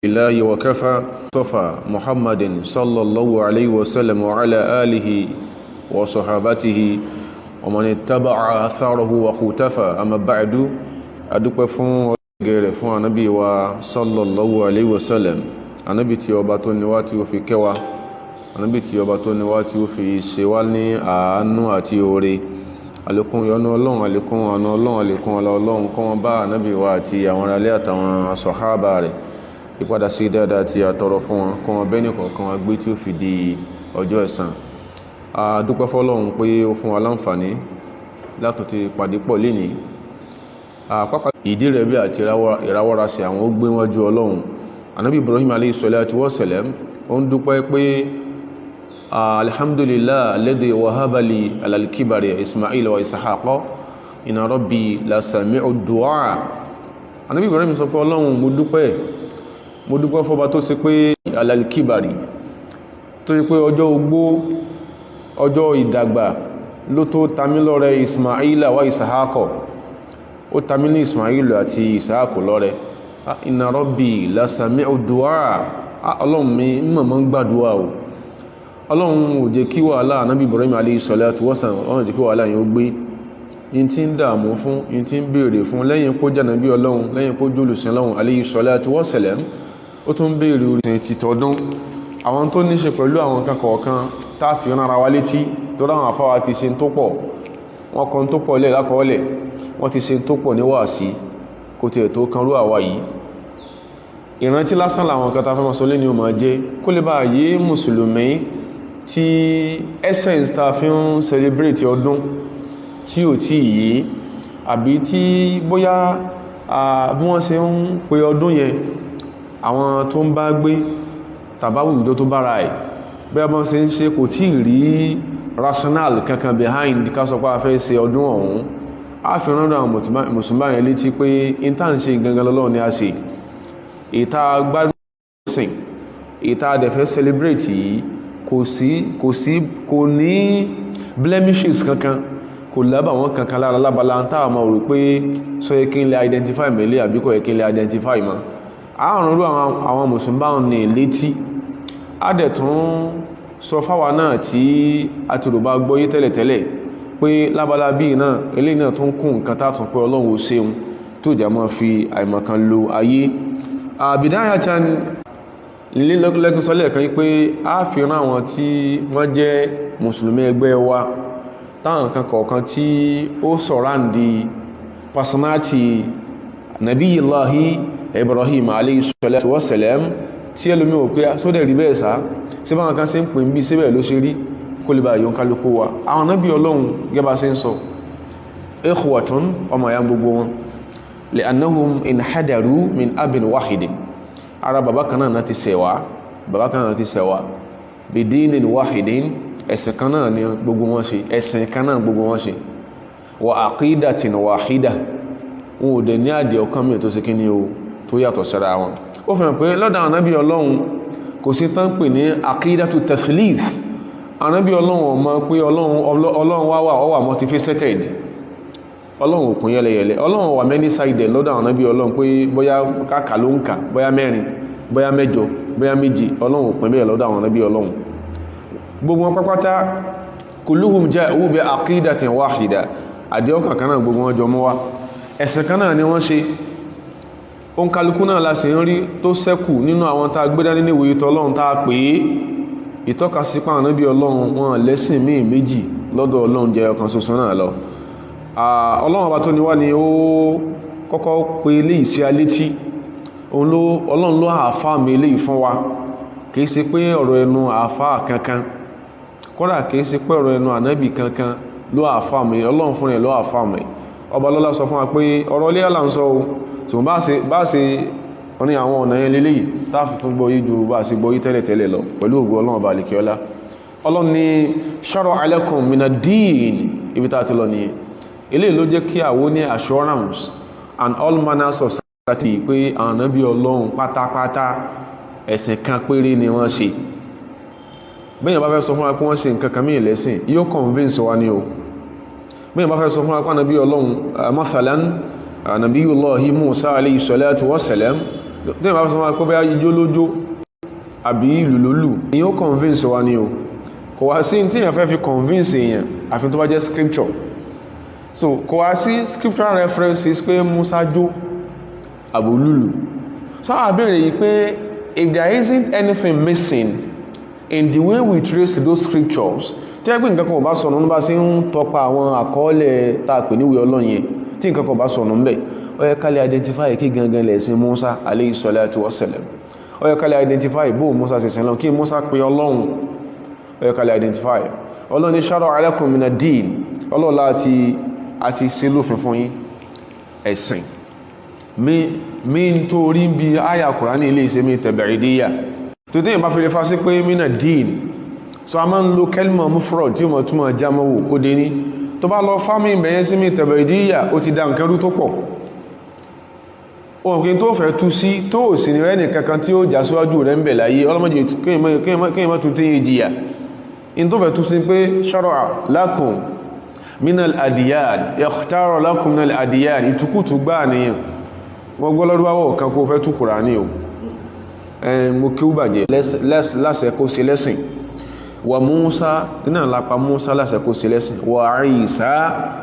الله وكفى صفى محمد صلى الله عليه وسلم وعلى آله وصحابته ومن اتبع أثاره وقتفى أما بعد أدوك فون غير فون النبي صلى الله عليه وسلم النبي tí ọba tó ní wá tí ó fi kẹwa النبي tí ọba tó ní wá tí ó fi ṣe wá ní àánú àti oore àlékún yọ́nú Ọlọ́run àlékún ọ̀nà Ọlọ́run àlékún ọlá Ọlọ́run kó máa bá ànábì wa àti àwọn ará ilé àtàwọn sàhábà rẹ̀ ìpadà sí dáadáa tí a tọrọ fún wọn kó wọn bẹ́ẹ̀ nìkọ̀ọ̀kan wa gbé tí ó fi di ọjọ́ ẹ̀san. A dúpẹ́ fọ́lọ́run pé ó fún wa láǹfààní látò ti pàdé pọ̀ lénìí. Àpapọ̀ ìdí rẹ̀ bí àti ìrawọ́ra sí àwọn ó gbé wájú Ọlọ́run. Ànábì Ibrahim alayhi salatu wa salam ó ń dúpẹ́ pé alhamdulillah alladhi wahaba li alal kibari Ismail wa Ishaqa inna rabbi la sami'u du'a. Ànábì Ibrahim sọ pé Ọlọ́run mo dúpẹ́ fọba tó ṣe pé alalikibari tó ṣe pé ọjọ́ ogbó ọjọ́ ìdàgbà ló tó tamí lọ́rẹ Ismaila wa Ishaqa ó tamí ní Ismaila àti Ishaqa lọ́rẹ. Inna rabbi la sami'u du'a. Ọlọ́run mi mọ̀mọ́ ń gbàdúwà o. Ọlọ́run ò jẹ́ kí wàhálà Ànábì Ibrahim alayhi salatu wa salam ọ̀nà jẹ́ kí wàhálà yẹn ó gbé in tí ń dààmú fún in tí ń béèrè fún lẹ́yìn kó jẹ́ Ànábì Ọlọ́run lẹ́yìn kó jólùsìn Ọlọ́run alayhi salatu wa salam ó tún béèrè orí ti tọdún àwọn tó ní ṣe pẹ̀lú àwọn kan kọ̀ọ̀kan táàfì ránra wa létí tó ráwọn àfáwà ti ṣe tó pọ̀ wọ́n kan tó pọ̀ lẹ́ lákọọ́lẹ̀ wọ́n ti ṣe tó pọ̀ ní wàásí kò tí ẹ̀ tó kan rú àwa yìí. Ìrántí lásán làwọn kan ta fẹ́ mọ́ sọ lé ní o máa jẹ́ kó lè bá yé mùsùlùmí tí essence ta fi ń celebrate ọdún tí ò tí yìí àbí tí bóyá bí wọ́n ṣe ń pe ọdún yẹn àwọn tó ń bá gbé tàbáwùjọ tó bára ẹ̀ bẹ́ẹ̀ bọ́n ṣe ń ṣe kò tí rí rational kankan behind ká sọ pé a fẹ́ ṣe ọdún ọ̀hún. A fi rán àwọn mùsùlùmí yẹn létí pé intan ṣe gangan lọ́lọ́ ni a ṣe ìta gbádùn sìn ìta dẹ̀fẹ́ celebrate yìí kò ní blemishes kankan kò lábà wọn kankan lára lábala ń táà máa rò pé sọ yẹ kí n lè identify mẹ́lẹ́ àbí kò yẹ kí n lè identify ma àrùn rú àwọn mùsùlùmí ní létí a dẹ̀ tún sọ fáwa náà tí a ti rò bá gbọ́yé tẹ́lẹ̀tẹ́lẹ̀ pé lábala bí náà eléyìí náà tún kún nǹkan tátún pé Ọlọ́run ó ṣeun tó jà máa fi àìmọ̀kan lo ayé. Bidayatan lílé lẹ́kùnsọ́lẹ̀ kan pé a fi rán àwọn tí wọ́n jẹ́ mùsùlùmí ẹgbẹ́ wa táwọn kan kọ̀ọ̀kan tí ó sọ̀ráǹdì personality Nabiyillahi Ibrahim alayhi salatu wa salam tí ẹlòmí ò pé sódẹ̀ rí bẹ́ẹ̀ sá sí báwọn kan sí ń pè ń bí síbẹ̀ ló ṣe rí kó lè bá yóò kálukú wa. Àwọn nábì Ọlọ́run gẹ́bà sí ń sọ ikhwatun ọmọ ya gbogbo wọn li'annahum inhadaru min abin wahidin ara bàbá kan náà ti ṣẹ̀wá bidinin wahidin ẹ̀sìn kan náà ni gbogbo wọn ṣe ẹ̀sìn kan náà gbogbo wọn ṣe wa aqidatin wahida wọn ò dẹ̀ ní àdì ọkàn mi tó sì kí ni o tó yàtọ̀ sára wọn. Ó fẹ́ràn pé lọ́dọ̀ àwọn ànábì Ọlọ́run kò sí tán pè ní aqidatu taslith. Ànábì Ọlọ́run ọmọ pé Ọlọ́run wà multifaceted. Ọlọ́run òkun yẹlẹyẹlẹ Ọlọ́run wà many sided lọ́dọ̀ àwọn ànábì Ọlọ́run pé bóyá káàkà ló ń kà bóyá mẹ́rin bóyá mẹ́jọ bóyá méjì Ọlọ́run òpin bẹ́ẹ̀ lọ́dọ̀ àwọn ànábì Ọlọ́run. Gbogbo wọn pápátá kulluhum ja'u bi aqidatin wahida àdéhùn kan náà gbogbo wọn jọ mọ́ wá ẹ̀sìn kan náà ni wọ́n ṣe. Ó ń kálukú náà láti ń rí tó sẹ́kù nínú àwọn tá a gbé dání ní ìwòye tọ́lọ́run tá a pè é ìtọ́ka sí pa ànábì Ọlọ́run wọn lẹ́sìn míì méjì lọ́dọ̀ Ọlọ́run jẹ́ ọ̀kan ṣoṣo náà lọ. Ọlọ́run ọba tó ní wá ni ó kọ́kọ́ pe eléyìí sí alétí Ọlọ́run ló àáfà mi eléyìí fún wa kìí ṣe pé ọ̀rọ̀ ẹnu àáfà kankan kódà kìí ṣe pé ọ̀rọ̀ ẹnu ànábì kankan ló àáfà mi Ọlọ́run fún rẹ̀ ló àáfà mi. Ọba lọ́lá sọ fún wa pé ọ̀rọ̀ ilé àlà ń sọ o tí wọ́n bá ṣe ní àwọn ọ̀nà yẹn lélẹ́yìí táàfi tún gbọ́ yí ju bá ṣe gbọ́ yí tẹ́lẹ̀tẹ́lẹ̀ lọ pẹ̀lú ògo Ọlọ́run ọba àlìkíọ́lá. Ọlọ́run ní shara'a lakum minad-din ibi tá a ti lọ nìyẹn. Eléyìí ló jẹ́ kí àwọ ní assurance and all manners of society pé àwọn ànábì Ọlọ́run pátápátá ẹ̀sìn kan péré ni wọ́n ṣe. Bẹ́yàn bá fẹ́ sọ fún wa pé wọ́n ṣe nǹkan kan mí lẹ́sìn yóò convince wa ní o. Bẹ́yàn bá fẹ́ sọ fún wa pé ànábì Ọlọ́run mathalan Nabiyullahi Musa alayhi salatu wa salam tí ìbá sọ wọn kó bẹ́ ijó lójó àbí ìlú lólù èyàn ó convince wa ni o kò wá sí tí èyàn fẹ́ fi convince èyàn àfi tó bá jẹ́ scripture so kò wá sí scriptural references pé Musa jó àbúlùlù so a béèrè yìí pé if there isn't anything missing in the way we trace those scriptures tí ẹgbẹ́ nǹkan kan ò bá sọ̀nà bá sí ń tọpa àwọn àkọọ́lẹ̀ tá a pè níwèé Ọlọ́run yẹn tí nǹkan kan ò bá sọ̀nà ń bẹ̀ ó yẹ ká lè identify kí gangan lẹ̀sìn Musa alayhi salatu wassalam ó yẹ ká lè identify bó Musa ṣe sìn lọ kí Musa pe Ọlọ́run ó yẹ ká lè identify Ọlọ́run ní shara'a lakum mina ad-din Ọlọ́run láti àti ṣe lófin fún yín ẹ̀sìn mi ń tó rí bí àyà Kùránì ilé iṣẹ́ mi tab'idiyya tó tẹ́yìn bá fi lè fa sí pé mina ad-din so a máa ń lo kelma mufrad tí ó mọ̀ túnmọ̀ jámọ́wò kó dé ní tó bá lọ fámí ìbẹ̀yẹn sí mi tab'idiyya ó ti dá nǹkan rú tó pọ̀ òkè tó fẹ́ tú sí tó sì ní rẹ́ nìkankan tí ó jà síwájú rẹ̀ ń bẹ̀ láyé ọlọ́mọdé kéèyàn má tún tí yé jìyà in tó fẹ́ tú sí pé shara'a lakum minal adiyan ikhtara lakum minal adiyan ìtukùtù gbá nìyàn wọ́n gbọ́lọ́dúnwáwọ̀ kan kó fẹ́ tú Kùránì o mo kí ó bàjẹ́ lásẹ̀ kó sí lẹ́sìn wa Musa náà lápa Musa lásẹ̀ kó sí lẹ́sìn wa Isa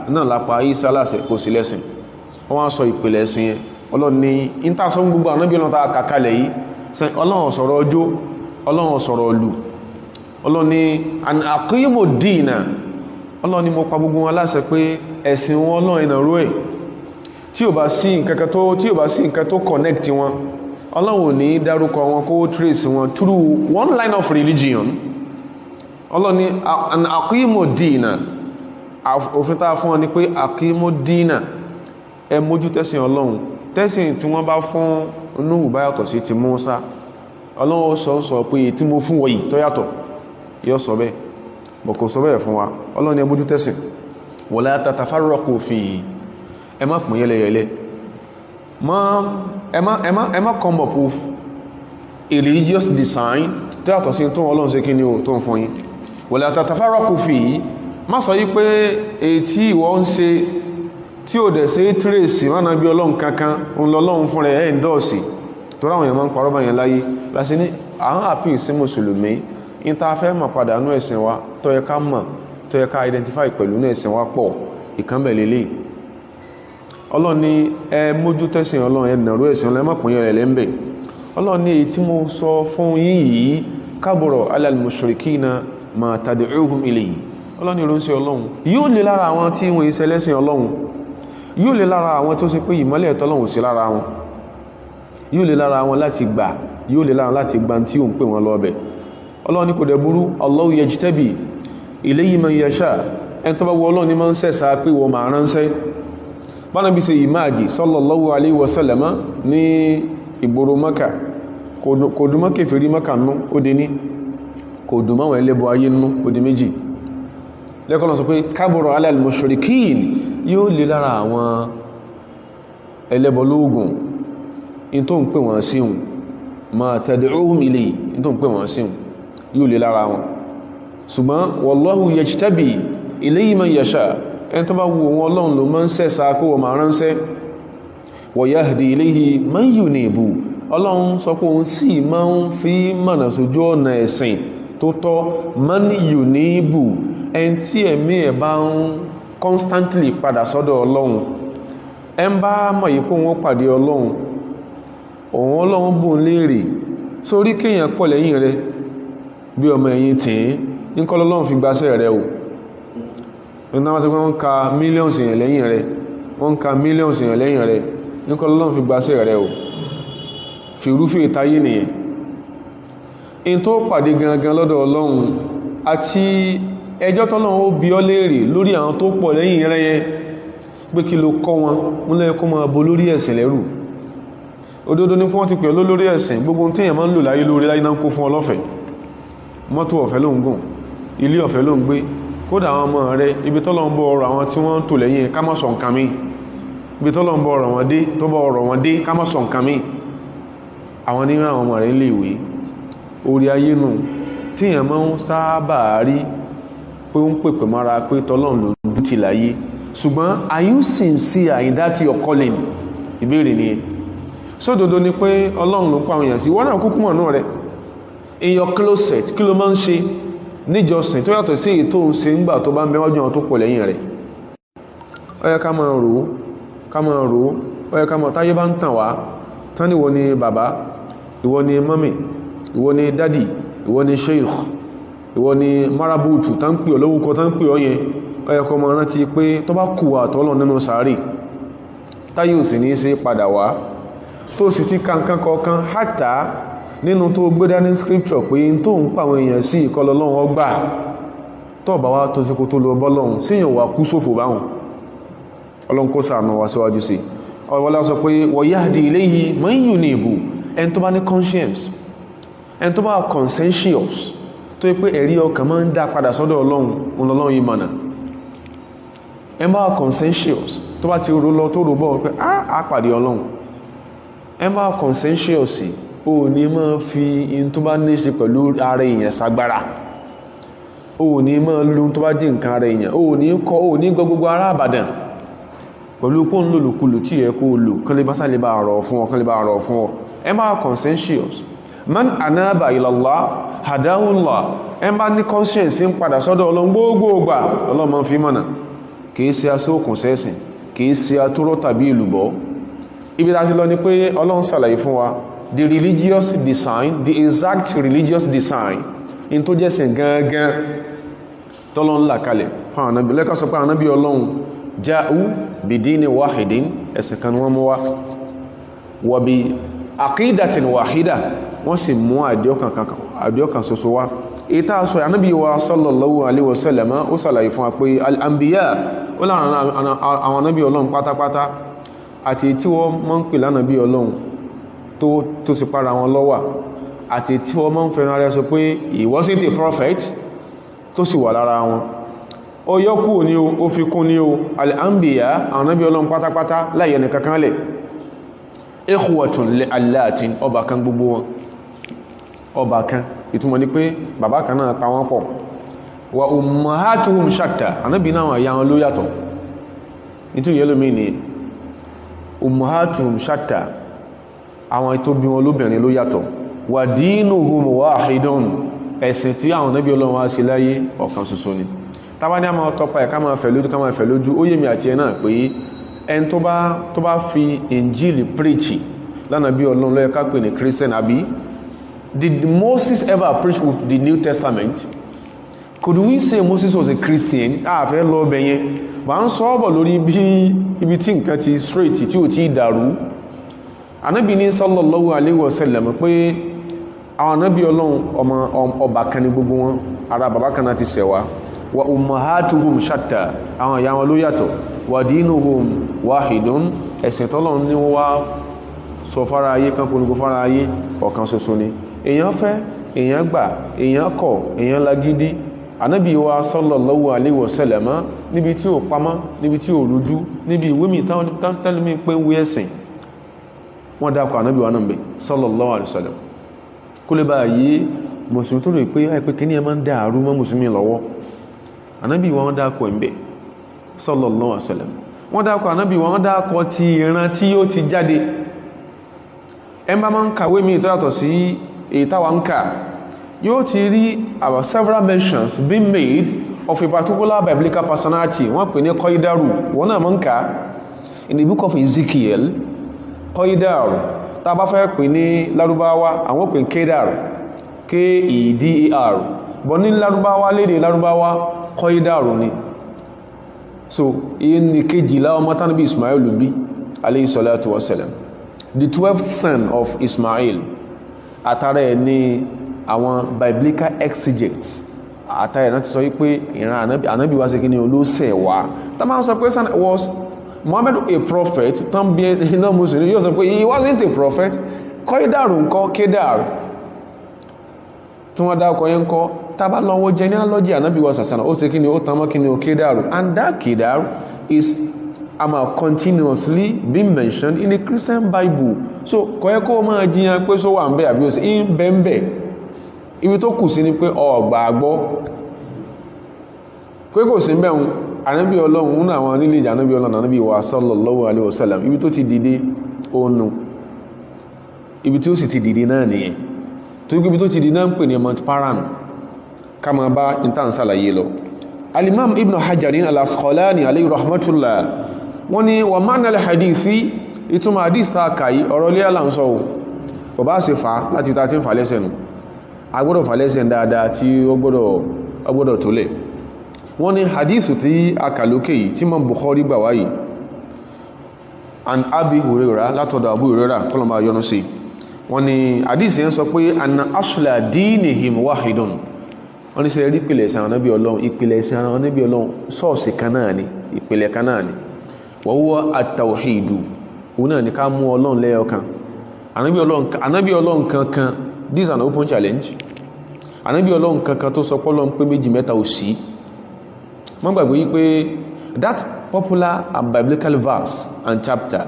náà lápa Isa lásẹ̀ kó sí lẹ́sìn wọ́n sọ ìpìlẹ̀ ẹ̀sìn yẹn Ọlọ́run ní ìntàsọ́ gbogbo ànábì ọ̀nà tàà kàkalẹ̀ yìí Ọlọ́run sọ̀rọ̀ ọjọ́ Ọlọ́run sọ̀rọ̀ olù Ọlọ́run ní an aqimu dina Ọlọ́run ní mo pa gbogbo wọn láṣẹ pé ẹ̀sìn wọn Ọlọ́run ìnàró ẹ̀ tí ò bá sí nǹkan tó connect wọn Ọlọ́run ní dárúkọ wọn kó trace wọn through one line of religion Ọlọ́run ní an aqimu dina òfin tàà fún wọn ni pé aqimu dina ẹ mójú tẹ́sìn Ọlọ́run tẹ́sìn tí wọ́n bá fún Núhù bá yàtọ̀ sí ti Mùsá Ọlọ́run sọ pé tí mo fún wọ̀nyí tó yàtọ̀ yóò sọ bẹ́ẹ̀ bọ̀ kò sọ bẹ́ẹ̀ fún wa Ọlọ́run ni ẹmójú tẹ́sìn wala tatafarraqu fihi ẹ má pín yẹlẹyẹlẹ ẹ má come up with a religious design tó yàtọ̀ sí tó Ọlọ́run ṣe kí ni ó tó ń fún yín wala tatafarraqu fihi má sọ yí pé èyí tí ìwọ ń ṣe tí ó dẹ̀ sí tírèsì mọ́nà bí Ọlọ́run kankan òun lọ́lọ́run fún rẹ̀ ẹ̀ ń dọ́ọ̀sì tó ráwọn èèyàn máa ń parọ́ báyẹn láyé láti ní àwọn àfihàn sí mùsùlùmí in ta fẹ́ mọ̀ padà nú ẹ̀sìn wa tó yẹ ká mọ̀ tó yẹ ká identify pẹ̀lú nú ẹ̀sìn wa pọ̀ ìkánbẹ̀ lélẹ̀ Ọlọ́run ní ẹ mójú tẹ́sìn Ọlọ́run ẹ nàró ẹ̀sìn Ọlọ́run ẹ má pín yẹn lẹ́ńbẹ̀ Ọlọ́run ní èyí tí mo sọ fún yín yìí kabura alal mushrikina ma tad'uhum ilayhi Ọlọ́run ní ìrúnsẹ́ Ọlọ́run yóò lè lára àwọn tí wọ́n ìṣẹ́ lẹ́sìn Ọlọ́run yóò lè lára àwọn tó sì pé ìmọ́lẹ̀ tọ́lọ́run sí lára wọn yóò lè lára wọn láti gbà yóò lè lára láti gbà tí ó ń pè wọn lọ́bẹ̀ Ọlọ́run ní kò dẹ̀ burú Allahu yajtabi ilayhi man yasha ẹn tó bá wọ Ọlọ́run ní máa ń sẹ́sà pé wọ́n máa ránṣẹ́ bána bí ṣe ìmáàjì sallallahu alayhi wa sallam ní ìgboro Maka kò dùmọ́ kèfèrí Maka nú ó dé ní kò dùmọ́ wọn ẹlẹ́bọ ayé nú ó dé méjì lẹ́kọ̀ọ́ sọ pé kabura alal mushrikin yóò lè lára àwọn ẹlẹ́bọ lóògùn in tó ń pè wọ́n síhùn ma tad'uhum ilayhi in tó ń pè wọ́n síhùn yóò lè lára wọn ṣùgbọ́n wallahu yajtabi ilayhi man yasha ẹni tó bá wù wọn Ọlọ́run ló máa ń sẹ́sà kó wọ́n máa ránṣẹ́ wa yahdi ilayhi man yunibu Ọlọ́run sọ pé òun sì máa ń fi mọ̀nà sójú ọ̀nà ẹ̀sìn tó tọ́ man yunibu ẹni tí ẹ̀mí ẹ̀ bá ń constantly padà sọ́dọ̀ Ọlọ́run ẹ ń bá mọ̀ yí pé wọ́n pàdé Ọlọ́run òun Ọlọ́run bò ń léèrè sórí kéèyàn pọ̀ lẹ́yìn rẹ bí ọmọ ẹ̀yìn tí ń kọ́ lọ́lọ́run fi gbaṣẹ́ rẹ o wọ́n ka millions èèyàn lẹ́yìn rẹ wọ́n ka millions èèyàn lẹ́yìn rẹ ń kọ́ lọ́lọ́run fi gbaṣẹ́ rẹ o fi rúfẹ́ ìtayé nìyẹn in tó pàdé gangan lọ́dọ̀ Ọlọ́run àti ẹjọ́ tọ́lọ́run ó bi ọ́ léèrè lórí àwọn tó pọ̀ lẹ́yìn rẹ̀ yẹn pé kí ló kọ́ wọn mú lẹ́yìn kó máa bo lórí ẹ̀sìn lẹ́rù òdodo ní wọ́n ti pè lórí ẹ̀sìn gbogbo tí èèyàn máa ń lò láyé lórí láyé náà ń kó fún ọlọ́fẹ̀ẹ́ mọ́tò ọ̀fẹ́ ló ń gùn ilé ọ̀fẹ́ ló ń gbé kódà àwọn ọmọ rẹ̀ ibi tọ́lọ́run bọ́ ọ̀rọ̀ àwọn tí wọ́n ń tò lẹ́yìn ká má sọ nǹkan mi ibi tọ́lọ́run bọ́ ọ̀rọ̀ wọn dé tó bọ́ ọ̀rọ̀ wọn dé ká má sọ nǹkan mi àwọn ní àwọn ọmọ rẹ̀ ń lè wé orí ayé nù tí èèyàn máa ń sábà rí pé ó ń pèpè mọ́ra pé tọ́lọ́run ló ń ti láyé ṣùgbọ́n are you sincere in that your calling ìbéèrè ni sódodo ni pé Ọlọ́run ló pa àwọn èèyàn sí wọ́n náà kúkú mọ̀ náà rẹ̀ in your closet kí ló máa ń ṣe níjọsìn tó yàtọ̀ sí èyí tó ń ṣe ńgbà tó bá ń bẹ wájú àwọn tó pọ̀ lẹ́yìn rẹ̀ ó yẹ ká máa rò ó ó yẹ ká máa táyé bá ń tàn wá tán ní ìwọ ni bàbá ìwọ ni mọ́mì ìwọ ni dádì ìwọ ni sheikh ìwọ ni marabutu tán pè ọ́ lówúkọ tán pè ọ́ yẹn ó yẹ kó máa rántí pé tó bá kù àtọ́lọ̀ nínú sàárì táyé ò sì ní í ṣe padà wá tó sì ti kankan kọ̀ọ̀kan hátà nínú tó gbé dání scripture pé tó ń pa àwọn èèyàn sí ìkọlọ lọ́wọ́ ọgbà tó bá wá tó ti kó tó lọ bọ́lọ́hun síyàn wà kú sófò báhùn Ọlọ́run kó ṣàánú wa síwájú sí ọwọ́lá sọ pé wa yahdi ilayhi man yunibu ẹni tó bá ní conscience ẹni tó bá conscientious tó yẹ pé ẹ̀rí ọkàn máa ń dá padà sọ́dọ̀ Ọlọ́run yìí mọ̀nà ẹni bá conscientious tó bá ti rò lọ tó rò bọ́ pé á pàdé Ọlọ́run ẹni bá conscientious o ní máa fi in tó bá ní ṣe pẹ̀lú ara èèyàn sagbára o ní máa lú tó bá jẹ́ nǹkan ara èèyàn o ní gbogbo ara àbàdàn pẹ̀lú pọ́ ń lòlòkulò tí ẹ kó lò kán lè bá sálé bá rọ̀ fún ọ ẹ máa conscientious man anaba ilallah hadahullah ẹ máa ní conscience ń padà sọ́dọ̀ Ọlọ́run gbogbogbà Ọlọ́run máa fi mọ̀nà kìí ṣe asókùn sẹ́sìn kìí ṣe atúrọ́ tàbí ìlúbọ́ ibi láti lọ ni pé Ọlọ́run ṣàlàyé fún wa the religious design, the exact religious design in tó jẹ́sìn gangan tọ́lọ́n là kalẹ̀ fún àwọn anábí lẹ́kọ́ sọ pé àwọn anábí Ọlọ́run ja'u bidini wahidin ẹ̀sìn kan wọ́n mú wá wa bi aqidatin wahida wọ́n sì mú àdíọ́kan ṣoṣo wá ìta sọ anábí wa sallallahu alaihi wasallam ó sàlàyé fún wa pé al-anbiya ó láàrín àwọn anábí Ọlọ́run pátápátá àti tí wọ́n mọ́ ń pè lánàbí Ọlọ́run tó sì para wọn lọ́wà àti tí wọ́n mọ́ ń fẹ́ràn rẹ̀ sọ pé he wasn't a prophet tó sì wà lára wọn ó yọ́kù ní o ó fi kún ní o al-anbiya àwọn nábí Ọlọ́run pátápátá láyé ní kankan lẹ̀ ikhwatun li allatin ọba kan gbogbo wọn ọba kan ìtumọ̀ ní pé bàbá kan náà pa wọ́n pọ̀ wa ummahatuhum shatta ànábì náà àyà wọn ló yàtọ̀ nítorí yẹ́lómi ni ummahatuhum shatta àwọn tó bí wọn lóbìnrin ló yàtọ̀ wà dinuhum wahidun ẹ̀sìn tí àwọn nábì Ọlọ́run wá sí láyé ọ̀kan ṣoṣo ni tàbá ní a máa tọpa ẹ̀ ká máa fẹ̀ lójú ó yé mi àti ẹ̀ náà pé ẹni tó bá fi Injili preach lánàbí Ọlọ́run ló yẹ ká pè ní Christian àbí did Moses ever preach with the New Testament? Could we say Moses was a Christian? Fẹ́ lọ bẹ̀yẹn wà ń sọ ọ̀bọ̀ lórí ibi tí nǹkan ti straight tí ò tí dàrú Ànábì ní sallallahu alaihi wasallam pé àwọn Ànábì Ọlọ́run ọba kan ní gbogbo wọn ara bàbá kan náà ti ṣẹ̀wá wa ummahatuhum shatta àwọn ìyá wọn ló yàtọ̀ wa dinuhum wahidun ẹ̀sìn tọ́lọ́run ní wọ́n wá sọ fara ayé kan polongo fara ayé ọ̀kan ṣoṣo ni èèyàn fẹ́ èèyàn gbà èèyàn kọ̀ èèyàn lagídí Ànábì wa sallallahu alaihi wasallam níbi tí ó pamọ́ níbi tí ó rújú níbi ìwé mi tánlẹ́mí pé ń wé ẹ̀sìn wọ́n dákọ̀ Ànábì wa náà bẹ̀ sallallahu alaihi wasallam kó lè bá yí mùsùlùmí tó rò pé àìpé kí ní ẹ máa ń dáàrú mọ́ mùsùlùmí lọ́wọ́ Ànábì wa wọ́n dákọ̀ ẹ̀mẹ́ sallallahu alaihi wasallam wọ́n dákọ̀ Ànábì wa wọ́n dákọ̀ ti ìran tí ó ti jáde ẹ bá máa ń kàwé mi ìtọ́yàtọ̀ sí èyí táwa ń kà yóò ti rí about several mentions being made of a particular biblical personality wọ́n pè ní Koidaru wọ́n náà mọ́ ń kà in the book of Ezekiel Koidaru tá bá fẹ́ pè ní Lárúbáwá àwọn pè Kedar K-E-D-A-R bọ̀ ní Lárúbáwá lédè Lárúbáwá Koidaru ni so iye ní kejìlá ọmọ tánàbí Ismail bí alayhi salatu wassalam the 12th son of Ismail àtàrà ẹ̀ ní àwọn biblical exegetes àtàrà ẹ̀ náà ti sọ wípé ìran ànábì wá sí kí ní olóṣẹ̀ wá tá máa sọ pé was Muhammad a prophet tán bí iná Mùsùlùmí yóò sọ pé he wasn't a prophet Koidaru ńkọ́ Kedar tí wọ́n dá ọkọ̀ yẹn ńkọ́ tábà lọ́wọ́ genealogy ànábì wa sàsànà ó sì kí ní ó tán mọ́ kí ní o Kedaru and that Kedar is continuously being mentioned in the Christian Bible so kọ̀yẹ́ kó máa jíyàn pé só wà ń bẹ àbí ó sì ń bẹ́ẹ̀bẹ̀ ibi tó kù sí ni pé ọgbàgbọ́ pé kò sí bẹ́ẹ̀ ànábì Ọlọ́run ní àwọn nílé ìjà ànábì Ọlọ́run ànábì wa sallallahu alaihi wasallam ibi tó ti dìde ònù ibi tí ó sì ti dìde náà nìyẹn tó ibi tó ti dìde náà ń pè ní Mount Paran ká máa bá intan ṣàlàyé lọ. Al-Imam Ibn Hajar al-Asqalani alayhi rahmatullah wọ́n ní wa ma'na al-hadithi ìtumọ̀ hadith ta kàyí ọ̀rọ̀ lé àlànsọ́ ò bá sì fa láti ta tí ń fà lẹ́sẹ̀ nù agbọ́dọ̀ fà lẹ́sẹ̀ dáadáa tí ó gbọ́dọ̀ tó lẹ̀. wọ́n ní hadith tí a kà lókè yìí tí Imam Bukhari gbà wáyìí an Abi Hurairah látọ̀dọ̀ Abu Hurairah kọlọ̀mà yọnu sí wọ́n ní hadith yẹn sọ pé anna asla dinihim wahidun wọ́n ní sẹ́ rí ìpìlẹ̀ ẹ̀sìn àwọn Ànábì Ọlọ́run ìpìlẹ̀ ẹ̀sìn àwọn Ànábì Ọlọ́run sọ́ọ̀sì kan náà ni ìpìlẹ̀ kan náà ni wa huwa at-tawhidu òun náà ni ká mú Ọlọ́run lẹ́yọ̀kan. Ànábì Ọlọ́run kankan, this is an open challenge. Ànábì Ọlọ́run kankan tó sọ pé Ọlọ́run pé méjì mẹ́ta ò sí. Má gbàgbé yí pé that popular and biblical verse and chapter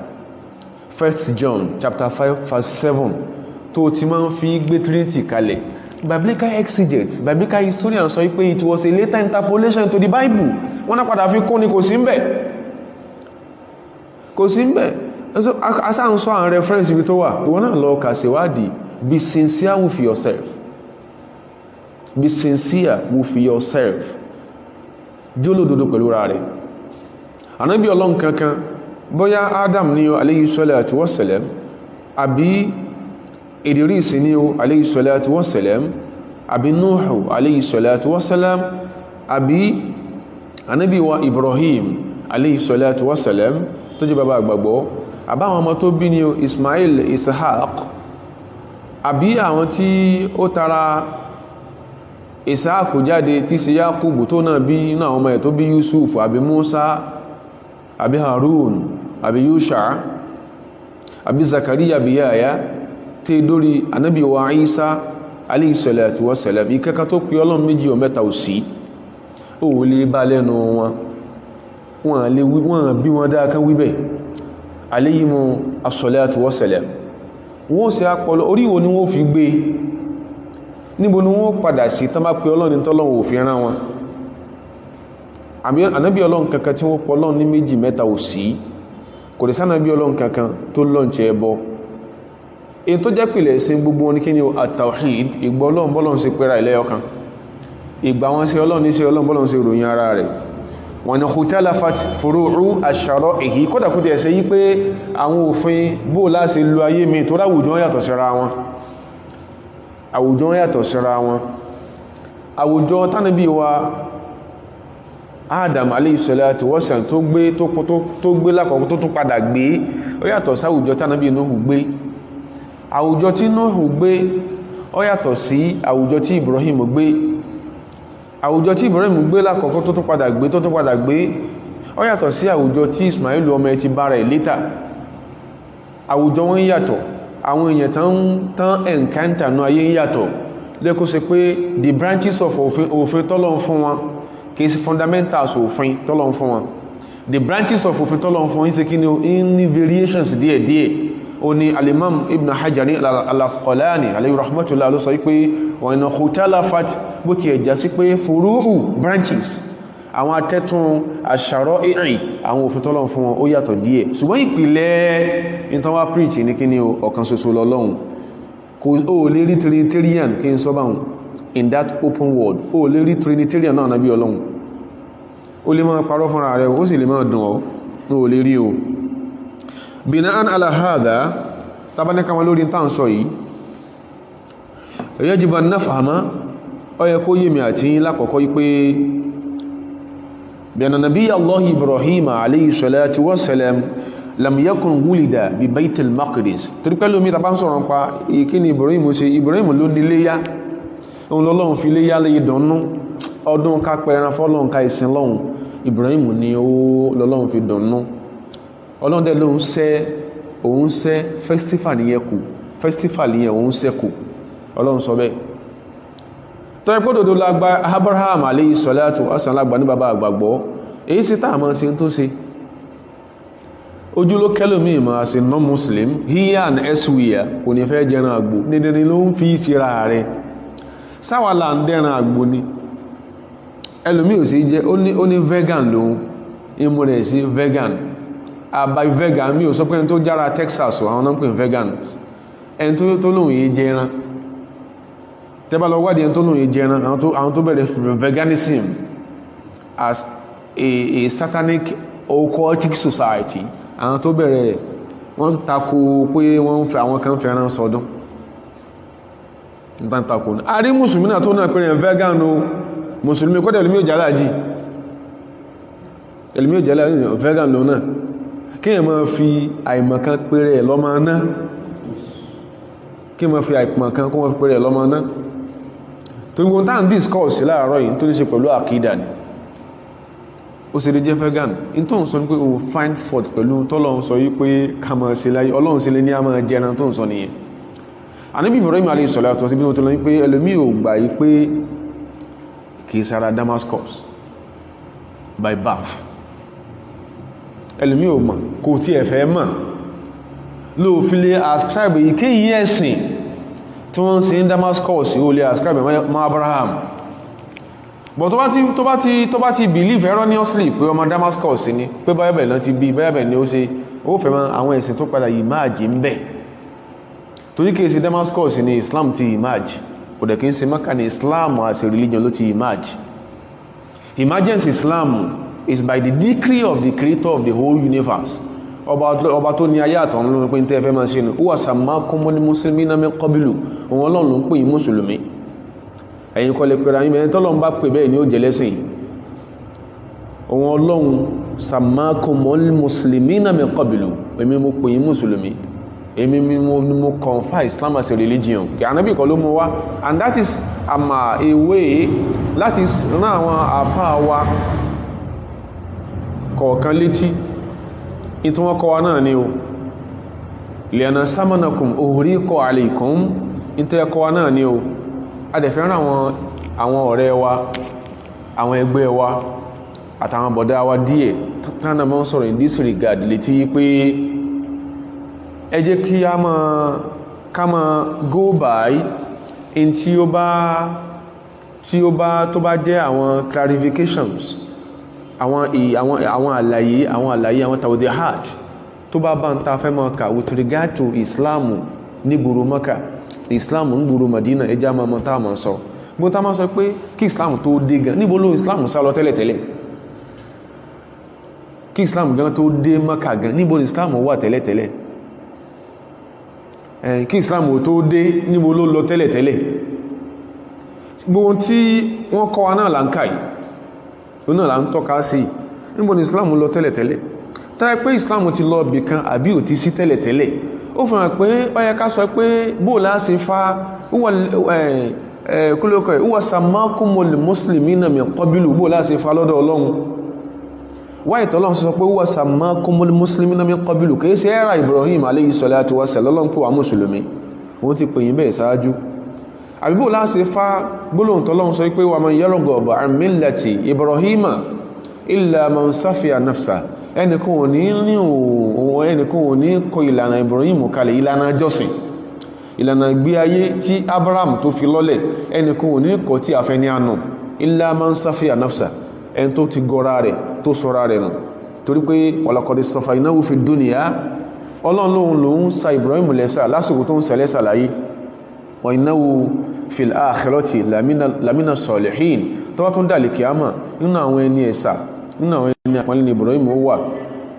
1 John chapter 5 verse 7 tó ti máa ń fi gbé Trinity kalẹ̀, biblical exegetes, biblical historians sọ pé it was a later interpolation to the Bible. Wọ́n náà padà fi kún ni kò sí ń bẹ̀. Kò sí ń bẹ̀. Asa ń sọ àwọn reference ibi tó wà, ìwọ náà lọ kà ṣèwádìí. Be sincere with yourself. Be sincere with yourself. Jólódodo pẹ̀lú ra rẹ̀. Ànábì Ọlọ́run kankan, bóyá Adam ni o alayhi salatu wassalam, àbí Idris ni o alayhi salatu wassalam, àbí Nuhu alayhi salatu wassalam, àbí Ànábì wa Ibrahim alayhi salatu wassalam tó jẹ́ bàbá àgbàgbọ́, àbáwọn ọmọ tó bí ní Ismail, Ishaq, àbí àwọn tí ó tara Ishaq jáde tí sí Yakubu tó náà bí náà ọmọ ẹ̀ tó bí Yusuf, àbí Musa, àbí Harun, àbí Yusha, àbí Zakariya, àbí Yahya tí dórí Ànábì wa Isa alayhi salatu wassalam. Ìkẹ́kẹ́ tó pé Ọlọ́run méjì o mẹ́ta ò sí, ó lè bá lẹ́nu wọ́n bí wọn dáa kan wíbẹ̀ alayhimu as-salatu wassalam. Wọ́n sì apọ̀lọ orí wo ni wọ́n fi gbé, níbo ni wọ́n padà sí tán bá pé Ọlọ́run tọ́lọ́run ò fi rán wọn. Ànábì Ọlọ́run kankan tí wọ́n pọ̀ Ọlọ́run ní méjì mẹ́ta ò sí, kò lè sánàbí Ọlọ́run kankan tó lọ́nṣẹ́ ẹbọ. èyí tó jẹ́ pìlẹ̀ sí gbogbo wọn ní kí ni at-tawhid, ìgbà Ọlọ́run bọ́lọ́run sí pẹ́ra ìlẹ́yọkan, ìgbà wọn sí Ọlọ́run ní sí Ọlọ́run bọ́lọ́run sí ròyìn ara rẹ̀. wọ́n ni khutalafat furu'u ash-shara'ihi, kódà kó tẹ̀ ṣe yí pé àwọn òfin bó láti lo ayé mi tó ráwùjọ yàtọ̀ síra wọn, àwùjọ yàtọ̀ síra wọn. àwùjọ tánàbí wa Adam alayhi salatu wassalam tó gbé lákọ̀ọ́kọ́ tó tún padà gbé, ó yàtọ̀ sáwùjọ tánàbí Nuhu gbé. àwùjọ tí Nuhu gbé ó yàtọ̀ sí àwùjọ tí Ibrahim gbé. àwùjọ tí Ibrahim gbé lákọ̀ọ́kọ́ tó tún padà gbé ó yàtọ̀ sí àwùjọ tí Ismail ọmọ ẹ̀ ti bára ẹ̀ létà. àwùjọ wọn yàtọ̀, àwọn èèyàn tán ẹ̀ǹkántà náà ayé yàtọ̀, lẹ́kọ́ sí pé the branches of òfin tọ́lọ́n fún wọn kìí sí fundamentals òfin tọ́lọ́n fún wọn. the branches of òfin tọ́lọ́n fún wọn yí sí kí ní variations díẹ̀díẹ̀. ó ní al-Imam Ibn Hajar al-Asqalani alayhi rahmatullah ló sọ pé wa in khutalafat, bó ti ẹ̀já sí pé furu'u, branches, àwọn atẹ́tún ash-shara'i, àwọn òfin tọ́lọ́run fún wọn ó yàtọ̀ díẹ̀, ṣùgbọ́n ìpìlẹ̀ ìtànwà preach ní kí ni ọ̀kan ṣoṣo lọ́lọ́run. kò ó lè rí Trinitarian kí n sọ báhùn in that open world, ó lè rí Trinitarian náà nàbí Ọlọ́run. ó lè máa parọ́ fúnra rẹ̀, ó sì lè máa dùn ọ́, ó lè rí o. bina'an ala hadha, tabanika wọn lórí tán sọ yìí, yajibu an nafhama, ó yẹ kó yé mi àti lákọ̀ọ́kọ́ pé bi anna nabiyya Allah Ibrahim alayhi salatu wassalam lam yakun wulida bi Baytil Maqdis. torí pẹ́lú omi tàbá ń sọ̀rọ̀ pa ìkíni Ibrahim ṣe, Ibrahim ló ní léyá, òun lọ́lọ́run fi léyá lè dọ̀nú, ọdún ká pẹran fọ́lọ́run ká ìsìn lọ́hun, Ibrahim ni ó lọ́lọ́run fi dọ̀nú. Ọlọ́run dẹ̀ lóun sẹ́ festival yẹn òun sẹ́ kù, Ọlọ́run sọ bẹ́ẹ̀. tó ẹgbọ́ dòdó lágbà Abraham alayhi salatu wassalam lágbà ní bàbá àgbàgbọ́, èyí sí táà máa ṣe tó ṣe ojú ló kẹ́lòmí máa ṣe non-muslim here and elsewhere, kò ní fẹ́ jẹran àgbò, nídẹni ló ń fi ṣera rẹ̀. sáwàlá ń dẹran àgbò ni ẹlòmí ò sí jẹ́, ó ní vegan lòun, imú rẹ̀ sí vegan. àbá vegan mi ò sọ pé tó jára Texas àwọn náà ń pè vegan. ẹni tó lóhun yìí jẹ ẹran tẹ́bà lọ wádìí ẹni tó lóhun yìí jẹ ẹran àwọn tó bẹ̀rẹ̀ veganism as a satanic occultic society, àwọn tó bẹ̀rẹ̀ wọ́n tako pé wọ́n ń fẹ́ àwọn kan fẹ́ràn sọdún nígbà tako ní a rí mùsùlùmí náà tó náà pẹ̀rẹ̀ vegan o mùsùlùmí kọ́dẹ̀ ẹlùmí ò jálàájì ẹlùmí ò jálàájì vegan lọ náà kí ẹ máa fi àìmọ̀kan pẹ̀rẹ̀ lọ́mọ náà kí ẹ máa fi àìmọ̀kan kó wọ́n fi pẹ̀rẹ̀ lọ́mọ náà tó gbogbo tá ń discuss láàárọ̀ yìí tó ní ṣe pẹ̀lú àkídà ni ó sì lè jẹ́ vegan in tó ń sọ ní pé o find fault pẹ̀lú tọ́lọ́run sọ yí pé ká máa ṣe láyé ọlọ́run sí lé ní a máa jẹran tó ń sọ nìyẹn Ànábì Ibrahim alayhi salatu sí bí wọ́n tó lọ ní pé ẹlòmí ò gbà yí pé kìí sára Damascus by birth ẹlòmí ò mọ̀ kò tí ẹ̀fẹ́ mọ̀ ló fi lè ascribe ike yí ẹ̀sìn tí wọ́n sí ní Damascus ó lè ascribe ma Abraham but tó bá ti believe erroneously pé ọmọ Damascus ni pé báyẹ̀bẹ̀ náà ti bí báyẹ̀bẹ̀ ni ó ṣe ó fẹ́ mọ́ àwọn ẹ̀sìn tó padà yìí máa jí ń bẹ̀ torí kìí sí Damascus ni Islam ti emerge kò dẹ̀ kìí sí Mecca ni Islam as a religion ló ti emerge. Emergence Islam is by the decree of the creator of the whole universe. Ọba tó ní ayé àtọ̀run ló ń pè ní tẹ́fẹ́ máa ṣe nù huwa sammakumul muslimina min qablu òun Ọlọ́run ló ń pè yí mùsùlùmí ẹ̀yin kọ́ lè pẹ̀rẹ̀ àyín mẹ́rin tọ́lọ́run bá pè bẹ́ẹ̀ ni ó jẹ́lẹ́sìn òun Ọlọ́run sammakumul muslimina min qablu èmi mo pè yí mùsùlùmí èmi mo confine Islam as a religion kí Ànábì kọ́ ló mú wá and that is a way láti rán àwọn àfáà wa kọ̀ọ̀kan létí ìtún wọ́n kọ́ wa náà ni o liana samanakum uhriqu alaykum ìtún ẹkọ́ wa náà ni o a dẹ̀ fẹ́ràn àwọn ọ̀rẹ́ wa àwọn ẹgbẹ́ wa àtàwọn bọ̀dá wa díẹ̀ tánà mọ́ sọ̀rọ̀ in this regard létí pé ẹ jẹ́ kí a máa go by in tí ó bá jẹ́ àwọn clarifications àwọn àlàyé àwọn tawdihat tó bá bá ń ta fẹ́ mọ́ ká with regard to Islam ní gbòrò Mọ́kà Islam ní gbòrò Madina ẹjá mọ́ tá mọ́ sọ gbogbo tá mọ́ sọ pé kí Islam tó dé gan níbo ló Islam sá lọ tẹ́lẹ̀tẹ́lẹ̀ kí Islam gan tó dé Mọ́kà gan níbo Islam wà tẹ́lẹ̀tẹ́lẹ̀ kí Islam tó dé níbo ló lọ tẹ́lẹ̀tẹ́lẹ̀ gbogbo tí wọ́n kọ́ wa náà là ń kà yìí ó náà là ń tọ́ka sí níbo ni Islam lọ tẹ́lẹ̀tẹ́lẹ̀ tàbí pé Islam ti lọ bì kan àbí ò ti sí tẹ́lẹ̀tẹ́lẹ̀ ó fìràn pé ó yẹ ká sọ pé bóòlá sí fa kúlókọ̀ huwa sammakumul muslimina min qablu bóòlá sí fa lọ́dọ̀ Ọlọ́run wáyé tọ́lọ́run sọ pé huwa sammakumul muslimina min qablu kìí sí ẹ́rà Ibrahim alayhi salatu wa sallam lọ́lọ́run pé wà mùsùlùmí wọ́n ti pè yín bẹ́ẹ̀ sáájú àbíbò láti fa gbólóhùn tọ́lọ́run sọ pé wa man yarghabu an millati Ibrahima illa man safiya nafsa ẹnìkan ò ní kọ ìlànà Ibrahim kalẹ̀ ìlànà jọ́sìn ìlànà gbé ayé tí Abraham tó fi lọ́lẹ̀ ẹnìkan ò ní kọ tí a fẹ́ ní ànà illa man safiya nafsa ẹn tó ti gọra rẹ̀ tó sọ́ra rẹ̀ nù torí pé walaqad istafaynahu fid dunya Ọlọ́run ló ń sa Ibrahim lẹ́sà lásìkò tó ń sẹ lẹ́sà láyé wa innahu fil akhirati lamina salihin tó wá tún dà lè kíyàmà nínú àwọn ẹni ẹ̀sà nínú àwọn ẹni àpọ́nlé ní Ibrahim ó wà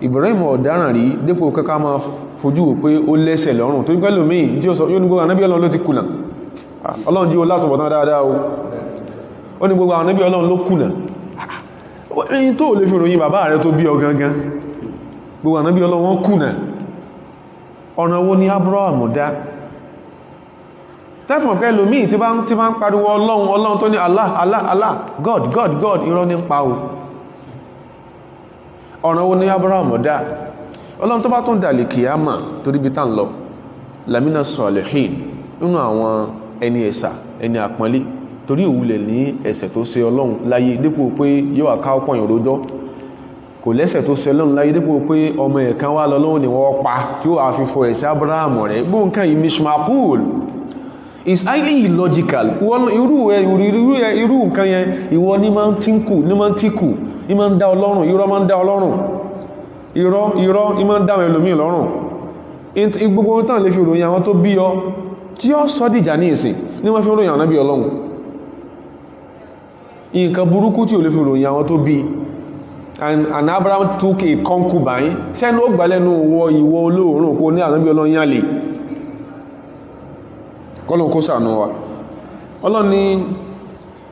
Ibrahim ọ̀daràn rí dépò kẹ́kọ́ máa fojú wò pé ó lẹ́sẹ̀ lọ́rùn tó ní pẹ́lú míì tí ó sọ yóò ní gbogbo ànábí Ọlọ́run ló ti kùnà Ọlọ́run jí ó látọ̀bọ̀ tán dáadáa ó ní gbogbo ànábí Ọlọ́run ló kùnà ẹni tó lè fi ròyìn bàbá rẹ̀ tó bí ọ gangan gbogbo ànábí Ọlọ́run wọ́n kùnà ọ̀nà wo ni Abraham dá tẹ́fùn pẹ́ lómí tí bá ń pariwo Ọlọ́run tó ní Allah God irọ́ ní pa o ọ̀nà wo ní Abraham dá Ọlọ́run tó bá tún dàlì kìyàmà torí bí tán lọ lamina salihin nínú àwọn ẹni ẹ̀sà ẹni àpọ́nlé torí ìwúlẹ̀ ní ẹ̀ṣẹ̀ tó ṣe Ọlọ́run láyé dípò pé yóò àká ọpọ̀ ìròjọ́ kò lẹ́ṣẹ̀ tó ṣe Ọlọ́run láyé dípò pé ọmọ ẹ̀kan wá lọ́lọ́run ni wọ́n pa tí ó àfihàn ẹ̀ṣẹ̀ Abraham rẹ̀ gbóǹkan yìí mishmakul is highly illogical irú nǹkan yẹn ìwọ ní máa ń tíkù ní máa ń dá Ọlọ́run irọ́ máa ń dá Ọlọ́run irọ́ ní máa ń dá ẹlòmí lọ́rùn gbogbo tán lè fi ròyìn àwọn tó bí ọ tí ó sọ dìjà ní ìsìn ní wọ́n fi ròyìn àwọn nábì Ọlọ́run nǹkan burúkú tí ó lè fi ròyìn àwọn tó bí and Abraham took a concubine sẹ́nu ó gbà lẹ́nu ìwọ olóòrùn kó ní àwọn nábì Ọlọ́run yálè kọ́lọ̀ kó ṣàánú wa Ọlọ́run ni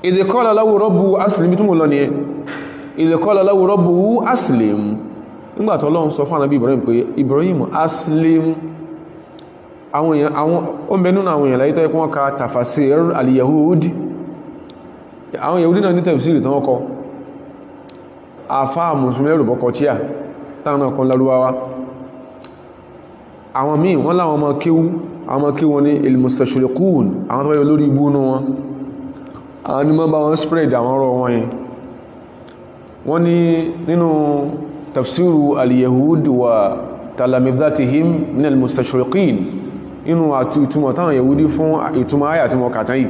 idh qala lahu rabbuhu aslim tí mo lọ nìyẹn idh qala lahu rabbuhu aslim nígbàtí Ọlọ́run sọ fún Ànábì Ibrahim pé Ibrahim aslim àwọn èèyàn àwọn ọmọbẹ̀nú àwọn èèyàn láyé tó ẹkùn wọn ka tafasir al-yahudi àwọn yahudi náà ní tafsiri tán kọ àfáà mùsùlùmí ẹrùbọ́kọ tíà táwọn kan lárúbáwá àwọn míì wọ́n láwọn ọmọ kíwú wọn ní il-mustashriqun àwọn tó wáyé olórí ibú nú wọn àwọn ni mọ́ bá wọn spread àwọn ọ̀rọ̀ wọn yẹn wọ́n ní nínú tafsiru al-yahud wa talamidhatihim min al-mustashriqin inú àti ìtumọ̀ táwọn yahudi fún ìtumọ̀ ayà tí wọ́n kàtán yìí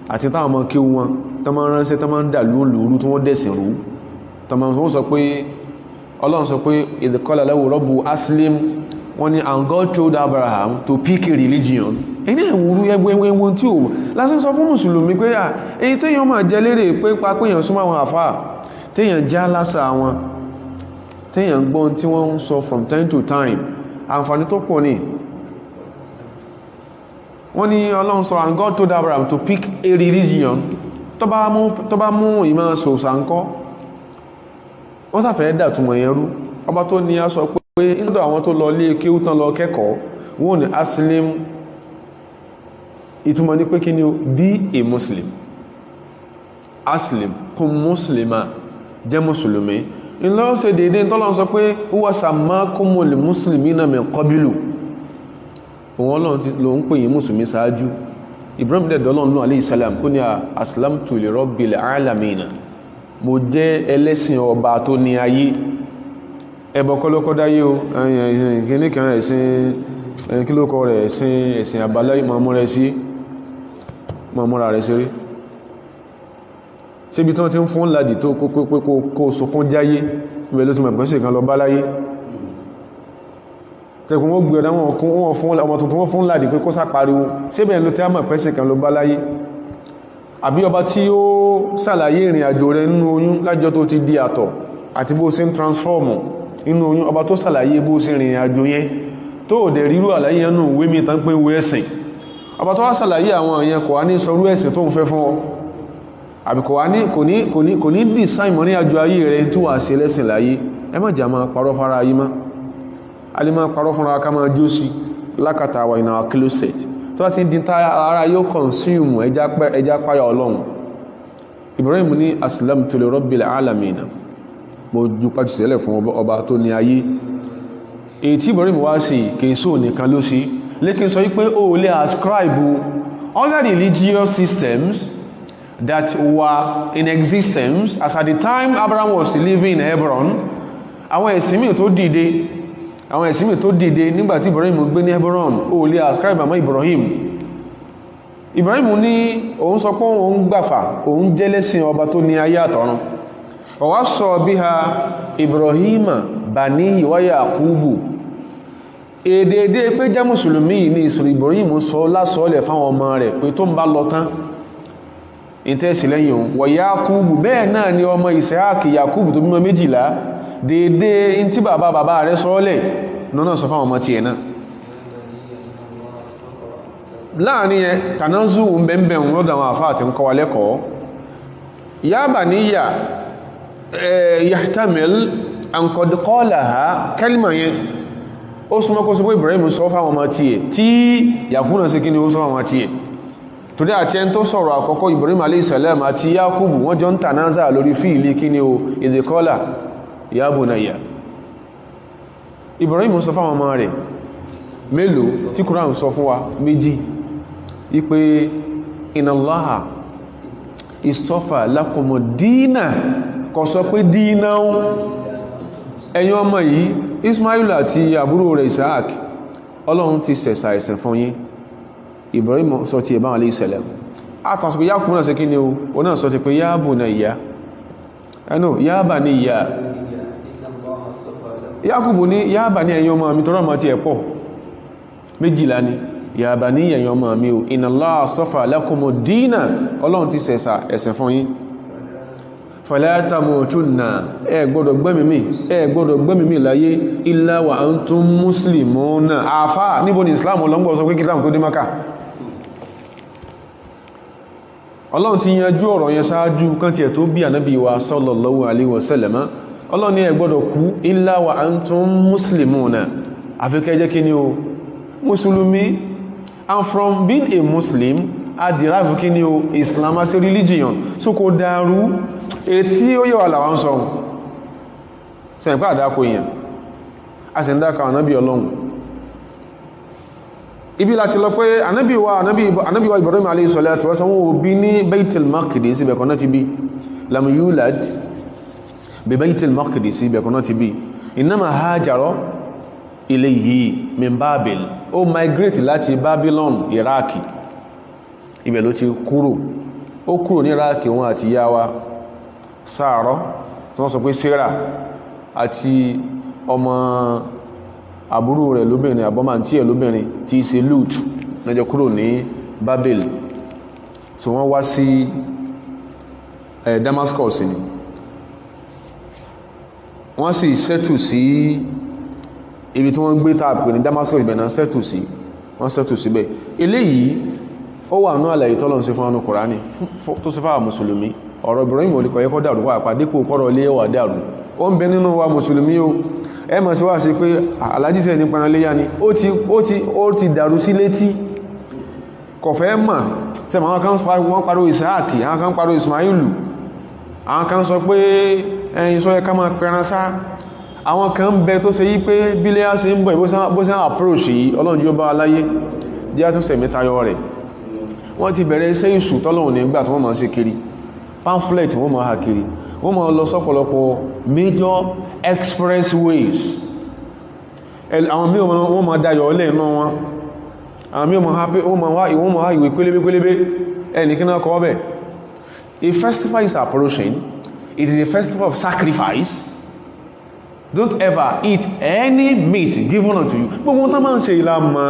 àti táwọn ọmọ kíwú wọn tó máa ránṣẹ́ tó máa ń dà lóòrùn tó wọ́n dẹ̀sìn rú tó máa sọ pé Ọlọ́run sọ pé idh qala lahu rabbuhu aslim wọ́n ní and God told Abraham to pick a religion ẹni ẹ̀wùrú ẹgbẹ̀wọ̀n tí ó lásán sọ fún mùsùlùmí pé èyí téèyàn máa jẹ lérè pé papéyàn súnmọ́ àwọn àfáà téèyàn já lásà wọn téèyàn gbọ́n tí wọ́n ń sọ from time to time àǹfààní tó pọ̀ ní wọ́n ní Ọlọ́run sọ and God told Abraham to pick a religion tó bá mú ìmọ̀ sòsà ńkọ́ wọ́n sàfẹ́ dàtúmọ̀ yẹn rú ọba tó ní a sọ pé inú àwọn tó lọ lé kéwú tán lọ kẹ́kọ̀ọ́ wọ́n ní aslim ìtumọ̀ ní pé kí ni be a muslim aslim kún muslima jẹ́ mùsùlùmí ìlọ́ ṣe dédé tọ́lọ́n sọ pé huwa sammakumul muslimina min qablu òun Ọlọ́run ló ń pè yín mùsùlùmí sáájú Ibrahim dẹ̀dọ́lọ́n náà alayhi salam ó ní aslamtu li rabbil alamina mo jẹ́ ẹlẹ́sìn ọba tó ní ayé ẹbọ kọ́lọ́kọ́ dáyé o kìníkan ẹ̀sìn kílókọ rẹ̀ ẹ̀sìn àbáláyé mọ̀mọ́ra rẹ̀ sí rí síbi tí wọ́n ti ń fún ládì tó kó sọkún jáyé ibẹ̀ ló tún mẹ̀pẹ́ sí kan lọ bá láyé tẹkùn wọ́n gbẹ̀rẹ̀ ọmọ tuntun wọ́n fún ládì pé kó sápariwo síbẹ̀ ló tẹ́ mẹ̀pẹ́ sí kan lọ bá láyé àbí ọba tí ó sàlàyé ìrìn àjò rẹ̀ nínú oyún lájọ́ tó ti di àtọ̀ àti bó ṣe ń transformu inú oyún ọba tó sàlàyé bó ṣe rìn àjò yẹn tó dẹ̀ rírú àlàyé ẹnu ìwé mi tán pé ìwé ẹ̀sìn ọba tó wá sàlàyé àwọn èèyàn kò wá ní sọrú ẹ̀sìn tó ń fẹ́ fún ọ àbí kò ní design mọ́ ní àjò ayé rẹ̀ tó wà ṣe lẹ́sìn láyé ẹ má jà máa parọ́ fara ayé má a lè máa parọ́ fúnra ká máa jó sí lákàtà wà in our closet tó wá ti di ara yóò consume ẹja páyà Ọlọ́run Ibrahim ní aslamtu li rabbil alamina mo ju pàjù sílẹ̀ fún ọba tó ní ayé èyí tí Ibrahim wá sí kèsò nìkan ló sí lékín sọ wípé o lè ascribe other religious systems that were in existence as at the time Abraham was living in Hebron àwọn ẹ̀sìn míì tó dìde nígbàtí Ibrahim gbé ní Hebron o lè ascribe àmọ́ Ibrahim ní òun sọ pé òun gbàfà òun jẹ́lẹ́sìn ọba tó ní ayé àtọ̀run ọwá sọ bí ha Ibrahima bani wa Yakubu èdèdè pé jẹ́ mùsùlùmí ní ìsìrì Ibrahim sọ lásọ́ọ̀lẹ̀ fáwọn ọmọ rẹ̀ pé tó ń bá lọ tán ìtẹ́sì lẹ́yìn òun wa Yakubu bẹ́ẹ̀ náà ni ọmọ Ishaaki Yakubu tó bímọ 12 dédé in tí bàbá rẹ̀ sọ́ọ̀lẹ̀ náà sọ fáwọn ọmọ tiẹ̀ náà láàrin ẹ tànázu ń bẹ̀m̀bẹ̀ lọ́dọ̀ àwọn àfáà tí ń kọ́ wa lẹ́kọ̀ọ́ ya baniya yahtamil an qad qalaha kalima yẹn ó súnmọ́ kó sọ pé Ibrahim sọ fáwọn ọmọ tí ẹ̀ tí Yakubu náà sí kí ni ó sọ fáwọn ọmọ tí ẹ̀ torí àti ẹn tó sọ̀rọ̀ àkọ́kọ́ Ibrahim alayhi salam àti Yakubu wọ́n jọ ń tànáza lórí fíìlì kí ni ó idh qala ya bunayya Ibrahim sọ fáwọn ọmọ rẹ̀ mélòó tí Quran sọ fún wa méjì ipe inallaha istafa lakumu dina kò sọ pé dínà ẹ̀yin ọmọ yìí Ismail àti àbúrò rẹ̀ Isaac Ọlọ́run ti sẹ̀sà ẹ̀sẹ̀ fún yín Ibrahim sọ ti ẹ̀bá alayhi salam àtànsọ pé Yakubu náà sí kí ni o náà sọ ti pé ya bunayya ẹnu ya baniya Yakubu ní ya bani ẹ̀yin ọmọ mi tọ́rọ ma ti ẹ̀pọ̀ méjìlá ni ya bani ẹ̀yin ọmọ mi o inna Allaha astafa lakumu dina ọlọ́run ti sẹ̀sà ẹ̀sìn fún yín fala tamutunna ẹ gbọ́dọ̀ gbẹ́mìí mì láyé illa wa antum muslimuna àfá níbo ni islam ọlọ́gbọ̀ sọ pé kí islam tó dé Mákà ọlọ́run ti yanjú ọ̀rọ̀ yẹn sáájú kan tí ẹ̀ tó bí ànábì wa sallallahu alaihi wasallam ọlọ́run ní ẹ gbọ́dọ̀ kú illa wa antum muslimuna àfikẹ́ jẹ́ kí ni o mùsùlùmí and from being a Muslim a derive kí ni o Islam as a religion so kò dàrú ètí ó yẹ wà làwọn sọ sẹ́yìn pé àdákò èèyàn a sì ń dákà ànábì ọlọ́run ibi láti lọ pé ànábì wa Ibrahim alayhi salatu wa sallam wọ́n bí ní Baitul Maqdis ibẹ̀ kan náà ti bí lam yulad bi Baitul Maqdis ibẹ̀ kan náà ti bí innama hajara ilayhi min Babil ó migrate láti Babylon Iraki ibẹ̀ ló ti kúrò ní Iraki wọn àti yáwa Sáàrọ̀ tí wọ́n sọ pé Sarah àti ọmọ àbúrò rẹ̀ lóbìnrin àbọ́màntí ẹ̀ lóbìnrin tí í ṣe Lut lọ́jọ́ kúrò ní Babel so wọ́n wá sí Damascus ni wọ́n sì settle sí ibi tí wọ́n gbé tààpù ní Damascus ibẹ̀ náà settle sí wọ́n settle síbẹ̀ eléyìí ó wà náà àlàyé tọ́lọ́run ṣe fún ánú Kùránì tó ṣe fáwà mùsùlùmí ọ̀rọ̀ Ibrahim olùkọ̀ yẹ́kọ́ dàrú wà pàdépò kọ́rọ̀ ilé wà dàrú ó ń bẹ nínú wa mùsùlùmí o ẹ mọ̀ sí wá sí pé alájíṣẹ́ ní panaléyà ni ó ti dàrú sí létí kọ̀fẹ́ mọ̀ tẹ́mọ̀ àwọn kan wọ́n parọ́ Ìsáàkì àwọn kan parọ́ Ismailu àwọn kan sọ pé ẹ̀yin sọ yẹ ká máa pẹran sá àwọn kan bẹ tó ṣe yí pé bílé á ṣe ń bọ̀ bó ṣe ń approach yìí Ọlọ́run jí ó bá aláyé jẹ́ tó sẹ̀mí tayọ rẹ̀ wọ́n ti bẹ̀rẹ̀ iṣẹ́ ìṣù tọ́lọ́run nígbà tí wọ́n máa ṣe kiri pamphlet wọ́n máa ha kiri wọ́n máa lọ sọ́pọ̀lọpọ̀ major expressways àwọn mí wọ́n máa dayọ̀ ọlẹ́ iná wọn àwọn mí wọ́n máa ha ìwé pélébé ẹnìkínà kọ́ bẹ̀. A festival is approaching. It is a festival of sacrifice. Don't ever eat any meat given unto you. Gbogbo tán máa ń ṣe ìlàmà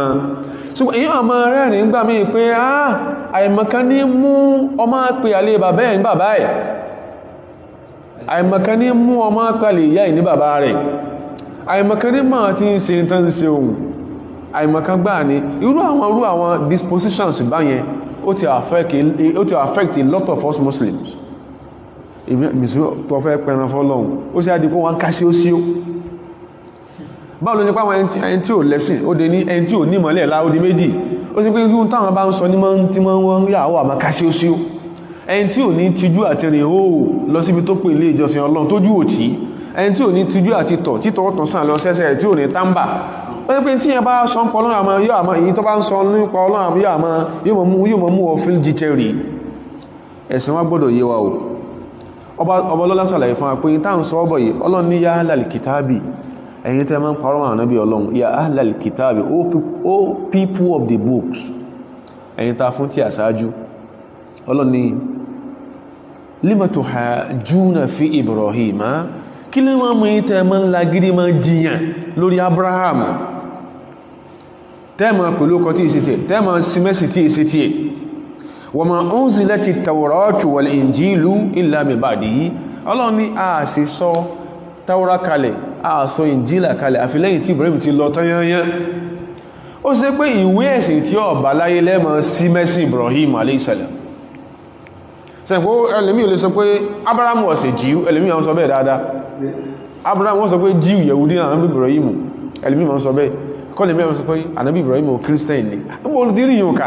ṣùgbọ́n èyí àmà rẹ̀ ní gbà mí pé àìmọ̀kan ní mú ọmọ pè àlè bàbá ẹ̀ ní bàbá ẹ̀ àìmọ̀kan ní mú ọmọ pè àlè ìyá ẹ̀ ní bàbá rẹ̀ àìmọ̀kan ní máa ti ń ṣe tán ṣe ohun àìmọ̀kan gbà ní irú àwọn dispositions báyẹn ó ti affect a lot of us Muslims. Tó fẹ́ pẹran fọ́lọ́hun ó sì àdíkó wọn ká sí ó sí ó báwo ló ṣe pàwọn ẹni tí ò lẹ́sìn ó dé ní ẹni tí ò nímọ̀lẹ̀ láó di méjì ó sì pé ní táwọn bá ń sọ ní tí wọ́n yàwó àmà ká sí ó sí ó ẹni tí ò ní tijú àti rìn ó lọ síbi tó pè ilé ìjọsìn Ọlọ́run tójú òtí ẹni tí ò ní tijú àti títọ̀ ọ̀tọ̀ sàn lọ sẹ́sẹ̀ rẹ̀ tí ò ní támbà ó sì pé tí yẹn bá sọ ń pọ̀ Ọlọ́run àmà yóò àmà èyí tó bá ń sọ nípa Ọlọ́run àmà yóò mọ̀ mú ọ fíl jítẹ́rì ẹ̀sìn wa gbọ́dọ̀ yé wa o ọba ọlọ́lá sàlàyé fún àpé táà ń sọ ọbọ̀ yìí Ọlọ́run ní ya ahlal kitabi ẹ̀yin tẹ́ máa ń parọ́ àwọn ànábì Ọlọ́run ya ahlal kitabi o people of the books ẹ̀yin ta fún tí àṣáájú Ọlọ́run ní lima tuhajjuna fi Ibrahim kí lè máa mú yí tẹ́ máa ń lagídí máa jiyàn lórí Abraham tẹ́ máa pẹ̀lú ọkọ̀ tí ìsẹ́tẹ̀ tẹ́ máa simẹ́sì tí ìsẹ́tẹ̀ wa ma unzilati tawratu wal injilu illa min ba'dihi Ọlọ́run ní a sì sọ Taura kalẹ̀ a sọ Injila kalẹ̀ àfi lẹ́yìn tí Ibrahim ti lọ tán yányán ó ṣe pé ìwé ẹ̀sìn tí ó bá láyé lẹ́mọ̀ sí mẹ́sìn Ibrahim alayhi salam sẹ́kọ́ ẹlẹ́mí ò lè sọ pé Abraham was a Jew ẹlẹ́mí àwọn sọ bẹ́ẹ̀ dáadáa Abraham wọ́n sọ pé Jew Yehudi náà Ànábì Ibrahim ẹlẹ́mí àwọn sọ bẹ́ẹ̀ kọ́lẹ̀mí àwọn sọ pé Ànábì Ibrahim Christian ni ó ti rí yóò ká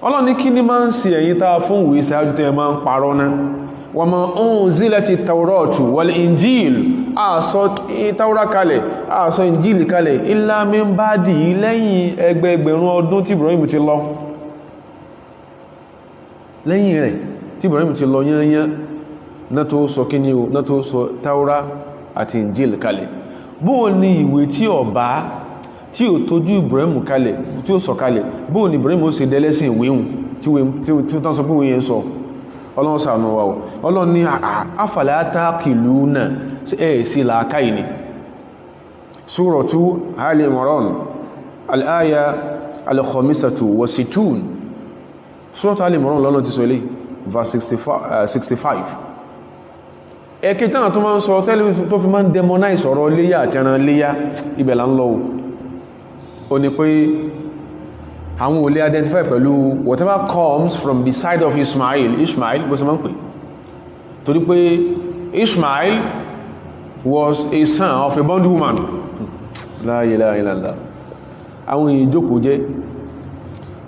Ọlọ́run ní kí ní máa ń ṣe ẹ̀yin tá fún ìwé ìsáájú tẹ́ máa ń parọ́ náà wa ma unzilati tawratu wal injil àṣọ Taura kalẹ̀ àṣọ Injil kalẹ̀ illa min ba'di lẹ́yìn ẹgbẹgbẹ̀rún ọdún tí Ibrahim ti lọ lẹ́yìn rẹ̀ tí Ibrahim ti lọ yányán náà tó sọ kí ní o náà tó sọ Taura àti Injil kalẹ̀ bóò ní ìwé tí ó bá tí ó tójú Ibrahim kalẹ̀ tí ó sọ kalẹ̀ bóò ní Ibrahim ó ṣe dẹ́lẹ́sìn ìwéhùn tí ó tán sọ pé wọ́n yẹn sọ Ọlọ́run ṣàánú wa o Ọlọ́run ní afala taqiluna sí làákàí ni Suratu Ali Imran al-aya al-khamisatu wa situn Surat Al-Imran lọ́nà ti sọ ilé verse 65 ẹ̀kẹ́ tánà tó máa ń sọ tẹ́lẹ̀ tó fi máa ń demonize ọ̀rọ̀ léyà àti ẹran léyà ibẹ̀ là ń lọ ó ní pé àwọn olè identify pẹ̀lú whatever comes from the side of Ishmael bó ṣe máa ń pè torí pé Ishmael was a son of a bondwoman la ilaha illallah àwọn èèyàn jókòó jẹ́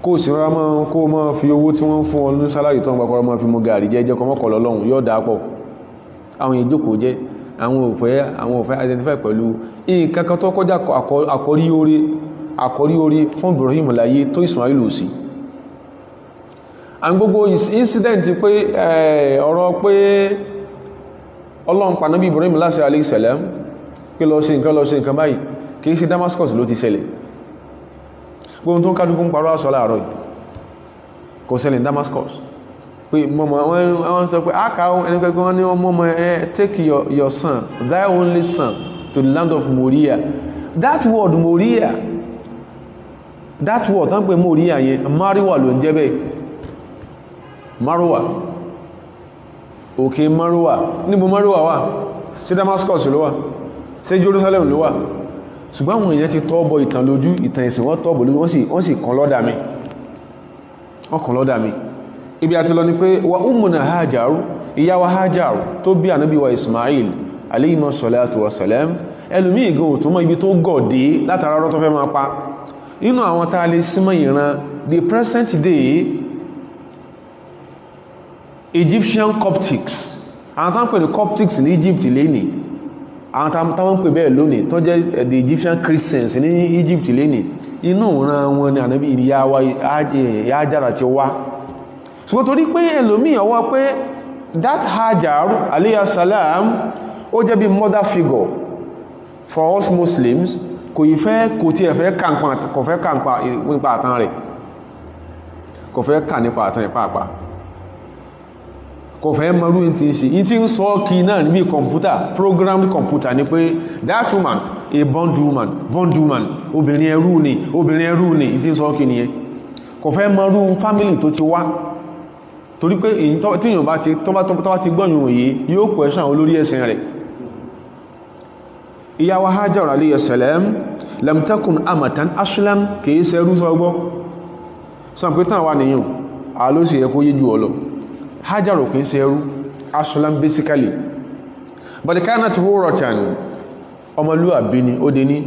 kó sì rárá mọ́ kó mọ́ fi owó tí wọ́n fún ọ ní sálárì tó ń gbàkọ́rọ́ mọ́ fi mú gàrí jẹ́ kọmọ́kọ̀ lọ́lọ́run yóò dápọ̀ àwọn èèyàn jókòó jẹ́ àwọn òfẹ́ identify pẹ̀lú nǹkan tó kọjá àkọrí orí fún Ibrahim láyé tó Ismail ò sí àwọn gbogbo incident pé ọ̀rọ̀ pé Ọlọ́run pa Nábì Ibrahim láṣẹ alayhi salam pé lọ ṣe nǹkan báyìí kìí sí Damascus ló ti ṣẹlẹ̀ gbogbo tó ń kálukú ń parọ́ àṣọ láàárọ̀ kò ṣẹlẹ̀ Damascus pé mọ́mọ́ wọ́n sọ pé ákàá ẹni pẹ́gbẹ́ wọ́n ní wọ́n mọ́mọ́ take your son, thy only son, to the land of Moriah. That word Moriah, that word tán pé Moriah yẹn Mariwa ló ń jẹ́ bẹ́ẹ̀ Marwa òkè Marwa níbo Marwa wà sí Damascus ló wà sí Jerusalem ló wà ṣùgbọ́n àwọn èèyàn ti tọ́bọ̀ ìtàn lójú ìtàn ìsìn wọ́n tọ́bọ̀ lójú wọ́n sì kàn lọ́dà mi ibi àti lọ ni pé wa ummuna Hajaru ìyá wa Hajaru tó bí ànábì wa Ismail alayhi salatu wa salam ẹlùmí ìgan ò tó mọ́ ibi tó gọ̀dé látara rọ́ tó fẹ́ máa pa inú àwọn tàà lè símọ̀ ìran the present day Egyptian Coptics àwọn tàà ń pè ní Coptics ní Egypt lénìí àwọn táwọn pè bẹ́ẹ̀ lónìí tó jẹ́ the Egyptian Christians ní Egypt lénìí inú ìran wọn ni ànábì ìyá wa Hajara ti wá ṣùgbọ́n torí pé ẹlòmí ọwọ́ pé that Hajar alayhi salam ó jẹ́ bí mother figure for us Muslims kò tí ẹ̀fẹ́ kàǹpa nípa àtàn rẹ̀ kò fẹ́ kà nípa àtàn ìpáàpá kò fẹ́ mọ́rú tí ń ṣe tí ń sọ kí náà níbi kọmpútà programmed computer ni pé that woman a bondwoman obìnrin ẹrú ni tí ń sọ kí nìyẹn kò fẹ́ mọ́rú family tó ti wá torí pé èyí tí yíò bá ti gbọ́nyìn òye yóò pẹ̀ ṣàn olórí ẹ̀sìn rẹ̀ ìyá wa Hajar alayhi salam lam takun amatan aslam kìí ṣẹrú sọgbọ́ sàpítàn wà níyàn àlóṣì ẹkó yé jù ọlọ Hajar kìí ṣẹrú aslam basically but kanat huratan ọmọlúwàbí ni ó dé ní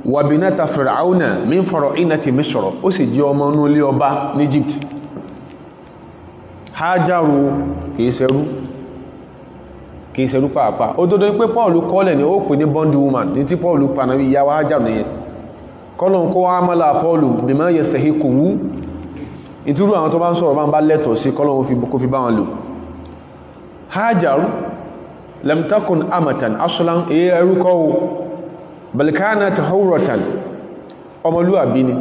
wa binata fir'auna min fara'inati Misr ó sì jẹ́ ọmọ inú ilé ọba ní Egypt Hajaru kìí ṣẹrú pàápàá ó dọ́dọ́ pé Paul kọ́lẹ̀ ni ó pè ní bondwoman ní tí Paul pa náà ìyàwó Hajaru nìyẹn kọ́lọ̀ kó wá mọ́lá Paul bima yastahiquhu ìtúrú àwọn tó bá ń sọ̀rọ̀ bá ń bá lẹ́tọ̀ sí kọ́lọ̀ kó fi bá wọn lò Hajaru lam takun amatan aslan ẹrú kọ́ bal kanat hurratan ọmọlúwàbí ni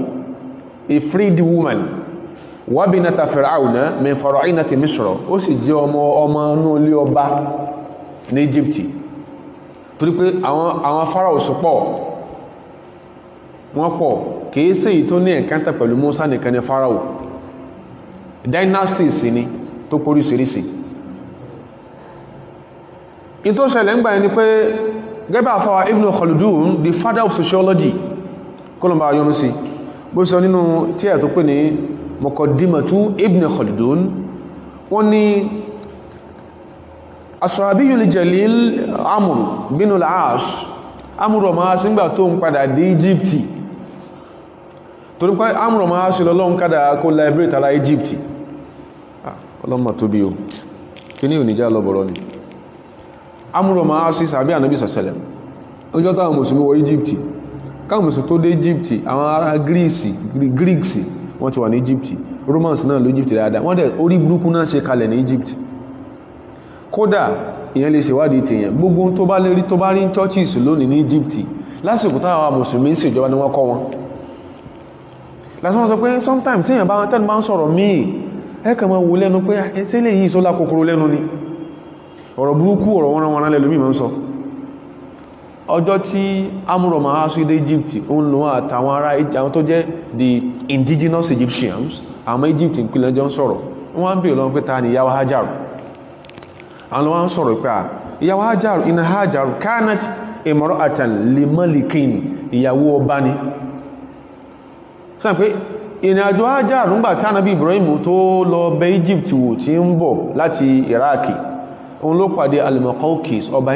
a freed woman wabinata fir'auna min fara'inati Misr ó sì jẹ́ ọmọ inú ilé ọba ní Egypt torí pé àwọn Pharaoh pọ̀ wọ́n pọ̀ kìí sí èyí tó ní ẹ̀kántà pẹ̀lú Musa nìkan ní Pharaoh dynasties ni tó poríṣiríṣi in tó ṣẹlẹ̀ ń gbà ní pé gẹ́bà àfáwà Ibn Khaldun the father of sociology kọlọmbà yọnu sí bó sọ nínú tí ẹ̀ tó pè ní Muqaddimatu Ibn Khaldun wọ́n ní As-Sahabiyul Jalil Amr bin al-As Amr ọmọ sígbà tó ń padà dé Egypt torí pé Amr ọmọ sí lọ́lọ́n kádà kó liberate ara Egypt ọlọ́mọ tó bí o kí ní òníjá lọ́bọ̀rọ̀ ni Amr ọmọ sí sàbí ànábì sàṣẹlẹ̀ ọjọ́ táwọn mùsùlùmí wọ Egypt káwọn mùsùlùmí tó dé Egypt àwọn ará Greeks wọ́n ti wà ní Egypt Romans náà ló Egypt dáadáa wọ́n dẹ̀ orí burúkú náà ṣe kalẹ̀ ní Egypt kódà ìyẹn lè ṣèwádìí ti èyàn gbogbo tó bá lérí tó bá rí churches lónìí ní Egypt lásìkò táwọn mùsùlùmí sì ìjọba ni wọ́n kọ́ wọn lásìkò wọ́n sọ pé sometimes tí èyàn bá tẹ́nu bá ń sọ̀rọ̀ míì ẹ̀kà máa wo lẹ́nu pé ẹ̀tẹ́lẹ̀ yìí sólá kòkòrò lẹ́nu ni ọ̀rọ̀ burúkú ọ̀rọ̀ wọn lẹ́lòmí máa ń sọ ọjọ́ tí Amru Ma'as dé Egypt òun lò wọ́n àtàwọn ará àwọn tó jẹ́ the indigenous Egyptians àwọn Egypt ìpínlẹ̀ jọ ń sọ̀rọ̀ wọ́n ń bèèrè lọ́wọ́ pé ta ni ìyàwó Hajar àwọn wọ́n ń sọ̀rọ̀ pé ìyàwó Hajar iná Hajar kanat imra'atan li malikin ìyàwó ọba ni sọ pé ìrìnàjò Hajar nígbà tí Ànábì Ibrahim tó lọ bẹ̀ Egypt wò tí ń bọ̀ láti Iraq òun ló pàdé al-Muqawqis ọba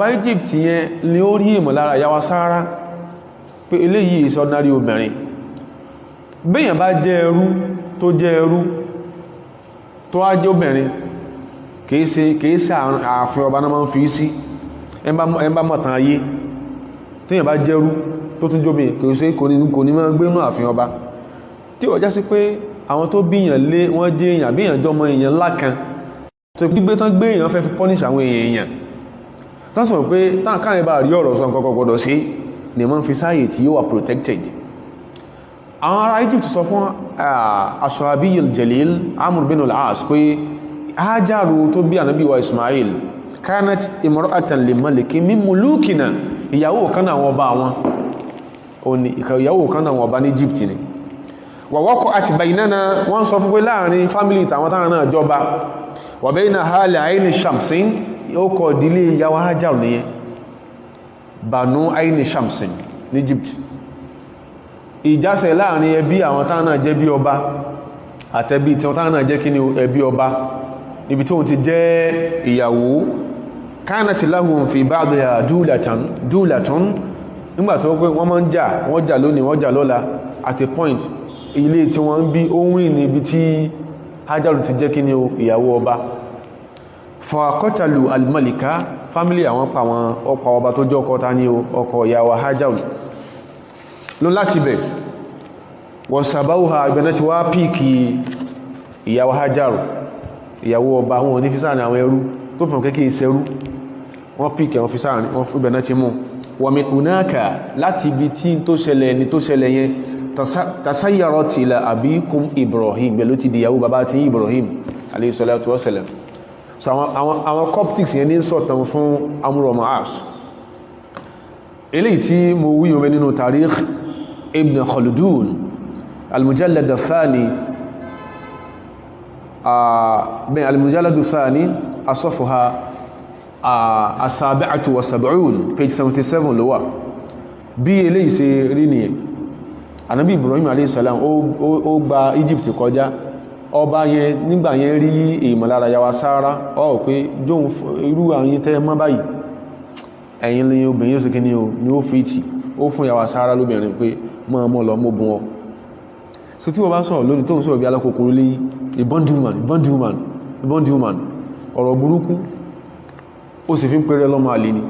Egypt yẹn ni ó rí ìmọ̀lára ìyàwó Sára pé eléyìí is ordinary obìnrin bẹ́yàn bá jẹ́ ẹrú tó á jẹ́ obìnrin kìí ṣe ààfin ọba náà máa ń fi sí ẹmbá mọ̀tàn ayé tíyàn bá jẹ́rú tó tún jóbi kìí ṣe kò ní máa gbé inú ààfin ọba tí ó já sí pé àwọn tó bíyàn lé wọ́n jẹ́ èèyàn bíyàn jọmọ èèyàn lákan tó gbígbé tán gbé èèyàn fẹ́ fi punish àwọn èèyàn tán sọ pé tán káàrin bá rí ọ̀rọ̀ sọ nǹkan gbọdọ̀ sí ni wọ́n fi sáyè tí yóò wà protected àwọn ará Egypt sọ fún Ashabiyul Jalil Amr bin al-As pé Hajaru tó bí ànábì wa Ismail kanat imra'atan li maliki min mulukina ìyàwó kan náà ọba wọn òní ìyàwó kan náà ọba ní Egypt ni wa waqa'at baynana wọ́n sọ fún pé láàrin family tàwọn táwọn náà jọba wa bayna hali Ayn Shamsin ó kọ ìdílé ìyàwó Hajar nìyẹn Banu Ayn Shamsin ní Egypt ìjásẹ̀ láàrin ẹbí àwọn táwọn náà jẹ́ bí ọba àtẹbí tí wọ́n táwọn náà jẹ́ kí ni ẹbí ọba níbi tí wọ́n ti jẹ́ ìyàwó kanat lahum fi ba'diha dulatun nígbà tó pé wọ́n máa ń jà wọ́n jà lónìí wọ́n jà lọ́la at a point ilé tí wọ́n ń bí ohun níbi tí Hajar ti jẹ́ kí ni ìyàwó ọba fa qatalu al-malika family àwọn pa wọn ọpa ọba tó jẹ́ ọkọ ta ní ọkọ ìyàwó Hajar ló láti bẹ̀ wọ́n sàbáwà ìgbẹ̀nà ti wá píìkì ìyàwó Hajar ìyàwó ọba wọn ní físáà ní àwọn ẹrú tó fún kéèkéè ìṣẹ́rú wọ́n píkẹ̀ wọn físáà ní wọ́n ìbẹ̀nà ti mú wọ́n mi unáka láti ibi tí tó ṣẹlẹ̀ ní tó ṣẹlẹ̀ yẹn tasayyarat ila abikum Ibrahim bẹ̀lú ti dìyàwó bàbá ti Ibrahim alayhi salatu wa salam so àwọn Coptics yẹn ní sọ̀tàn fún Amru Ma'as eléyìí tí mo wí omi nínú Tarikh Ibn Khaldun al-mujallad ath-thani بين المجلد الثاني الصفحة 77 page 77 ló wà bí eléyìí ṣe rí nìyẹn Ànábì Ibrahim alayhi salam ó gba Egypt kọjá ọba yẹn nígbà yẹn rí ìmọ̀lára yàwó Sára ó pé jóun irú àwọn tẹ́ mọ́ báyìí ẹ̀yin lẹ́yìn obìnrin yóò sì kí ni ó fìtì ó fún yàwó Sára lóbìnrin pé mọ́ lọ mọ́ bùn ọ so tí wọ́n bá sọ̀rọ̀ lónìí tó ń sọ̀rọ̀ bí alákòókòrò lé ìbọ́ndìwoman ọ̀rọ̀ burúkú ó sì fi ń pèrè lọ́mọ àlè ni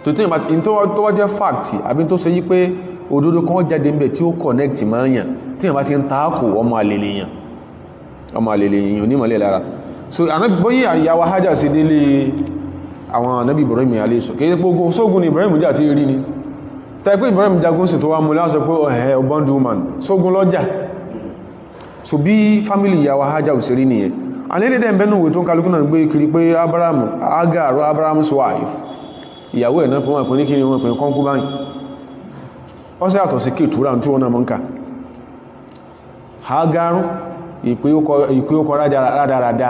tó tí tó wá jẹ́ fact àbí tó ṣe yí pé òdodo kan jáde ń bẹ̀ tí ó connect máa yàn tí wọ́n bá ti ń taákò ọmọ àlè lèyàn onímọ̀lẹ́ lára so bóyí àyàwó Hajar sí délé àwọn Ànábì Ibrahim alayhi sọ kí gbogbo sógun ni Ibrahim jà tí rí ni tẹ́gbé Ibrahim jagun sí tó wá mú lásọ pé ọ̀hẹ́ bondwoman sógun lọ́jà so bí family ìyàwó Hajar sí rí nìyẹn a ní dédé ẹ̀bẹ́nù tó ń kálukú náà gbé kiri pé Abraham's wife ìyàwó ẹ̀ náà pé wọ́n pè ní kí ni wọ́n pè ní concubine ó sì yàtọ̀ sí Ketura tí wọ́n náà mọ́ ń kà Hagar ìpé ó kọ rádaràdá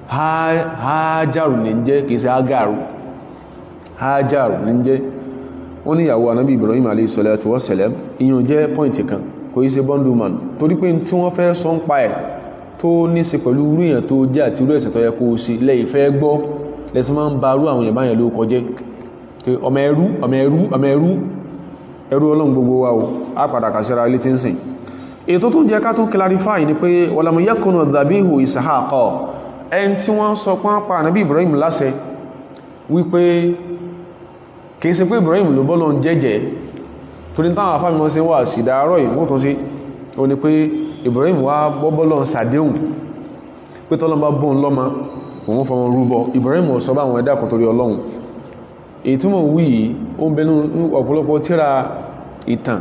Hajaru ní jẹ́ kìí sí Hajaru ní jẹ́ wọ́n ní ìyàwó Ànábì Ibrahim alayhi salatu wa salam ìyàn jẹ́ pọ́ìntì kan kò yí ṣe bondwoman torí pé tí wọ́n fẹ́ sọ ń pa ẹ̀ tó ní ṣe pẹ̀lú irú èèyàn tó jẹ́ àti irú ẹ̀ṣẹ̀ tó yẹ kó o sí lẹ́yìn fẹ́ gbọ́ lẹ́sìn máa ń ba irú àwọn èèyàn báyẹn ló kọjẹ́ ọmọ ẹrú Ọlọ́run gbogbo wa o á padà kàṣẹ́ra ilé tí ń sìn ètò tó jẹ́ ká tó clarify ni pé walam yakunu dhabihu Ishaqa ẹni tí wọ́n sọ pọ́n pa Ànábì Ibrahim láṣẹ wípé kìí ṣe pé Ibrahim ló bọ́lọ̀ ń jẹ́jẹ́ torí táwọn afámi mọ́ sí wà sí ìdárọ̀ ìwọ́n tó sí o ní pé Ibrahim wá bọ́bọ́lọ̀ ń sàdéhùn pé tọ́lọ́mbá bóun lọ́mọ òun fọmọ rúbọ Ibrahim ò sọ bá àwọn ẹ̀dá kan torí Ọlọ́run èyí tí mo wí yìí ó ń bẹnu ọ̀pọ̀lọpọ̀ tíra ìtàn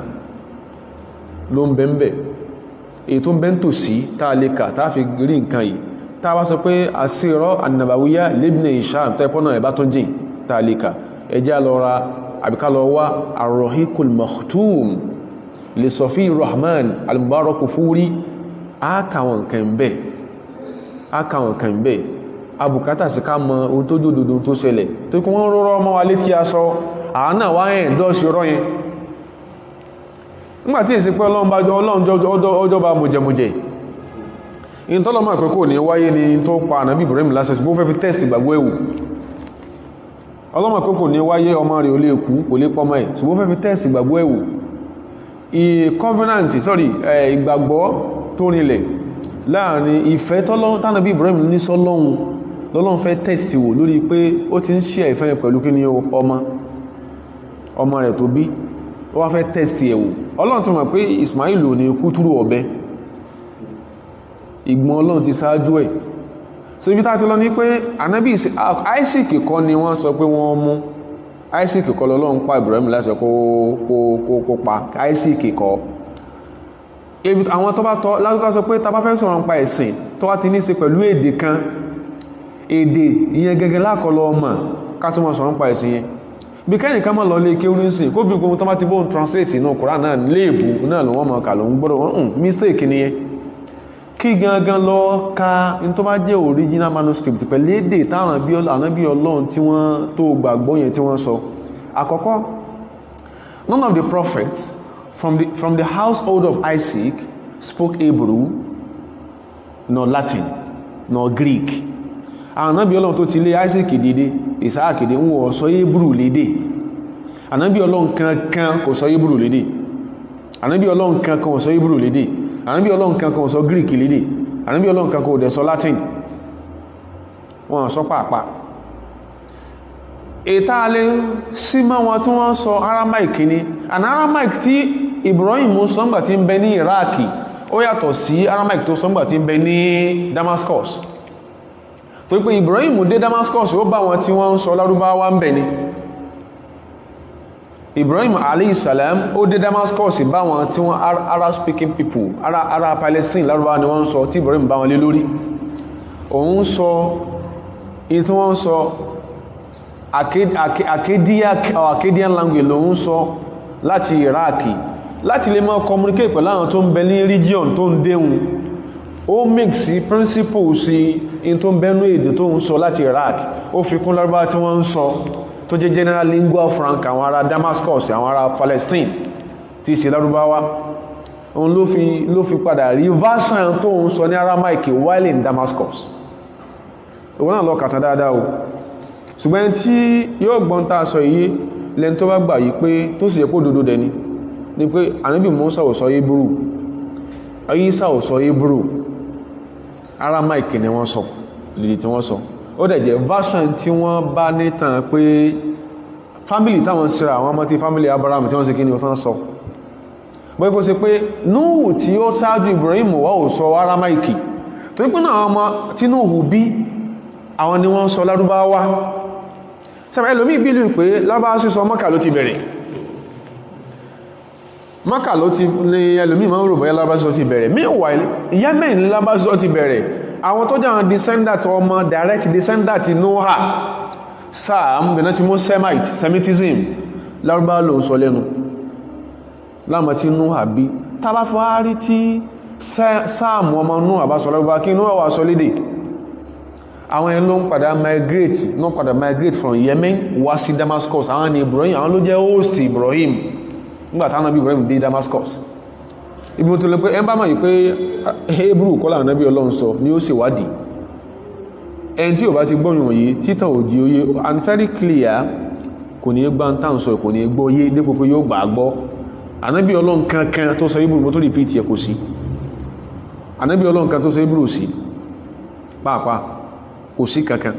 ló ń bẹ́ńbẹ̀ èyí tó ń bẹ́ ń tò sí táa lè kà táa fi rí nǹkan yìí táa wá sọ pé àsírọ́ an-nabawiyya libni Hisham tẹ́pọ́nà ẹ̀bá tó jìn tálíkà ẹjá lọ ra àbíká lọ wá ar-Rahiqul Makhtum li Safi Rahman al-Mubarak Furi ákàwọn kan bẹ́ abùkátà sí ká mọ ohun tó jòdòdó tó ṣẹlẹ̀ tó kí wọ́n rọrọ ọmọ wa létí aṣọ àánà wá ẹ̀ dọ́ọ̀ṣì rọ́ yẹn nígbàtí èsì pé ọlọ́run bá mọ̀jẹ̀mọ̀jẹ̀ in tọ́lọ́mọ̀ àpẹ́kò ní wáyé ni tó pa ànábì Ibrahim lásẹ̀ ṣùgbọ́n fẹ́ fi tẹ́sì gbàgbọ́ ẹ̀wù ọlọ́mọ̀ àpẹ́kò ní wáyé ọmọ rẹ̀ ò lè kú kò lè pọ́mọ ẹ̀ ṣùgbọ́n fẹ́ fi tẹ́sì gbàgbọ́ ẹ̀wù ìgbàgbọ́ tó rinlẹ̀ láàrin ìfẹ́ tánàbí Ibrahim ní sọ́lọ́hun lọ́lọ́run fẹ́ tẹ́sì wò lórí pé ó ti ń ṣe ìfẹ́ yẹn pẹ̀lú kí ni ọmọ rẹ̀ tó bí ó wá fẹ́ tẹ́sì ẹ̀wò ọlọ́run ti mọ̀ pé Ismail ò ní kútúrú ọ̀bẹ ìgbọ́n ọlọ́run ti sáájú ẹ̀ so ibi tá ti lọ ní pé ànábì Isaac kọ́ ni wọ́n sọ pé wọ́n mú Isaac kọ́ lọ́lọ́run pa Ibrahim láti kó pa Isaac kọ́ àwọn tó bá tọ́ lásìkò sọ pé tá bá fẹ́ sọ̀rọ̀ nípa ẹ̀sìn tó wá ti ní ṣe pẹ̀lú èdè kan èdè ìyẹn gẹ́gẹ́ lákọlọ ọmọ ká tó mọ̀ sọ̀rọ̀ nípa ẹ̀sìn yẹn bí kẹ́yìn ká mọ̀ lọ lé kí orí ń sìn kó bí gbogbo tó bá ti bóhun translate inú Kùránì náà léèbù náà ló wọ́n mọ̀ kà ló ń gbọ́dọ̀ mistake ni yẹn kí gangan lọ ka in tó bá jẹ́ original manuscript pẹ̀lú èdè táwọn ànábì Ọlọ́run tí wọ́n tó gbàgbọ́ yẹn tí wọ́n sọ àkọ́kọ́ none of the prophets from the household of Isaac spoke Hebrew nor Latin nor Greek ànábì Ọlọ́run tó ti lé Isaac dìde Isaac dìde ń wọ́n sọ Hebrew lédè ànábì Ọlọ́run kankan kò sọ Hebrew lédè ànábì Ọlọ́run kankan kò sọ Hebrew lédè ànábì Ọlọ́run kankan kò sọ Greek lédè ànábì Ọlọ́run kankan kò dẹ̀ sọ Latin wọ́n sọ pàápàá ètà alẹ́ sí mọ́ wọn tí wọ́n sọ Aramaic ní and Aramaic tí Ibrahim sọ́ngbà tí ń bẹ ní Iraki ó yàtọ̀ sí Aramaic tó sọ́ngbà tí ń bẹ ní Damascus tó pé Ibrahim dé Damascus ó bá wọn tí wọ́n ń sọ Lárúbáwá ń bẹ ní Ibrahim alayhi salam ó dé Damascus bá wọn tí wọ́n Arab speaking people ara Palestine Lárúbáwá ni wọ́n ń sọ tí Ibrahim bá wọn lé lórí òun sọ èyí tí wọ́n ń sọ Akkadian language ló ń sọ láti Iraki láti lè máa communicate pẹ̀lú àwọn tó ń bẹ ní region tó ń déhùn ó mix sí principle sí in tó ń bẹnú èdè tó ń sọ láti Iraq ó fi kún Lárúbáwá tí wọ́n ń sọ tó jẹ́ general lingua franca àwọn ará Damascus àwọn ará Palestine tí ṣe Lárúbáwá òun ló fi padà rí version tó ń sọ ní Aramaic while in Damascus òun náà lọ kàtà dáadáa o ṣùgbọ́n tí yóò gbọ́n tá a sọ yìí lẹ́ni tó bá gbà yìí pé tó sì yẹ kó dodo dẹni ni pé ànábì Mùsá ò sọ Hebrew Ìsá ò sọ Hebrew Aramaic ni wọ́n sọ lèdè tí wọ́n sọ ó dẹ̀ jẹ́ version tí wọ́n bá nítàn pé family táwọn síra àwọn ọmọ tí family Abraham tí wọ́n ṣe kí ni ó tán sọ bọ́ ikú sí pé Núhù tí ó ṣáájú Ibrahim wà ò sọ Aramaic tó pín náà ọmọ tí Núhù bí àwọn ni wọ́n sọ Lárúbáwá sẹ́mọ̀ ẹlòmí ìbílù pé Lárúbáwá sísọ Mákà ló ti bẹ̀rẹ̀ Mákà ló ti ní ẹlòmí máa ń rò bóyá Lárúbáwá sísọ ti bẹ̀rẹ̀ meanwhile Yemen ní Lárúbáwá sísọ ti bẹ̀rẹ̀ àwọn tó jẹ́ àwọn descendant ọmọ direct descendant Noah Sam bẹ̀rẹ̀ ti mú Semitism Lárúbáwá ló sọ lẹ́nu láàmà tí Noah bí tàbá fàárí tí Sam ọmọ Noah bá sọ Lárúbáwá kí Noah wà sọ lédè àwọn ẹni ló ń padà migrate from Yemen wá sí Damascus àwọn ni Ibrahim àwọn ló jẹ́ host Ibrahim nígbàtà Ànábì Ibrahim dé Damascus ibi mo tó lè pé ẹ bá mọ̀ yìí pé Hebrew kọ́lá Ànábì Ọlọ́run sọ ni ó sì wádìí ẹni tí ò bá ti gbọ́yìn òye títàn òdì òye and very clear kò ní gbá ń tàn sọ kò ní gbọ́ yé dépò pé yóò gbà gbọ́ Ànábì Ọlọ́run kankan tó sọ Hebrew mo tó repeat ẹ̀ kò sí Ànábì Ọlọ́run kan tó sọ Hebrew sí pàápàá kò sí kankan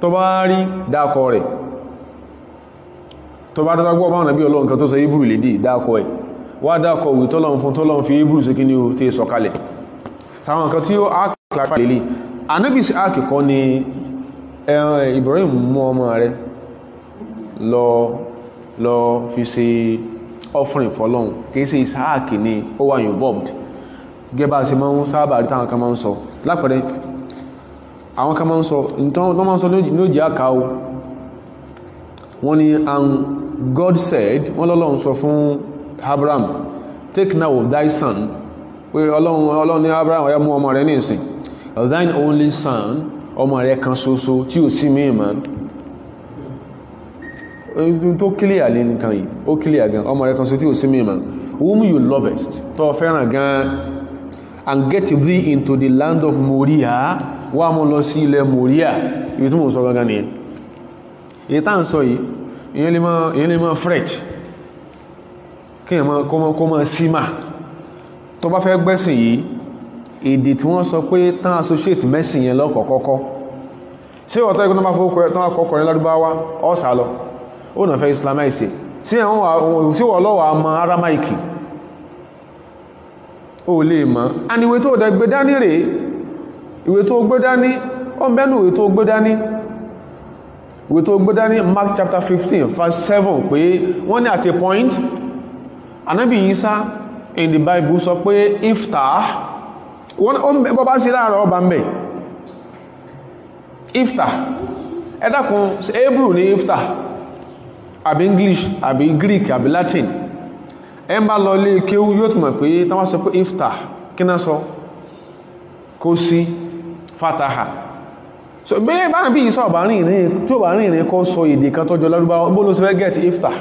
tó bá rí dákọ rẹ̀ tó bá dágbọ́ bá Ànábì Ọlọ́run kan tó sọ Hebrew lédè dákọ ẹ̀ wá dákọ wì tọ́lọ́run fún tọ́lọ́run fi Hebrew sí kí ní o tí sọ̀kalẹ̀ sáwọn kan tí ó ákìlá lélẹ̀ Ànábì sí ákìkọ́ ni Ibrahim mú ọmọ rẹ̀ lọ fi ṣe offering fọ́lọ́run kìí ṣe Isaac ni ó wà involved gẹ́bà sí máa ń sábà rí táwọn kan máa ń sọ lápẹẹrẹ àwọn kan máa ń sọ tó máa ń sọ ní òjì àká o wọ́n ní and God said, wọ́n lọ́lọ́run sọ fún Abraham, take now of thy son, pé ọlọ́run ní Abraham ọ̀yá mú ọmọ rẹ̀ ní ìsìn, thine only son, ọmọ rẹ̀ kan ṣoṣo tí ò sí mímọ́. Tó clear lé nìkan yìí, ó clear gan, ọmọ rẹ̀ kan ṣoṣo tí ò sí mímọ́, whom you lovest, tó fẹ́ràn gan, and get thee into the land of Moriah, wà mọ́ lọ sí ilẹ̀ Moriah, ibi tí mo sọ gangan nìyẹn. Èyí tá ń sọ yìí, ìyẹn lè mọ́ fret, kí èyàn kó mọ́ símà, tó bá fẹ́ gbẹ́sìn yìí, èdè tí wọ́n sọ pé tán associate mẹ́sìn yẹn lọ́kọ̀ọ́kọ́, sí ọ̀tọ́ ikú tán bá kọ́kọ́ ní lárúbáwá ọ́sà lọ, ó nà fẹ́ islamize, sí wọ́n lọ́wọ́ àmọ́ Aramaiki, ó lè mọ́, and ìwé tó dẹ̀ gbé dání rèé, ìwé tó gbé dání, ó bẹ́nu ìwé tó gbé dání, Mark chapter 15 verse 7, pé wọ́n ní at a point, Ànábì Ìsá in the Bible sọ pé iftah, wọ́n bá sí láàrọ̀ ọba mẹ́, iftah, ẹ̀dàkùn Hebrew ní iftah, àbí English, àbí Greek, àbí Latin, ẹ bá lọ lé kéwú yóò túnmọ̀ pé tán wá sọ pé iftah, kí náà sọ, kó sí fataha. So bẹ́ẹ̀ bá bí Ìsá ọba rìn tí ó bá rìn rìn kọ́ sọ èdè kan tọ́jọ lárúbáwá, bó ló ti fẹ́ get iftah.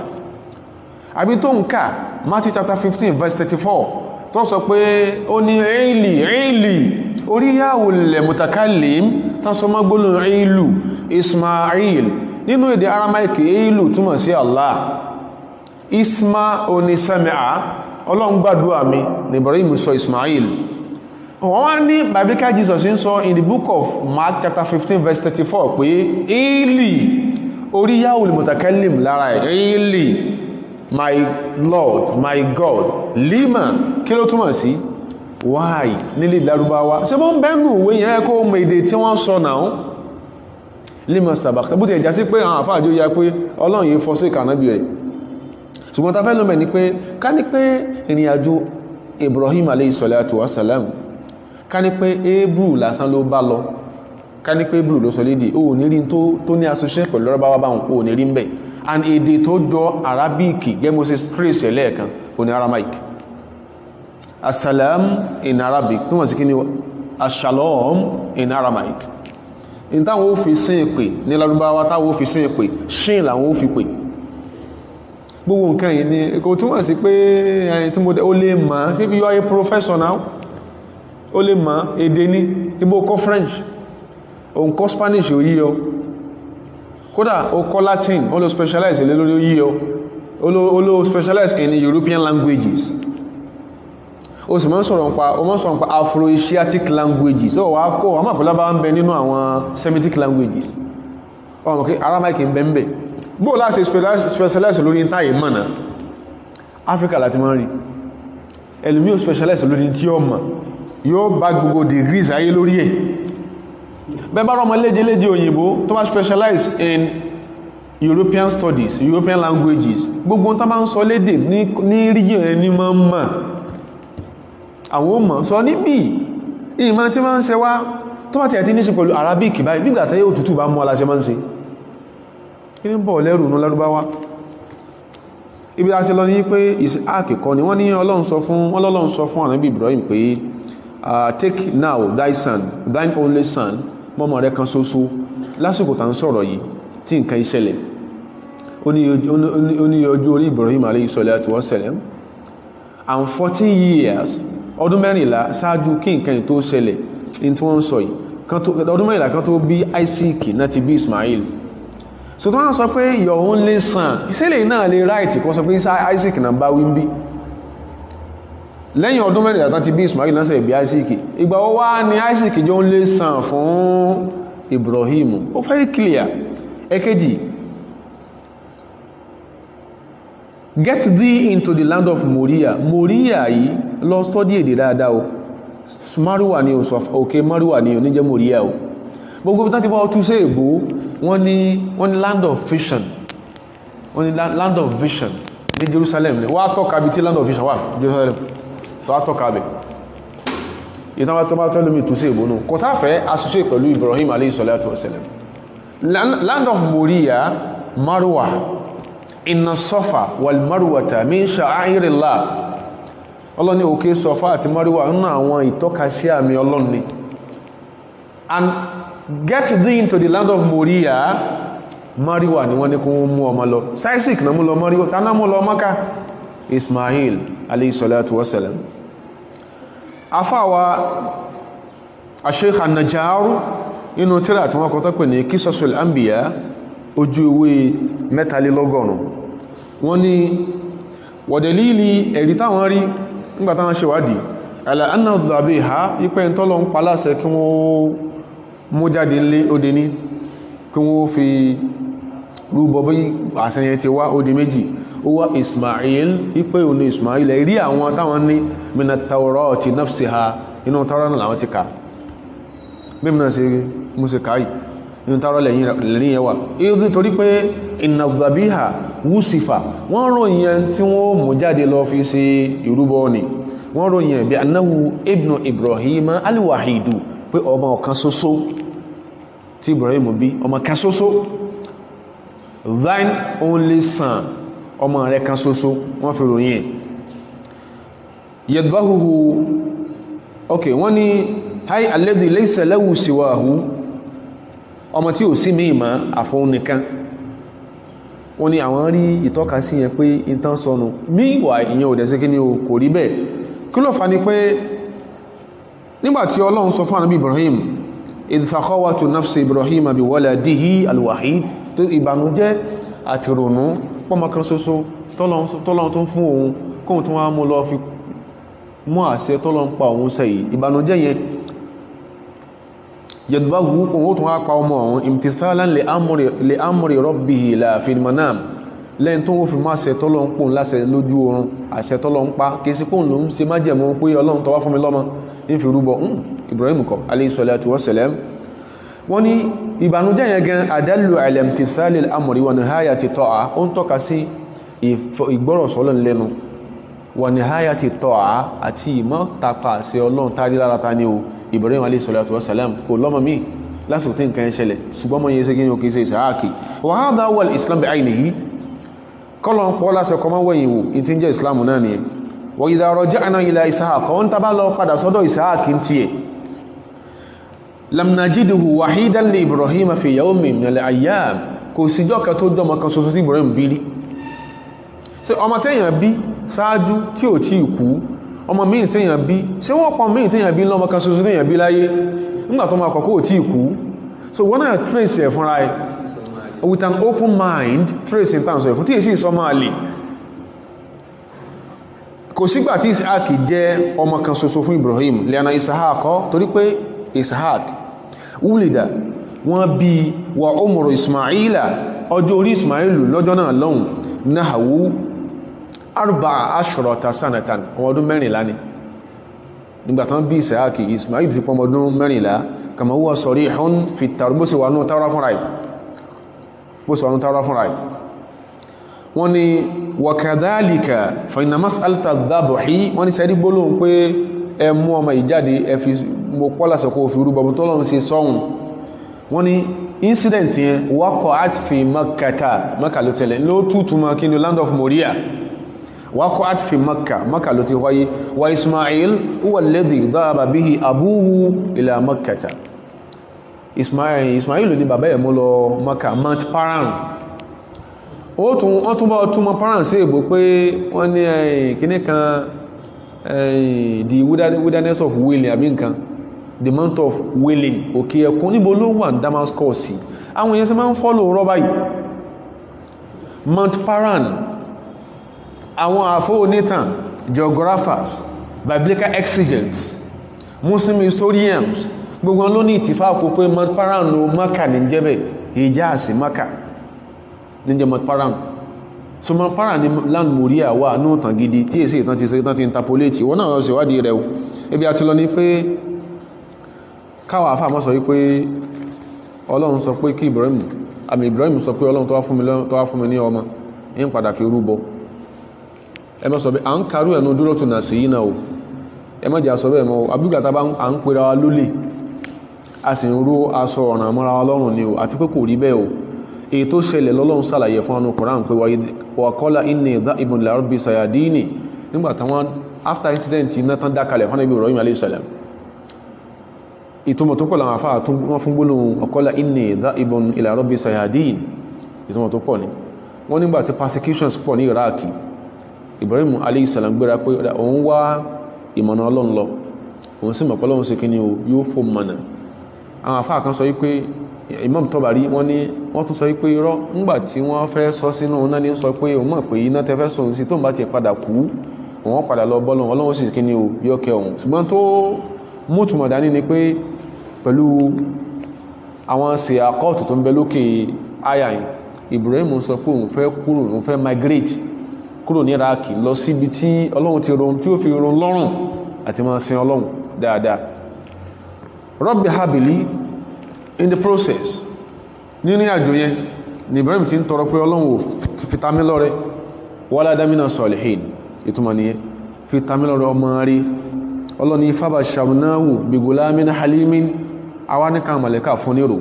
Àbí tó ń ká Matthew chapter 15 verse 34 tó sọ pé ó ní Éèlì oríyáwó lẹ̀ mutakallim tán sọ mọ́ gbólóhùn Éèlù Ismail nínú èdè Aramaic. Éèlù túmọ̀ sí Allah, Isma oní sami'a, Ọlọ́run gbàdúrà mi ní Ibrahim sọ Ismail. Wọ́n wá ní Biblical Jesus ń sọ in the book of Mark chapter 15 verse 34 pé Éèlì oríyáwó lẹ̀ mutakallim lára ẹ̀, Éèlì my Lord, my God, lima, kí ló túmọ̀ sí? Why? Nílé Lárúbáwá. Ṣé bọ́ ń bẹ́nu òwe yẹn kó mọ èdè tí wọ́n sọ náà? Lima sabakta. Bó ti ẹ̀já sí pé àwọn àfáàjò ya pé Ọlọ́run yìí fọ́ sí ìkànábì rẹ̀. Ṣùgbọ́n ta fẹ́ lọ́mọ̀ ní pé, ká ní pé ìrìn àjò Ibrahim alayhi salatu wa salam, ká ní pé Hebrew lásán ló bá lọ, ká ní pé Hebrew ló sọ lédè, ó ní rí tó ní association pẹ̀lú Lárúbáwá báwọn, ó ní rí ń bẹ̀. And èdè tó jọ Arabic, Moses trace ẹlẹ́ẹ̀kan, ó ní Aramaic. Assalam in Arabic, tó wọ́n sí kí ni Ashalom in Aramaic. In táwọn ó fi sín pè ní Lárúbáwá, táwọn ó fi sín pè, ṣín làwọn ó fi pè. Gbogbo nǹkan yìí ni, kò túnmọ̀ sí pé ẹni tí ó lè mọ̀, ṣé bí you are a professor now, ó lè mọ̀ èdè ní, ibò kọ́ French, òun kọ́ Spanish ò yí ọ. Kódà ó kọ́ Latin, ó lọ specialize ilé lórí yíò, ó lọ specialize in European languages, ó sì mọ́ sọ̀rọ̀ pa Afro-Asiatic languages, ó wà kó àmà pẹ̀lá bá ń bẹ nínú àwọn Semitic languages, ọmọ kí Aramaic ń bẹ ń bẹ. Bó láti specialize lórí ìtàyè mọ̀nà Africa láti mọ́ rí, ẹlùmí ó specialize lórí tí ó mọ̀, yóò bá gbogbo degrees ayé lórí ẹ̀. Bẹ́ẹ̀ bá rọmọ léje òyìnbó tó bá specialize in European studies, European languages, gbogbo tó bá ń sọ lédè ní region rẹ̀ ní mọ́ mọ́ àwọn ọmọ sọ níbi ìmọ̀ tí máa ń ṣe wá tó bá ti àti ní ṣe pẹ̀lú Arabic báyìí nígbà tẹ́ òtútù bá mú aláṣẹ máa ń ṣe kí ní bọ̀ lẹ́rù ní Lárúbáwá. Ibi a ṣe lọ ní pé àkẹ́kọ́ ni wọ́n ní Ọlọ́run sọ fún Ànábì Ibrahim pé take now thy son, thine only son, mọ́mọ̀ rẹ̀ kan ṣoṣo. Lásìkò tàn sọ̀rọ̀ yìí tí nǹkan ìṣẹ̀lẹ̀ ó ní ọjọ́ orí Ibrahim alayhi salatu wa salam and 14 years, ọdún 14 ṣáájú kí nǹkan tó ṣẹlẹ̀ in tí wọ́n sọ yìí, ọdún 14 kan tó bí Isaac náà ti bí Ismail. So tó wọ́n sọ pé your only son, ìṣẹ̀lẹ̀ náà lè right kọ́ sọ pé Isaac náà bá wí ń bí. Lẹ́yìn ọdún 14 tán ti bí Ismail náà sẹ̀ bí Isaac, ìgbà wo wá ní Isaac jẹ́ only son fún Ibrahim. Ó very clear. Èkejì, get thee into the land of Moriah. Moriah yìí lọ study èdè dáadáa o. Mariwa ni o sọ òkè Mariwa ni o ní jẹ́ Moriah o. Gbogbo tán ti bá ọtún sí èbó wọ́n ní land of vision, wọ́n ní land of vision ní Jerusalem ní wọ́n á tọ́ka bí tí land of vision wà Jerusalem tó á tọ́ka bẹ̀. Ìtàn tó bá tọ́lú mi tún sí èbó nù kò sáfẹ́ associate pẹ̀lú Ibrahim alayhi salatu wa salam. Land of Moriah, Marwa inna Safa wal Marwata min sha'airillah ọlọ́ni òkè Safa àti Marwa nínú àwọn ìtọ́kasí àmì Ọlọ́run ni. And get thee into the land of Moriah, Marwa ni wọ́n ní kó mú ọmọ lọ. Isaac na mú lọ Marwa, ta náà mú lọ Mákà? Ismail alayhi salatu wasalam. Afáwa Sheikh An-Najjar inú tírà tí wọ́n kọ tó pè ní Qisasul Anbiya ojú ewé 23 wọ́n ní wọ̀dẹ̀lílì ẹ̀rí táwọn rí nígbàtá wọ́n ṣe wádìí ala anna dhabiha ipẹ́ tọ́lọ ń paláṣẹ kí wọ́n mú jáde lé òde ní kí wọ́n fi rúbọ bí àṣẹyẹ ti wá òde méjì ó wá Ismail ipẹ́ òní Ismail ẹ̀rí àwọn táwọn ní minat Tawrati nafsiha inú Tawrah náà làwọn ti kà mímú náà ṣe mú sí káyì inú Tawrah lẹ́yìn ẹwà ìdí torí pé inna dhabiha wusifa wọ́n ròyìn tí wọ́n mú jáde lọ fi ṣe ìrúbọ ni wọ́n ròyìn bí annahu ibnu Ibrahim al-wahidu pé ọmọ ọ̀kan ṣoṣo tí Ibrahim bí ọmọ kan ṣoṣo thine only son ọmọ rẹ̀ kan ṣoṣo wọ́n fi ròyìn yadbahuhu ok wọ́n ní hay alladhi laysa lahu siwahu ọmọ tí ò sí mímọ̀ àfọ́un nìkan wọ́n ní àwọn rí ìtọ́ka sí yẹn pé ìtàn sọnù míwà ìyẹn ò dẹ̀ sí kí ni o kò rí bẹ́ẹ̀ kí ló fà ní pé nígbàtí Ọlọ́run sọ fún ànábì Ibrahim idh sakhawatu nafsi Ibrahim bi waladihi al-wahid tó ìbànújẹ́ àti ronú pọ́mọ kan ṣoṣo tọ́lọ́run tó fún òun kóhun tó wá mú lọ fi mú àṣẹ tọ́lọ́run pa òun sẹ́yìn ìbànújẹ́ yẹn yadbahu òun tó wá pa ọmọ òun imtithalan li amri rabbihi la fil manam lẹ́yìn tó wọ́n fi máa ṣẹ tọ́lọ́run pòun láṣẹ lójú oorun àṣẹ tọ́lọ́run pa kìí sí pòun ló ń ṣe má jẹ̀mọ́ pé Ọlọ́run tó wá fún mi lọ́mọ ń fi rúbọ Ibrahim kọ alayhi salatu wassalam wọ́n ní ìbànújẹ́ yẹn gan adallu ala imtithali al-amri wa nihayati ta'a ó ń tọ́ka sí ìgbọ́rọ̀ sọ́lọ́run lẹ́nu wa nihayati ta'a àti ìmọ̀ tapa àṣẹ Ọlọ́run tárí lára ta ni o Ibrahim alayhi salatu wassalam kò lọ́mọ míì lásìkò tí nǹkan ṣẹlẹ̀ ṣùgbọ́n mọ́ yẹn ṣe kí ní òkè ṣe Ìsáàkì wa hadha huwa al-islam bi'aynihi kọ́lọ̀ ń pọ́ lásẹ̀ kọmọ́ wẹ̀yìn wò in tí ń jẹ́ Islam náà ni wa idha raja'na ila Ishaq wọ́n tàbá lọ padà sọ́dọ̀ Ishaq ń tí ẹ̀ lam najiduhu wahidan li Ibrahim fi yawmin min al-ayyam kò sí jọ́ kan tó jọmọ kan ṣoṣo tí Ibrahim bí rí ṣé ọmọ tẹ́yàn bí ṣáájú tí ò tí kú ọmọ míì tẹ́yàn bí ṣé wọ́n pọ̀ míì tẹ́yàn bí lọ́mọ kan ṣoṣo tẹ́yàn bí láyé nígbà tó máa kọ̀kọ́ ò tí kú so wọ́n náà trace ẹ̀ fúnra ẹ̀ with an open mind trace in terms of tí èsì ìsọmọ àlè kò sígbà tí Ishaq jẹ́ ọmọ kan ṣoṣo fún Ibrahim lẹ́nà Ishaq torí pé Ishaq wúlìdà wọ́n bí wà umru Ismaila ọjọ́ orí Ismailu lọ́jọ́ náà lọ́hùn náhàwó 14 sanatan ọmọdún 14 ni nígbàtán bí Ishaq Ismail fi pọmọdún 14 kama huwa sarihun fi tarbósí wà náà tàwárá fúnra ẹ̀ wọ́n ni wakadhalika fa inna mas'alata dhabuhi wọ́n ni sẹ́rí gbólóhùn pé ẹ mú ọmọ ìjáde ẹ fi mọ́ pọ́lásẹ̀kọ́ fi rúbọ tó lọ́n sí sọ́hun wọ́n ni incident yẹn waqa'at fi Makkah ló tẹ̀lẹ̀ ló tútùmọ̀ kí ni land of Moriah waqa'at fi Makkah ló ti wáyé wa Ismail huwa alladhi dhahaba bihi abuhu ila Makkah Ismail ní bàbá ẹ̀ mú lọ Makkah Mount Paran wọ́n tún bá túnmọ̀ Paran sí èbò pé wọ́n ní kíní kan the wilderness of Wailing àbí nǹkan the mount of Wailing òkè ẹkùn níbo ló wà ní Damascus àwọn èèyàn ṣe máa ń follow rọ́bà yìí Mount Paran àwọn àfọwọ́nítàn geographers biblical exegetes Muslim historians gbogbo ló ní ìtìfàkó pé Mount Paran ló Makkah ní jẹ́bẹ̀ Hijaz Makkah ní jẹ́ Mount Paran so Mount Paran ní land Moriah wà ní òtàn gidi tí èsì ìtàn ti interpolate wọ́n náà ṣe wádìí rẹ̀ ebi àti lọ ní pé káwà àfàmọ́ sọ wípé Ọlọ́run sọ pé kí Ibrahim sọ pé Ọlọ́run tó wá fún mi ní ọmọ ń padà fi rúbọ ẹmọ́ sọ bẹ́ à ń karú ẹ̀nù dúró tó nà sí yí náà o ẹmọ́ jẹ́ àsọ bẹ́ẹ̀ mọ́ abúgbàtà bá à ń pèrà wa lólè a sì ń ró aṣọ ọ̀ràn mọ́ra wa lọ́rùn ni o àti pé kò rí bẹ́ẹ̀ o èyí tó ṣẹlẹ̀ lọ́lọ́run ṣàlàyé fún anu Quran pé wa qala inni dha'ibun ila rabbi sayadini nígbà táwọn after incident iná tán dákalẹ̀ fún Ibrahim alayhi salam ìtumọ̀ tó pọ̀ láwọn afá wọ́n fún gbólóhùn wa qala inni dha'ibun ila rabbi sayadini ìtumọ̀ tó pọ̀ ní wọ́n nígbà tí persecutions pọ̀ ní Iraq Ibrahim alayhi salam gbéra pé òun wá ìmọ̀nà Ọlọ́run lọ òun sì mọ̀ pọ́lọ́run sí kí ni yóò fò mọ̀nà àwọn afá kan sọ wípé Imam Tabari wọ́n tún sọ wípé irọ́ ńgbà tí wọ́n fẹ́ sọ sínú náà ní sọ pé òun mọ̀ pé iná tẹ́fẹ́ sọ sí tó ń bá ti padà kú òun padà lọ bọ́lọ̀ Ọlọ́run sì kí ni yóò kẹ́ òun ṣùgbọ́n tó mútùmọ̀ dání ni pé pẹ̀lú àwọn sí àkọ́ọ̀tù tó ń bẹ lókè àyà yìí Ibrahim sọ pé òun fẹ́ kúrò òun fẹ́ migrate kúrò ní Iraq lọ síbi tí Ọlọ́run ti ron tí ó fi ron lọ́rùn àti máa sin Ọlọ́run dáadáa Rabbi habili in the process nínú àjò yẹn ni Ibrahim ti ń tọrọ pé Ọlọ́run fi ta mí lọ́rẹ walada mina salihin ìtumọ̀ nìyẹn fi ta mí lọ́rẹ ọmọ rí Ọlọ́run ní fabasharnahu bi gulamin halimin àwa ní kan mọ̀lẹ́kà fún nírò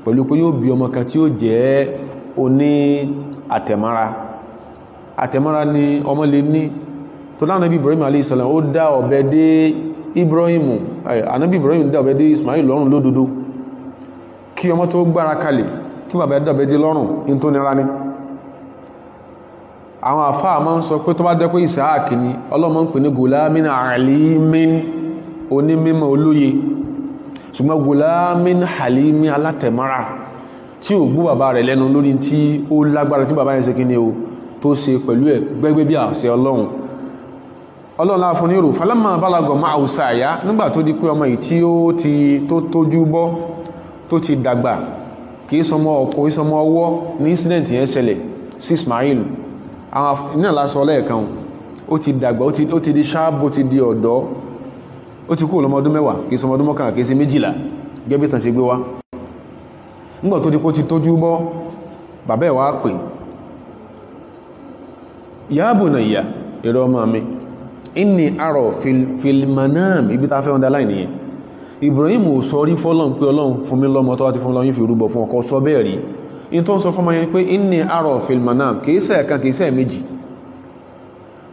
pẹ̀lú pé yóò bí ọmọ kan tí ó jẹ́ oní àtẹ̀mára ni ọmọ lè ní tó láwọn Ànábì Ibrahim alayhi salam ó dá ọ̀bẹ dé Ànábì Ibrahim dá ọ̀bẹ dé Ismail lọ́rùn lódodo kí ọmọ tó gbára kalẹ̀ kí bàbá dá ọ̀bẹ dé lọ́rùn in tó nira ní àwọn àfáà máa ń sọ pé tó bá jẹ́ pé Isaac ni Ọlọ́run ń pè ní gulamin alimin onímímọ̀ olóye ṣùgbọ́n gulamin halimi alátẹ̀mára tí ò gbú bàbá rẹ̀ lẹ́nu lórí tí ó lágbára tí bàbá yẹn ṣe kí ni o tó ṣe pẹ̀lú ẹ̀ gbẹ́gbẹ́ bí àṣẹ Ọlọ́run láàfún ní rò falamma balagọ̀ máa àwùsáyá nígbà tó di pé ọmọ yìí tí ó ti tó tójú bọ́ tó ti dàgbà kìí sọmọ ọkọ̀ ìsọmọ ọwọ́ ní incident yẹn ṣẹlẹ̀ sí Ismail àwọn iná lásọ lẹ́ẹ̀kan ó ti dàgbà ó ti di ṣáàbù ó ti di ọ̀dọ́ ó ti kú lọ́mọdún 10 kìí sọmọdún 11 kìí sí 12 gẹ́bí tàn ṣe gbé wá nígbà tó di pé ó ti tójú bọ́ bàbá ẹ̀ wá pè ya bunayya èrò ọmọ mi inni arọ fil manam ibi ta fẹ́ underline yẹn Ibrahim ò sọ rí fọ́lọ́n pé Ọlọ́run fún mi lọ́mọ tó wá ti fún lọ́yìn fi rúbọ fún ọkọ̀ sọ bẹ́ẹ̀ rí in tó ń sọ fọ́mọ yẹn pé inni arọ fil manam kìíṣẹ́ ẹ̀kan kìíṣẹ́ méjì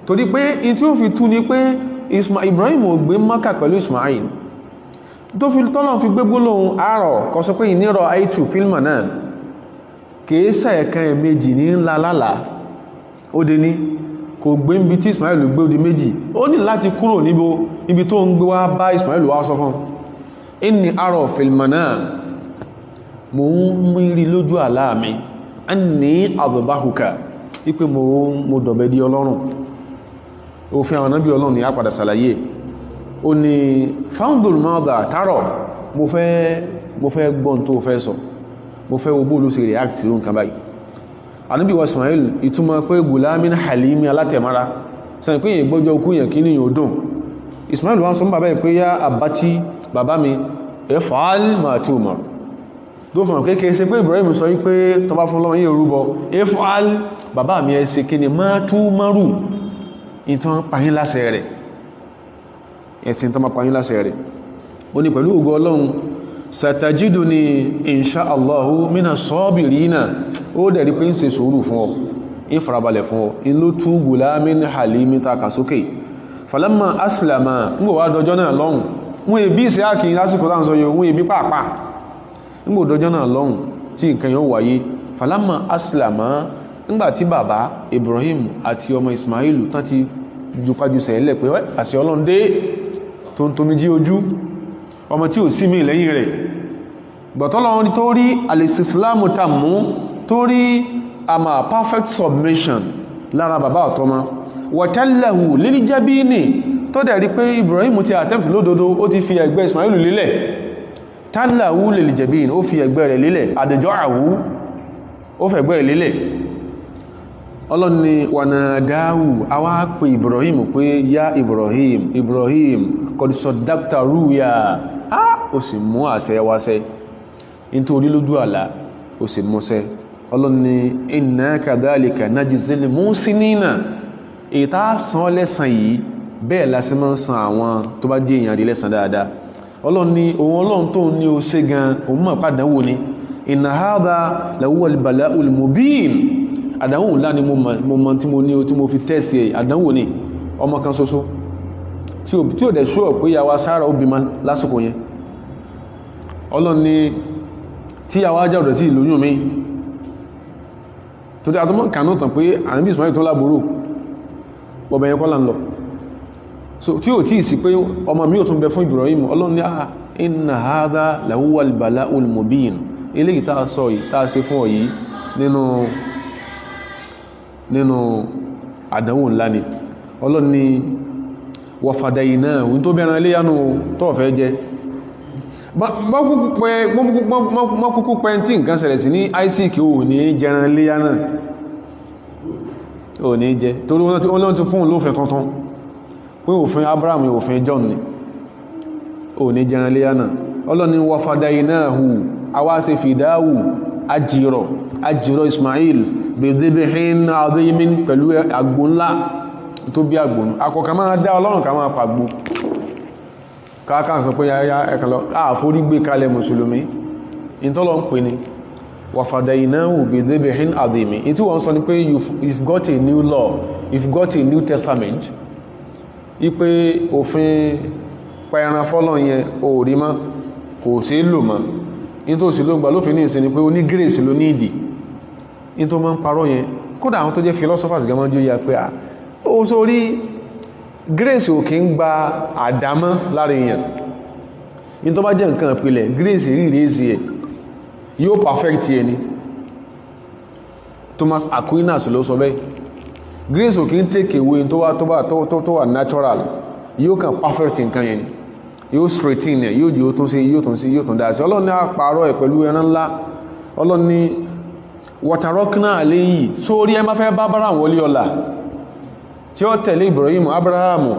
torí pé in tí ó fi tú ni pé Ibrahim ò gbé Mákà pẹ̀lú Ismail tó fi tọ́lọ́n fi gbé gbólóhùn arọ kọ sọ pé ìnírọ̀ aitu fil manam kìíṣẹ́ ẹ̀kan méjì ní ńlá lálàá ó dé ní kò gbé ń bí tí Ismail gbé ó di méjì ó ní láti kúrò níbi tó ń gbé wá bá Ismail wá sọ fún inni arọ fil manam mo ń rí lójú àlá mi anni adbahuka ipé mo dọ̀bẹ̀ di Ọlọ́run òfin àwọn nábì Ọlọ́run ni a padà sàlàyé ó ní foundul mother taro mo fẹ́ gbọ́n tó fẹ́ sọ mo fẹ́ wo bóòlù sí react sí nǹkan báyìí Ànábì wa Ismail ìtumọ̀ pé gulamin halimi alátẹ̀mára sẹ́yìn pé yẹn gbọ́jọ́ okú yẹn kí ní yóò dùn Ismail wọ́n sọ bàbá ìpé yá àbátí bàbá mi if'al ma tu'mar tó fún kéèkéé ṣe pé Ibrahim sọ wípé tó bá fún lọ́wọ́ yìí rúbọ if'al bàbá mi ẹ ṣe kí ni ma tu'maru ìtàn pàyín láṣẹ rẹ̀ ẹ̀sìn tó ma pàyín láṣẹ rẹ̀ ó ní pẹ̀lú ògo Ọlọ́run satajiduni insha Allahu mina sabirina ó dẹ̀ rí pé ń ṣe sùúrù fún ọ ń farabalẹ̀ fún ọ in ló tú gulamin halimi ta kà sókè falamma aslama ń gbò wá dọjọ́ náà lọ́hùn wọ́n èbí ìsẹ́ àkì lásìkò láń sọ yóò wọ́n èbí pàápàá ń gbò dọjọ́ náà lọ́hùn tí nǹkan yóò wáyé falamma aslama ńgbàtí bàbá Ibrahim àti ọmọ Ismail tán ti jùpájú sẹ̀lẹ̀ pé àṣẹ Ọlọ́run dé tó ń tomi jí ojú ọmọ tí ò sí mi lẹ́yìn rẹ̀ gbọ̀tọ́lọ́run tó rí alìsìsìlámù tàmú tó rí àmà perfect submission lára bàbá ọ̀tọ́mọ wọ̀tẹ́lẹ̀hù lílí jẹ́bí ní tó dẹ̀ rí pé Ibrahim ti attempt lódodo ó ti fi ẹgbẹ́ Ismail lílẹ̀ tẹ́lẹ̀hù lílí jẹ́bí ó fi ẹgbẹ́ rẹ̀ lílẹ̀ àdẹjọ́ àwú ó fẹ̀gbẹ́ rẹ̀ lílẹ̀ ọlọ́ni wànà dáhù awá pè Ibrahim pé yá Ibrahim kọ̀dùsọ̀ dákítà rúyà ó sì mú àṣẹ wáṣẹ́ nítorí lójú àlá ó sì mọ́ṣẹ́ ọlọ́ni inna kadhalika najzil muhsinina ìta san lẹ́san yìí bẹ́ẹ̀ lásì máa ń san àwọn tó bá jẹ́ èèyàn rí lẹ́san dáadáa ọlọ́ni ohun Ọlọ́run tó ní o ṣe gan òun mọ̀ pàdánwò ni inna hadha lahuwa al-bala'ul mubin àdánwò ńlá ni mo mọ̀ tí mo ní tí mo fi test ẹ̀ àdánwò ní ọmọ kan ṣoṣo tí ó dẹ̀ ṣúọ̀ pé yàwó Sára ó bímọ lásìkò yẹn Ọlọ́run ní tí yàwó ajá ọ̀dọ̀ tí ìlóyún mi tó dé àtọ́mọ́ kànú tàn pé Ànábì Ismail tó lábúrò ọbẹ̀ yẹn kọ́lá ń lọ so tí ó tí sí pé ọmọ mi ò tún bẹ fún Ibrahim Ọlọ́run ní inna hadha lahuwa al-bala'ul mubin eléyìí tá sọ yìí tá ṣe fún ọ yìí nínú àdánwò ńlá ni Ọlọ́run ní wa fadaynahu tó bẹ̀rẹ̀ iléyànú tó fẹ́ jẹ mọ́kúkú pẹ́ tí nǹkan ṣẹlẹ̀ sí ní Isaac ò ní jẹran iléyànà ò ní jẹ torí wọ́n ti fún lófin tuntun pé òfin Abraham òfin John ni ò ní jẹran iléyànà Ọlọ́run ní wa fadaynahu awá ṣe fìdáwù ajírọ̀ Ismail bidhibhin adhimin pẹ̀lú àgbò ńlá tó bí àgbò akọ̀kà máa dá Ọlọ́run ká máa pàgbò káàkà sọ pé yáyá ẹ̀kànlọ àforí gbé kalẹ̀ mùsùlùmí ìtọ́lọ̀ ń pè ní wa fadaynahu bidhibhin adhimin ìtí wọ́n sọ ní pé you've got a new law you've got a new testament ipé òfin pẹ̀ẹ̀ràn fọ́lọ̀ yẹn ò rí mọ́ kò sí lò mọ́ in tó sì ló gbà lófin ní ìsin ni pé ó ní grace ló ní ìdí in tó máa ń parọ́ yẹn kódà àwọn tó jẹ́ philosophers gamọ́ jú ya pé ó sórí grace ò kí ń gba àdámọ́ lára èèyàn in tó bá jẹ́ nǹkan ìpìlẹ̀ grace rí ìrèsì ẹ̀ yóò perfect ẹ̀ ni Thomas Aquinas ló sọ bẹ́ẹ̀ grace ò kí ń take away tó wà natural yóò kàn perfect nǹkan yẹn ni yóò straighten ẹ̀ yóò jí ó tún sí yóò tún dáa sí Ọlọ́run ní àpàrọ̀ ẹ̀ pẹ̀lú ẹran ńlá Ọlọ́run ní wọ̀tàrọ́kínà àléyìí sórí ẹ má fẹ́ bá bára wọlé ọlá tí ó tẹ̀lé Ibrahim Abrahamu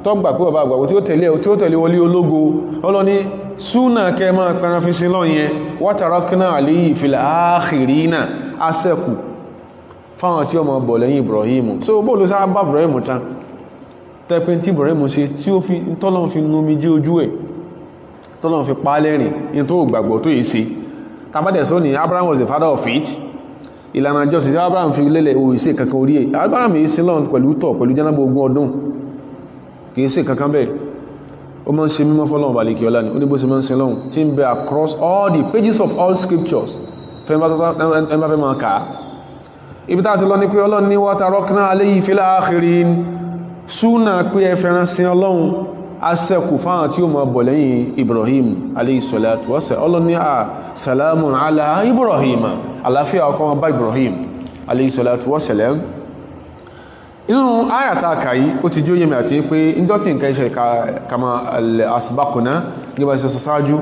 tó gbà pé bàbá àgbàwò tí ó tẹ̀lé wọlé ológo Ọlọ́run ní súnà kẹ máa pẹran fi sí lọ́yẹn wọ̀tàrọ́kínà àléyìí fil akhirina asẹ́kù fáwọn tí ó mọ̀ bọ̀ lẹ́yìn Ibrahim so bó ló sá bá Ibrahim tán tẹ́pẹ́ tí Ibrahim ṣe tí ó fi tọ́lọ́n fi numi jí ojú ẹ̀ tọ́lọ́n fi pa lẹ́rìn in tó gbàgbọ́ tó yìí sí tàbádẹ̀ sọ ni Abraham was the father of faith ìlànà jọ́sìn tí Abraham fi lélẹ̀ òìsẹ́ kankan orí ẹ̀ Abraham yìí sí lọ́n pẹ̀lú tọ̀ pẹ̀lú jẹ́nàbọ̀ ogún ọdún kìí sí kankan bẹ́ẹ̀ ó máa ń ṣe mímọ́ fọ́lọ́n balẹ̀ kí ọlá ni ó ní bó ṣe máa ń ṣe lọ́hun tí ń bẹ across all the pages of all scriptures fẹ́ máa kà á ibi tá ti lọ ní pé Ọlọ́run ní wa tarakna alayhi fil akhirin súnà pé ẹ fẹ́ràn sí Ọlọ́run asẹ́kù fáwọn tí ó máa bọ̀ lẹ́yìn Ibrahim alayhi salatu wassalam Ọlọ́run ní salamun ala Ibrahim àlàáfíà ọkọ̀ bá Ibrahim alayhi salatu wassalam inú ayàtà kàyí ó ti jóyè mẹ́ àti pé ìjọ́ tí nǹkan iṣẹ́ kama asbaqna gẹ́bà ìṣẹ́ sáájú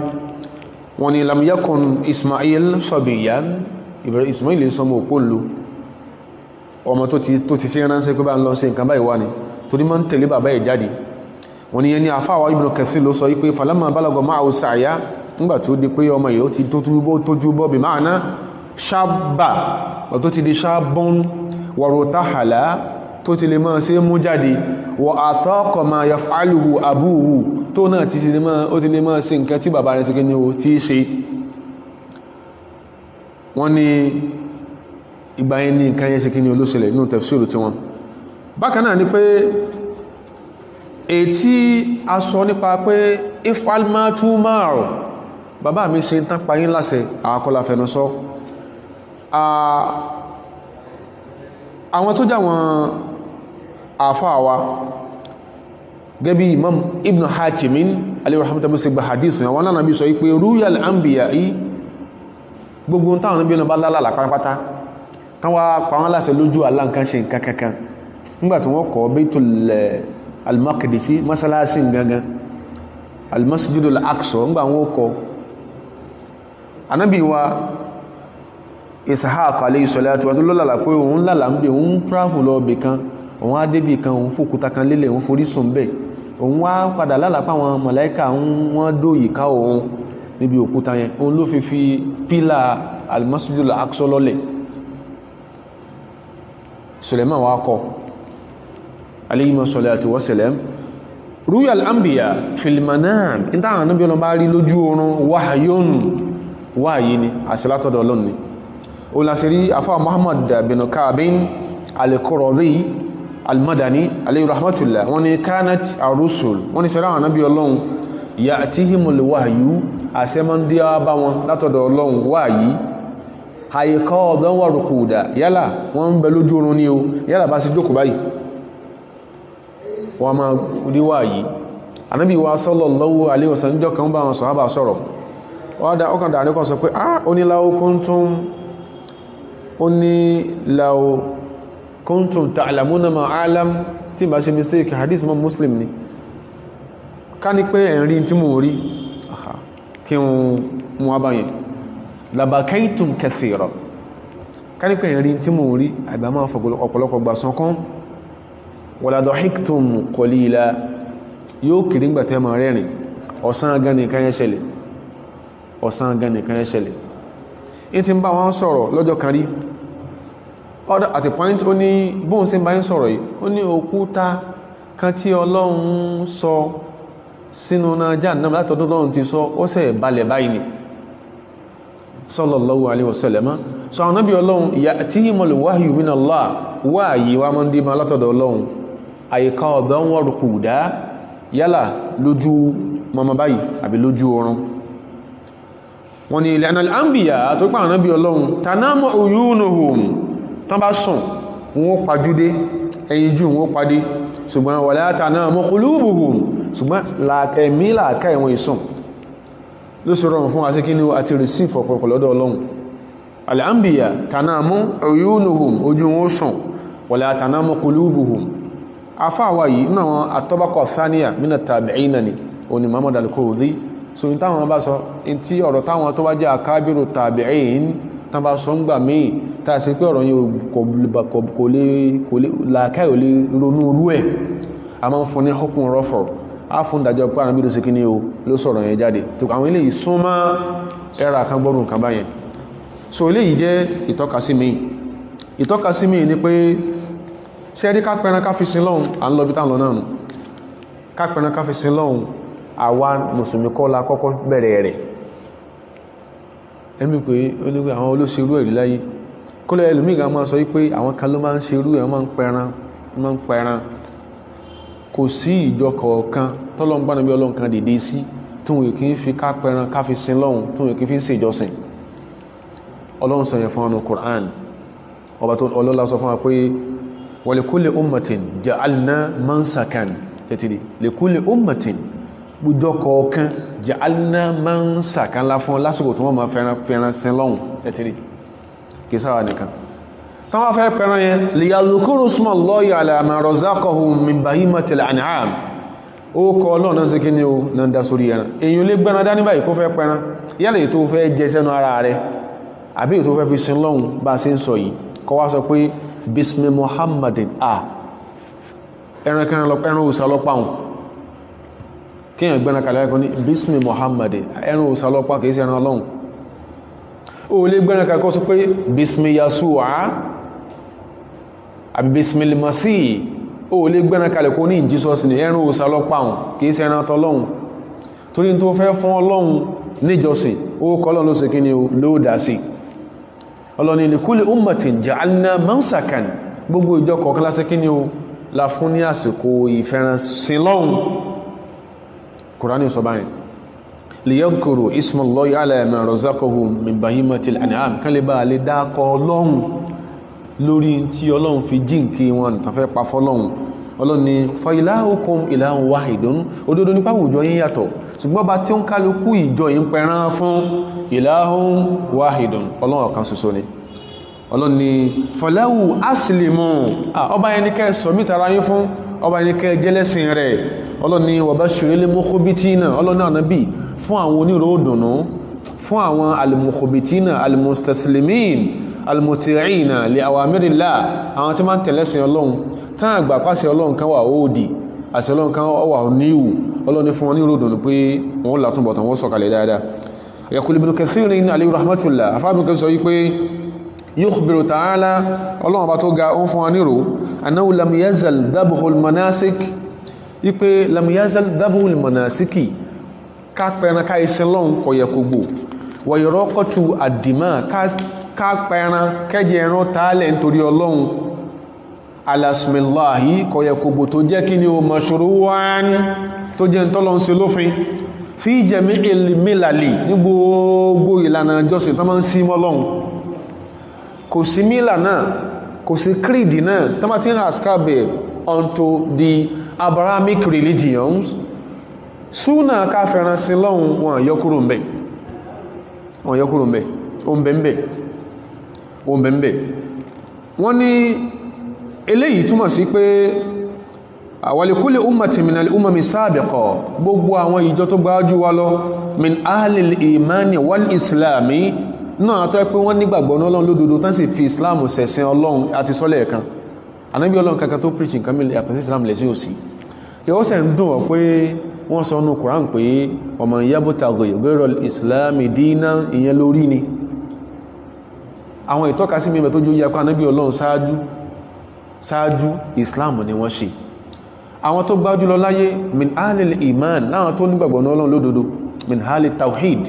wọn ni lam yakun Ismail sabiyan Ismail sọmọ òpólu ọmọ tó ti sí ránṣẹ́ pé bá ń lọ sí nǹkan báyìí wá ni torí mọ́ ń tẹ̀lé bàbá ẹ̀ jáde wọ́n ni ẹni àfáwà Ibn Kathir ló sọ wípé falamma balagha ma'ahu sa'ya nígbà tó di pé ọmọ yìí ó ti tójú bọ́ bí ma'ana shabba tó ti di shabun warutahala tó ti lè máa ṣe mú jáde wa ataqa ma yaf'aluhu abuhu tó náà ti lè máa ṣe nǹkan tí bàbá rẹ̀ ti kí ni ó ti ṣe wọ́n ni ìgbà yẹn ní nǹkan yẹn ṣe kí ni olóṣèlẹ̀ inú tafsiru tí wọ́n bákan náà ni pé ètí a sọ nípa pé if'al ma tu'mar bàbá mi ṣe tán payín láṣẹ àkọlà fẹ̀nà sọ àwọn tó jáwọn àfáàwà gẹ́bí Imam Ibn Hatimin alayhi rahmatullahi sí gba hadith wọn náà bí sọ wípé rúyal anbiya yìí gbogbo táwọn níbi ọ̀nà bá lálàlà pátápátá tán wá pàwọn láṣẹ lójú àlá nǹkan ṣe nǹkan kankan nígbàtí wọ́n kọ́ Baitul al-Maqdisi masalasi gangan al-Masjid al-Aqsa nígbà wọ́n kọ́ Ànábì wa Ishaq alayhi salatu wa lọ́lá pé òun lálà ń bẹ òun travel lọ bẹ̀ kan òun á débì kan òun fòkúta kan lélẹ̀ òun forí sùn bẹ̀ òun wá padà lálà páwọn màláíkà wọ́n dóyì ká òun níbi òkúta yẹn òun ló fi pílà al-Masjid al-Aqsa lọ́lẹ̀ Suleiman wa kọ́ alayhi salatu wa salam rúyal anbiya fil manam ìta àwọn náà bí ọlọ́bá rí lójú oorun wahyun wáyé ni àṣẹ látọ̀dọ̀ Ọlọ́run ni ó lásìrí afá Muhammad bin Ka'bin al-Quradi al-Madani alayhi rahmatullah wọ́n ní kanat ar-rusul wọ́n ní sẹ́rá àwọn nábì Ọlọ́run ya'tihimul wahyu àṣẹ máa ń dé bá wọn látọ̀dọ̀ Ọlọ́run wáyé àyíkọ́ ọ̀dán wà rùkúdà yálà wọ́n ń bẹ lójú oorun ní o yálà bá sí jókòó báyìí wọ́n máa rí wáyé Ànábì wa sallallahu alaihi wasallam jọ kan bá wọn sàhábà sọ̀rọ̀ ọkàn dà ní kan sọ pé ó ní law kuntum ta'lamuna ma a'lam tí bá ṣe mistake hadith mọ́ Muslim ni ká ní pé ẹ̀rí tí mo rí kí wọ́n wá báyẹn labakaitum kathira ká ní pé ẹ̀rí tí mo rí àgbà máa ọ̀pọ̀lọpọ̀ gbà sọ́kán wala dahiktum qalila yóò kìrí gbàtẹ́ ma rẹ́rìn ọ̀sán gan nìkan yẹn ṣẹlẹ̀ in ti ń bá wọn sọ̀rọ̀ lọ́jọ́ kan rí at a point ó ní bóhun sí bá ń sọ̀rọ̀ yìí ó ní òkúta kan tí Ọlọ́run sọ sínú náà Jahannam látọ̀dọ̀ Ọlọ́run ti sọ ó sẹ̀ balẹ̀ báyìí ni sallallahu alaihi wasallam so àwọn nábì Ọlọ́run ya'tihimul wahyu minallah wáyé wa mọ́ ń dí ma látọ̀dọ̀ Ọlọ́run àyíká ọ̀dọ́ wọn rùkúdá yálà lójú mọ́mọ́ báyìí àbí lójú oorun wọ́n ní ilẹ̀ al-anbiya tó pàwọn nábì Ọlọ́run tanamu uyunuhum tán bá sùn wọ́n pàjúdé ẹ̀yìnjú wọ́n padé ṣùgbọ́n wala tanamu qulubuhum ṣùgbọ́n ẹ̀mí làákà ẹ̀wọ̀n ìsùn ló sì rọrùn fún àti kí ní àti receive ọ̀pọ̀lọpọ̀ lọ́dọ̀ Ọlọ́run al-anbiya tanamu uyunuhum ojú wọn sùn wala tanamu qulubuhum afáwà yìí náà wọn àtọ́bákọ̀ sáníyà mínà tàbí'ínà ni oní Muhammad al-Qurdi so in táwọn bá sọ in tí ọ̀rọ̀ táwọn tó bá jẹ́ àkábírù tàbí'ín tán bá sọ ń gbà míì tàà sí pé ọ̀rọ̀ yìí kò lè làákàí ò lè ronú orú ẹ̀ a máa ń fún ní hukun rọ́fọ̀ á fún ìdájọ́ pé àwọn bídó sí kí ní o ló sọ̀rọ̀ yẹn jáde tó àwọn ilé yìí súnmọ́ ẹ̀rà kan gbọ́rùn kan báyẹn so ilé yìí jẹ́ ìtọ́kasí mi ni pé ṣẹ́rí kápẹ́ran káfíṣin lọ́hun à ń lọ bí táwọn náà nù kápẹ́ran káfíṣin lọ́hun àwa mùsùlùmí kọ́ la kọ́kọ́ bẹ̀rẹ̀ rẹ̀ ẹ̀mí pé ó ní pé àwọn olóṣèlú ẹ̀rí láyé kó lẹ́ ẹlòmíì gan máa sọ wípé àwọn kan ló máa ń ṣerú ẹ̀ máa ń pẹran kò sí ìjọ kọ̀ọ̀kan tọ́lọ́n bá nàbí Ọlọ́run kan dìde sí tún wèé kí ń fi kápẹ́ran káfíṣin lọ́hun tún wèé kí fi ń ṣe ìjọsìn Ọlọ́run sọ yẹn fún ọnù Qur'an ọba tó ọlọ́lá sọ fún wa pé wàlẹ̀kúlẹ̀ ummatin ja'alna mansakan tẹ́tìrí lẹ̀kúlẹ̀ ummatin gbùjọ kọ̀ọ̀kan ja'alna mansakan láfún lásìkò tó wọ́n ma fẹ́ràn sin lọ́hun tẹ́tìrí kì sára nìkan táwọn fẹ́ pẹ̀ràn yẹn liyadhkuru ismallahi ala ma razaqahum min bahimatil an'am ó kọ Ọlọ́run náà sí kí ní o náà dá sórí ẹran èyàn lè gbẹ́ran dání báyìí kó fẹ́ pẹ̀ràn yálà èyí tó fẹ́ jẹ sẹ́nu ara rẹ̀ àbí èyí tó fẹ́ fi sin lọ́hun bá sí ń sọ yìí kọ wá sọ pé bismi Muhammadin ẹran kan lọ ẹran òsà lọ́pàá kíyàn gbẹ́nà kalẹ̀ ẹ̀kọ́ ní bismi Muhammadin ẹran òsà lọ́pàá kìí sí ẹran Ọlọ́run o lè gbẹ́nà kalẹ̀ kọ́ sọ pé bismi Yasu'a àbí bismi Limasi o lè gbẹ́nà kalẹ̀ kọ́ ní Jesus ní ẹran òsà lọ́pàá kìí sí ẹran tọ́lọ́run torí tó fẹ́ fún Ọlọ́run níjọsìn ó kọ́ Ọlọ́run ló sì kí ni ló dá sí ọlọ́ni likuli ummatin ja'alna mansakan gbogbo ìjọ kọ̀ọ̀kan lásì kí ni o la fún ní àsìkò ìfẹ́ransin lọ́hun Kùránì sọ báyìí liyadhkuru ismallahi ala ma razaqahum min bahimatil an'am kan lè bá lè dákọ lọ́hun lórí tí Ọlọ́run fi jíǹkí wọn tàfẹ́ pa fọ́lọ́hun ọlọ́ni fa ilahukum ilahun wahidun òdodo nípa àwùjọ yín yàtọ̀ ṣùgbọ́n bá tí ó ń kálukú ìjọ yín pẹran fún ilahun wahidun Ọlọ́run kan ṣoṣo ni ọlọ́ni falahu aslimu ọba yẹn ní kẹ́ sọ̀mítara yín fún ọba yẹn ní kẹ́ jẹ́lẹ́sìn rẹ̀ ọlọ́ni wabashiril mukhbitina ọlọ́ni ànábì fún àwọn onírò òdùnnú fún àwọn al-mukhbitina al-mustaslimin al-muti'ina li awamirillah àwọn tí máa ń tẹ̀lẹ́sìn Ọlọ́run tán àgbà pàṣẹ Ọlọ́run kan wà òdì àṣẹ Ọlọ́run kan wà níwù Ọlọ́run ní fún wọn ní ròdùn pé wọ́n látúnbọ̀tàn wọ́n sọ̀kalẹ̀ dáadáa yaqulu Ibn Kathir alayhi rahmatullah afábùkẹ́ sọ wípé yukhbiru ta'ala Ọlọ́run bá tó ga ó fún wọn nírò annahu lam yazal dhabhul manasik wípé lam yazal dhabhul manasiki ká pẹran ká isin lọ́run kò yẹ kó gbò wa iraqatu ad-dima ká pẹran kẹ́jẹ ẹran tààlẹ̀ nítorí ọlọ́run alasmillahi kọ̀yẹ̀ kògbò tó jẹ́ kí ni o mashru'an tó jẹ́ tọ́lọ́n ṣe lófin fi jami'il milali ní gbogbo ìlànà jọ́sìn tó máa ń sí mọ́lọ́run kò sí mílà náà kò sí creed náà tó máa ti ń ascribe unto the Abrahamic religions súnà ká fẹ́ràn sí lọ́hun wọn yọkúrò ń bẹ̀ wọ́n ní eléyìí túmọ̀ sí pé walikuli ummati minal umami sabiqa gbogbo àwọn ìjọ tó gbájú wa lọ min ahlil imani wal islami náà tó ẹ́ pé wọ́n nígbàgbọ́ ní Ọlọ́run lódodo tán sì fi Islam ṣẹ̀sìn Ọlọ́run àti sọ́lẹ̀ kan Ànábì Ọlọ́run kankan tó preach nǹkan mílẹ̀ yàtọ̀ sí Islam lẹ̀ sí òsì yóò sẹ̀ ń dùn ọ́ pé wọ́n sọ nínú Quran pé ọmọ yabtaghi ghayra al-islami dinan ìyẹn lórí ni àwọn ìtọ́ka sí mímẹ̀ tó jó yẹ pé Ànábì Ọlọ́run ṣáájú Islam ni wọ́n ṣe àwọn tó gbájú lọ láyé min ahlil iman láwọn tó nígbàgbọ́ ní Ọlọ́run lódodo min ahlil tawhid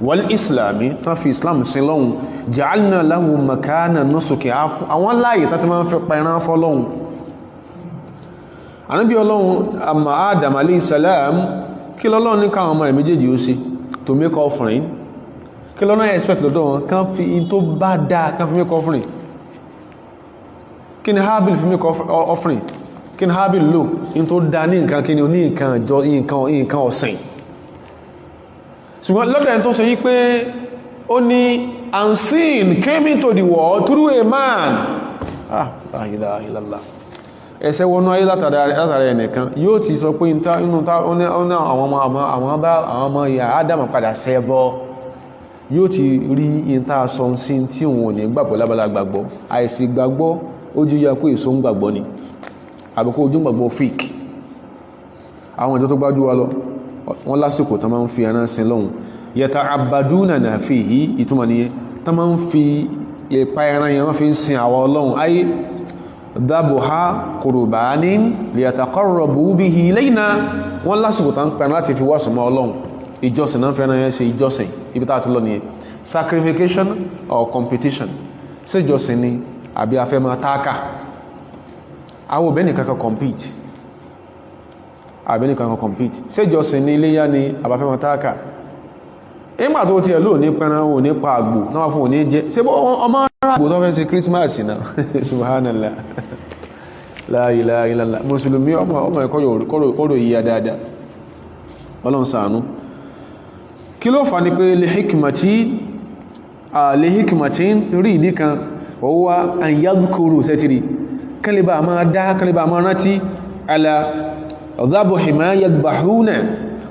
wal islami tán fi Islam sin lọ́hun ja'alna lahu makana nusuki àwọn láyé tàbí máa ń fẹ́ pẹ̀rán fọ́lọ́hun Ànábì Ọlọ́run àmà Adam alayhi salam kí lọ́lọ́run ní káwọn ọmọ rẹ̀ méjèèjì ó ṣe to make offering kí lọ́lọ́run expect lọ́dọ̀ wọn kán fi in tó bá dáa kán fi make offering kí ni Habil fi make offering kí ni Habil lò in tó dáa ní nǹkan kí ni ní nǹkan ọ̀sìn ṣùgbọ́n lọ́dọ̀ ẹni tó ṣe yí pé ó ní unseen came into the world through a man la ilaha illallah ẹsẹ̀ wọnú ayé látàrí ẹnìkan yóò ti sọ pé inú àwọn ọmọ ìyá Ádámù padà ṣẹbọ yóò ti rí ìta sọ sí tí òun ò ní gbàgbọ́ lábala gbàgbọ́ àìsí gbàgbọ́ ojú ya pé èso ń gbàgbọ́ ni àbíkó ojú gbàgbọ́ fík àwọn ìjọ tó gbájú wa lọ wọ́n lásìkò tó máa ń fi ẹran sin lọ́hun yata'abbaduna fihi ìtumọ̀ nìyẹn tó máa ń fi ipa ẹran yẹn wọ́n fi ń sin àwọn Ọlọ́hun ayé dhabuha qurbanin liyataqarrabu bihi ilayna wọ́n lásìkò tó ń pẹ̀rán láti fi wásùmọ́ Ọlọ́hun ìjọsìn náà fẹ́ràn yẹn ṣe ìjọsìn ibi tá a ti lọ nìyẹn sacrification or competition ṣé ìjọsìn ni àbí afẹ́ máa táàkà àwọn òbẹ́ni kankan compete àbẹ́ni kankan compete ṣé ìjọsìn ní iléyá ni àbáfẹ́ máa táàkà ìgbà tó ti ẹ̀ lóò ní pẹran ò ní pa àgbò náà fún òní jẹ́ ṣé ọmọ àgbò tó fẹ́ ṣe Christmas náà subhanallah la ilaha illallah mùsùlùmí ọmọ ẹ̀kọ́ yóò yíya dáadáa Ọlọ́run ṣàánú kí ló fà ní pé lè hikmatin rí ìdí kan wọ́wọ́ an yadhkuru sẹ́tìrì kálíbà máa dá kálíbà máa rántí ala dhabuhi ma yadbahuna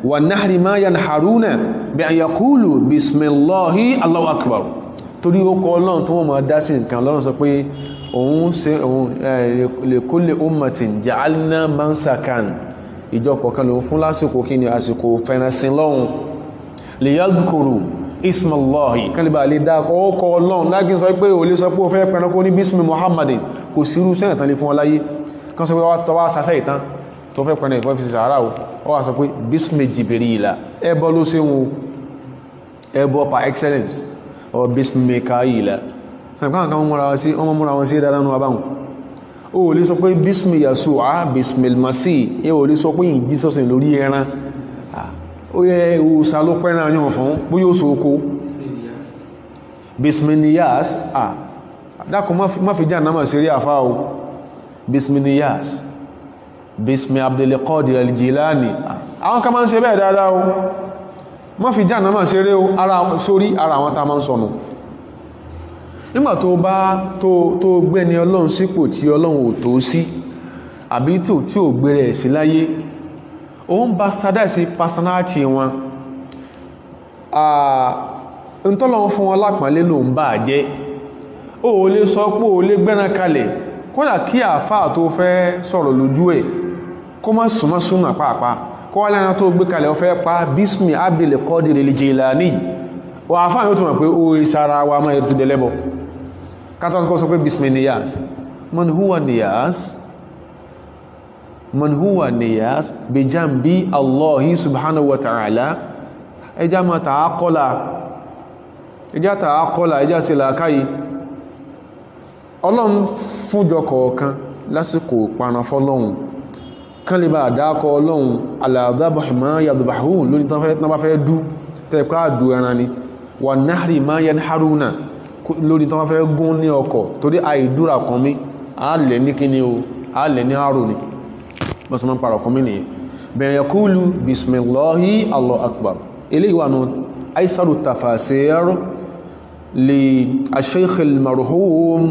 wa nahri ma yanharuna bi an yaqulu bismillahi Allahu akbar torí ó kọ́ Ọlọ́run tó wọ́n máa dá sí nǹkan Ọlọ́run sọ pé òun li kulli ummatin ja'alna mansakan ìjọ kọ̀ọ̀kan lòun fún lásìkò kí ni àsìkò fẹ́rẹ̀sìn lọ́hun li yadhkuru ismallahi kálíbà lè dá ọkọ̀ Ọlọ́run lágbín sọ pé o lè sọ pé o fẹ́ pẹ̀rẹ̀kó ní bísmi Muhammadin kò sírú sẹ́yìn tán lè fún ọláyé kan sọ pé tọwá sàṣẹ́ ìtàn tó fẹ́ pẹ̀rẹ̀ ìfẹ́ fi sàárà ó wà sọ pé bísmi Jibrila ẹbọ ló ṣe wọn ẹbọ par excellence or bísmi Mikaila sàkàn wọ́n múra wọn sí dáadáa nù abáhùn ó lè sọ pé bísmi Yasu'a bísmi Masih ẹ ò lè sọ pé ìdí sọ́sìn lórí ẹran ó yẹ òsà ló pẹ́ràn yàn fún bóyá ó sókó bisminiyas dákùn má fi jáà náà sí rí àfá o bisminiyas bismi Abdul Qadir al-Jilani àwọn kan máa ń ṣe bẹ́ẹ̀ dáadáa o má fi jáà náà sí rí o sórí ara àwọn ta máa ń sọnù nígbà tó bá tó gbẹ́ni Ọlọ́run sípò tí Ọlọ́run ò tó sí àbí tí ò gbé rẹ̀ sí láyé òun bá sádẹ́sí personality wọn ń tọ́lọ fún wọn lápàálé ló ń bá jẹ́ o lè sọ pé o lè gbẹ́ran kalẹ̀ kódà kí àfáà tó fẹ́ sọ̀rọ̀ lójú ẹ̀ kó má súnmọ́ pàápàá kó wá lẹ́ran tó gbé kalẹ̀ ó fẹ́ pa bísmì Abdul Qadir al-Jilani wà àfáà yóò tó mọ̀ pé ó ìsára wa máa yẹ tó dẹ̀lẹ́bọ̀ kátàkọ́ sọ pé bísmì Niyas man huwa Niyas bi jambi Allahi subhanahu wa ta'ala ẹjá ma ta'aqọ́lá ẹjá ta akọ́lá ẹjá sí làákàyè ọlọ́run fúnjọ kọ̀ọ̀kan lásìkò paran fọ́lọ́run kan lè bá dákọ ọlọ́run aláàdábàmá yàdùbàhún lórí tán bá fẹ́ dú tẹ́ẹ̀kọ́ àdú ẹran ni wà náàrí má yẹn haruna lórí tán bá fẹ́ gún ní ọkọ̀ torí àìdúrà kan mí àálẹ̀ ní kíní o àálẹ̀ ní àrò ni mọ́sánmọ́ para kan mí nìyẹn bẹ̀rẹ̀ kúlù bismillahi allahu akbar eléyìí wà nù aisaru tafasir li asheikh al-marhum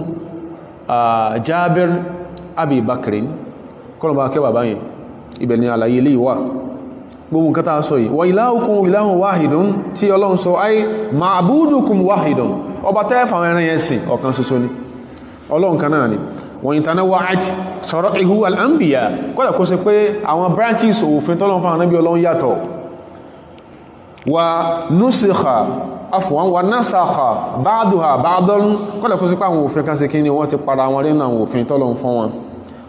Jabir Abi Bakrin kọlọ̀bá kẹwàá báyìí ibẹ̀ ni àlàyé ilé ìwà gbogbo nǹkan tàà sọ yìí wa ilahukum ilahun wahidun tí Ọlọ́run sọ ay ma'budukum wahidun ọba tẹ́fà ẹran yẹn sìn ọ̀kan ṣoṣo ni Ọlọ́run kan náà ni wa in tanawwa'at shara'ihu al-anbiya kọ́lẹ̀ kó ṣe pé àwọn branches òfin tọ́lọ́run fún ànábì Ọlọ́run yàtọ̀ wa nusikha afwan wa nasakha ba'duha ba'dan kọ́lẹ̀ kó ṣe pé àwọn òfin kan ṣe kí ni wọ́n ti para wọn rí àwọn òfin tọ́lọ́run fún wọn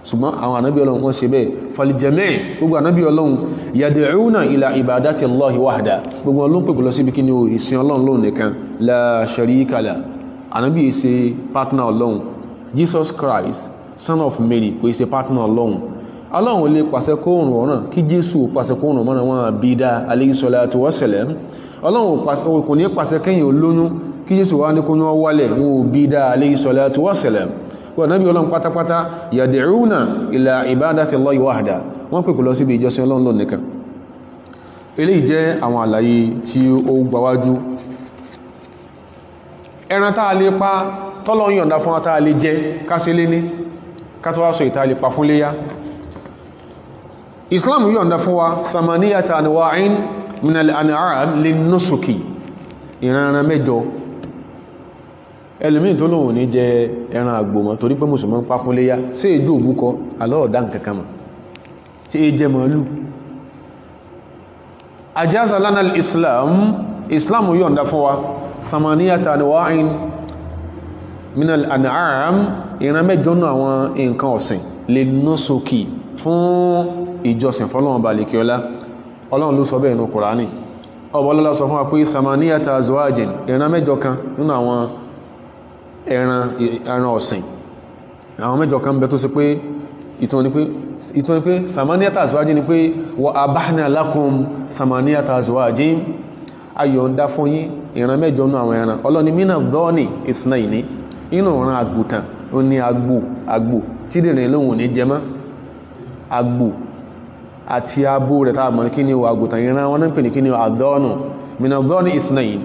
ṣùgbọ́n àwọn ànábí ọlọ́run wọ́n ṣe bẹ́ẹ̀ falijẹ́mẹ́ gbogbo ànábí ọlọ́run yad'una ila ibadati Allahi wahda gbogbo ọlọ́run pẹ̀lú lọ síbi kí ni o ìsìn ọlọ́run lóun nìkan la sharika lah ànábí ìṣe partner ọlọ́run Jesus Christ son of Mary kò ìṣe partner ọlọ́run ọlọ́run lè pàṣẹ kóòrùn ọ̀ràn kí Jésù pàṣẹ kóòrùn mọ́nà wọn bí dá alayhi salatu wassalam ọlọ́run kò ní pàṣẹ kẹ́yìn olóyún kí Jésù wá ní kóyún wálẹ̀ wọn ò bí dá alayhi salatu wassalam wọ́n nábí ọlọ́run pátápátá yad'una ila ibadati Allahi wahda wọ́n pè kò lọ síbi ìjọsìn ọlọ́run lọ nìkan eléyìí jẹ́ àwọn àlàyé tí ó gbáwájú ẹran táa lè pa tọ́lọ́run yọ̀ǹda fún táa lè jẹ kásílé ní kátọ́wásọ ìta lè pa fún léyá Islam yọ̀ǹda fún wa thamaniyata anwa'in min al-an'am lin-nusuki ìran mẹ́jọ ẹlòmíì tó lóhun ní jẹ ẹran àgbòmọ̀ torí pé mùsùlùmí ń pa fún léyá sí èdò òbúkọ alọ́ọ̀dá nkankan mọ̀ tí é jẹ màálù ajaza lana Islam yọ̀ǹda fún wa thamaniyata anwa'in min al-an'am ìran mẹ́jọ náà àwọn nǹkan ọ̀sìn lè nusuki fún ìjọsìn fọ́lọ́run balikiola Ọlọ́run ló sọ bẹ́ẹ̀ nínú Kùránì ọbọ̀lọ́lá sọ fún wa pé thamaniyata azwajin ìran mẹ́jọ kan nínú àwọn ẹran ọ̀sìn àwọn mẹ́jọ kan bẹ tó sì pé ìtàn ni pé thamaniyata azwajin ni pé wa abahna lakum thamaniyata azwajin ayọ̀ǹda fún yín ìran mẹ́jọ nínú àwọn ẹran ọlọ́ni mina dhani isnayni inú ọ̀ràn àgùtàn ó ní àgbò tí dìrín lóhun ní jẹmọ́ àgbò àti abo rẹ̀ tàà mọ̀ ní kí ni àgùtàn ìran wọn ń pè ní kí ni àdọ́nù mina dhani isnayni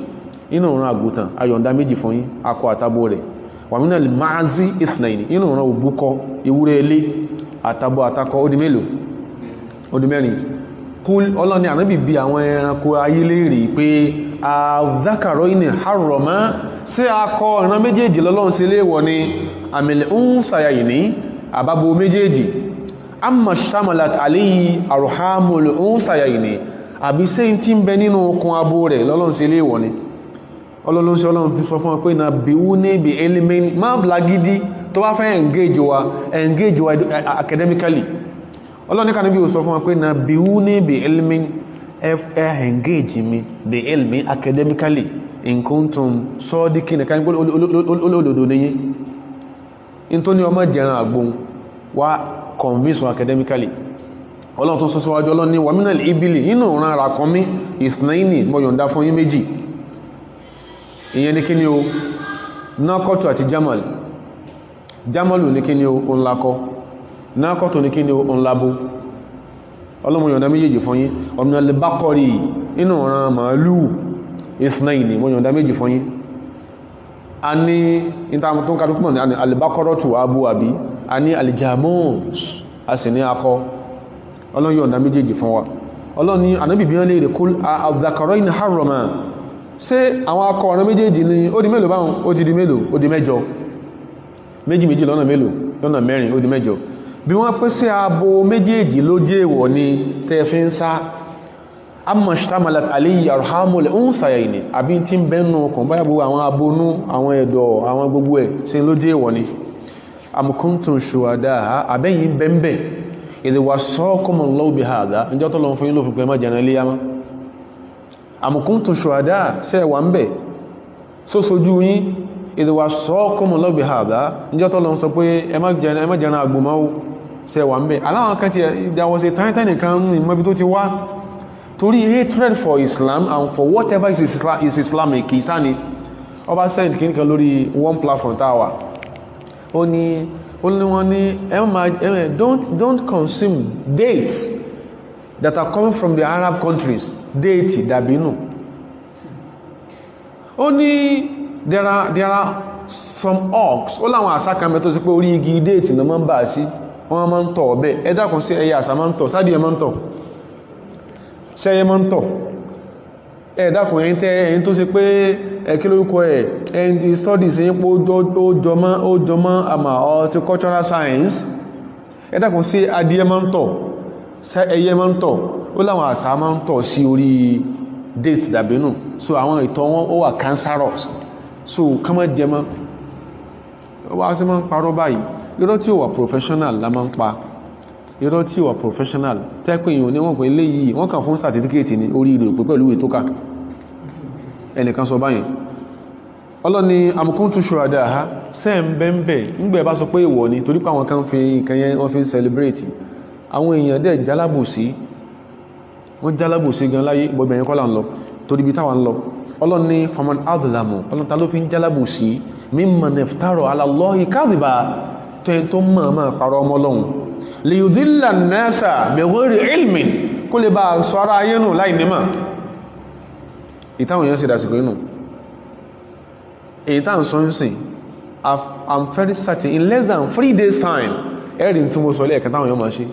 inú ọ̀ràn àgùtàn ayọ̀ǹda méjì fún yín akọ àtabo rẹ̀ wà mínà lè máa zí ìsìnàìní inú ọ̀ràn òbúkọ ewúrẹ́ ilé àtabo àtakọ ó di mélòó ó di mẹ́rin kúl ọlọ́ni ànábì bí àwọn ẹranko ayé léèrè pé àzákàrọ̀ inú harrama sí akọ ìran méjèèjì lọ́lọ́run sí léèwọ̀ ni àmìlẹ̀ ń sàyàyì ní àbábo méjèèjì amma shtamalat alayhi arhamul ń sàyàyì ní àbí sẹ́yìn tí ń bẹ nínú okun abo rẹ̀ lọ́lọ́run sí léèwọ̀ ni ọlọ́lọ́sí ọlọ́run fi sọ fún wa pé na bíwú ní bí element máa blagidi tó bá fẹ́ engage wa academically ọlọ́níkà níbi ò sọ fún wa pé na bíwú ní bí element engage mi bí element academically in kuntum sọ́ọ́díkì nìkan olódodo níyí in tó ní ọmọ jẹran àgbóhun wá convince wa academically ọlọ́run tó sọ síwájú ọlọ́run ní wàmínà ìbílì nínú ọ̀ràn àràkọ́mí ìsìnáìní mọ̀yọ̀ǹda fún yín méjì ìyẹn ní kí ni o nákọ́tù àti jamalu ní kí ni o ńlákọ́ nákọ́tù ní kí ni o ńlábó ọlọ́mọ yọ̀ǹda méjèèjì fún yín ọmọ albakori inú ọ̀ràn màálù isnaini mọ́ yọ̀ǹda méjì fún yín a ní ìtàmù tó ń kàtù pọ̀ ní albakorọ́tù abú àbí a ní aljamons a sì ní akọ ọlọ́mọ yọ̀ǹda méjèèjì fún wa ọlọ́ni anábìbí wọn lè rẹ̀ kó àdàkọ̀rọ̀ in harrama ṣé àwọn akọ ọ̀rọ̀ méjèèjì ní ó di mélòó báhùn ó ti di mélòó ó di mẹ́jọ méjì lọ́nà mélòó lọ́nà mẹ́rin ó di mẹ́jọ bí wọ́n pẹ́ sí abo méjèèjì ló jẹ́ èèwọ̀ ni tẹ́ẹ̀fí ń sá amọ̀ṣtamalat alayhi arhamul unsayayni àbí tí ń bẹ́nu ọkàn báyà gbogbo àwọn abonú àwọn ẹ̀dọ̀ àwọn gbogbo ẹ̀ sí ló jẹ́ èèwọ̀ ni am kuntum shuhada àbẹ́yìn bẹ́m̀bẹ̀ idh wassaakumullahu bihadha ìjọ́ tó lọ fún yín lófin pé má jẹ́ran iléyàmá am kuntum shuhada sẹ́ wà ń bẹ̀ so sojú yín ìdíwà sọ́kùnmù lọ́bì àdá níjọ́ tọ́lọ sọ pé ẹ má jẹran agbòmáwó ṣe wà ń bẹ̀ aláwọn kan tí there was a time nìkan nínú ìmọ́bí tó ti wá torí hatred for Islam and for whatever is Islamic ìsáni ọba send kí nìkan lórí one platform táwà ó ní wọ́n ní don't consume dates that are coming from the Arab countries date dàbínú ó ní there are some oaks ó láwọn àṣà kan bẹ tó sí pé orí igi date náà máa ń bà sí wọ́n máa ń tọ̀ ọ̀bẹ̀ ẹ dákun sí ẹyẹ àṣà máa ń tọ̀ sádìẹ máa ń tọ̀ sẹ́yẹ máa ń tọ̀ ẹ dákun ẹ̀yin tó ṣe pé ẹ̀kí lórúkọ and the studies yín pé ó jọmọ́ àmà horticultural science ẹ dákun sí adìẹ máa ń tọ̀ ẹyẹ máa ń tọ̀ ó láwọn àṣà máa ń tọ̀ sí orí date dàbínú so àwọn ìtọ̀ wọn ó wà cancerous so kọ́mọ́ jẹmọ́ wá sí máa ń parọ́ báyìí irọ́ tí ó wà professional la máa ń pa irọ́ tí ó wà professional tẹ́pẹ́ èèyàn ní wọ́n pè léyìí wọ́n kàn fún certificate ní orí rẹ̀ pẹ̀lú ìwé tó kà ẹnìkan sọ báyìí ọlọ́ni amkuntu shuhadaha sẹ́ẹ̀mbẹ̀mbẹ̀ nígbẹ̀ bá sọ pé ìwọ̀ ni torí pé àwọn kan fi nǹkan yẹn wọ́n fi ń celebrate àwọn èèyàn dẹ̀ jálábòsí wọ́n jálábòsí gan láyé gbọ́bẹ̀yẹn kọ́lá ń lọ torí bí táwa ń lọ ọlọ́ni faman adlamu ọlọ́ta ló fi ń jálábòsí mimman iftara ala Allahi kadhiba tó yẹn tó máa parọ́ ọmọ Ọlọ́run liyudilla an-nasa bighayri ilmin kó lè bá sọ ara ayé nù láì nímà ìtàwọn èèyàn sì dásìkò inú èyí tàà ń sọ ń sìn I'm very certain in less than 3 days time ẹ̀rìn tí mo sọ lẹ́ẹ̀kan táwọn èèyàn máa ṣe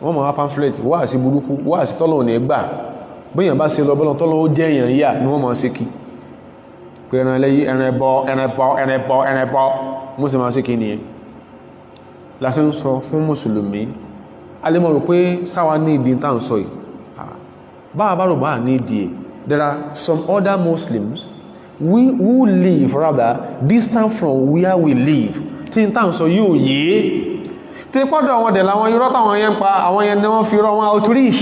wọ́n máa pamphlet wà sí burúkú wà sí tọ́lọ̀ ní ẹgbà bóyàn bá ṣe lọ bọ́lọ̀ tọ́lọ̀ ó jẹ́ èèyàn yà ní wọ́n máa ṣe kí pé ẹran ẹlẹ́yí ẹrẹbọ mú sí máa ṣe kí nìyẹn lásán ń sọ fún mùsùlùmí alẹ́mọ̀rò pé sáwà ní ìdí tá ń sọ yìí báàbárò bá ní ìdí ẹ̀ there are some other Muslims who live rather distant from where we live tí n tá ń sọ yóò yé tí pọ́dọ̀ wọn dẹ̀ láwọn irọ́ táwọn yẹn pa àwọn yẹn ni wọ́n fi rọ wọn outreach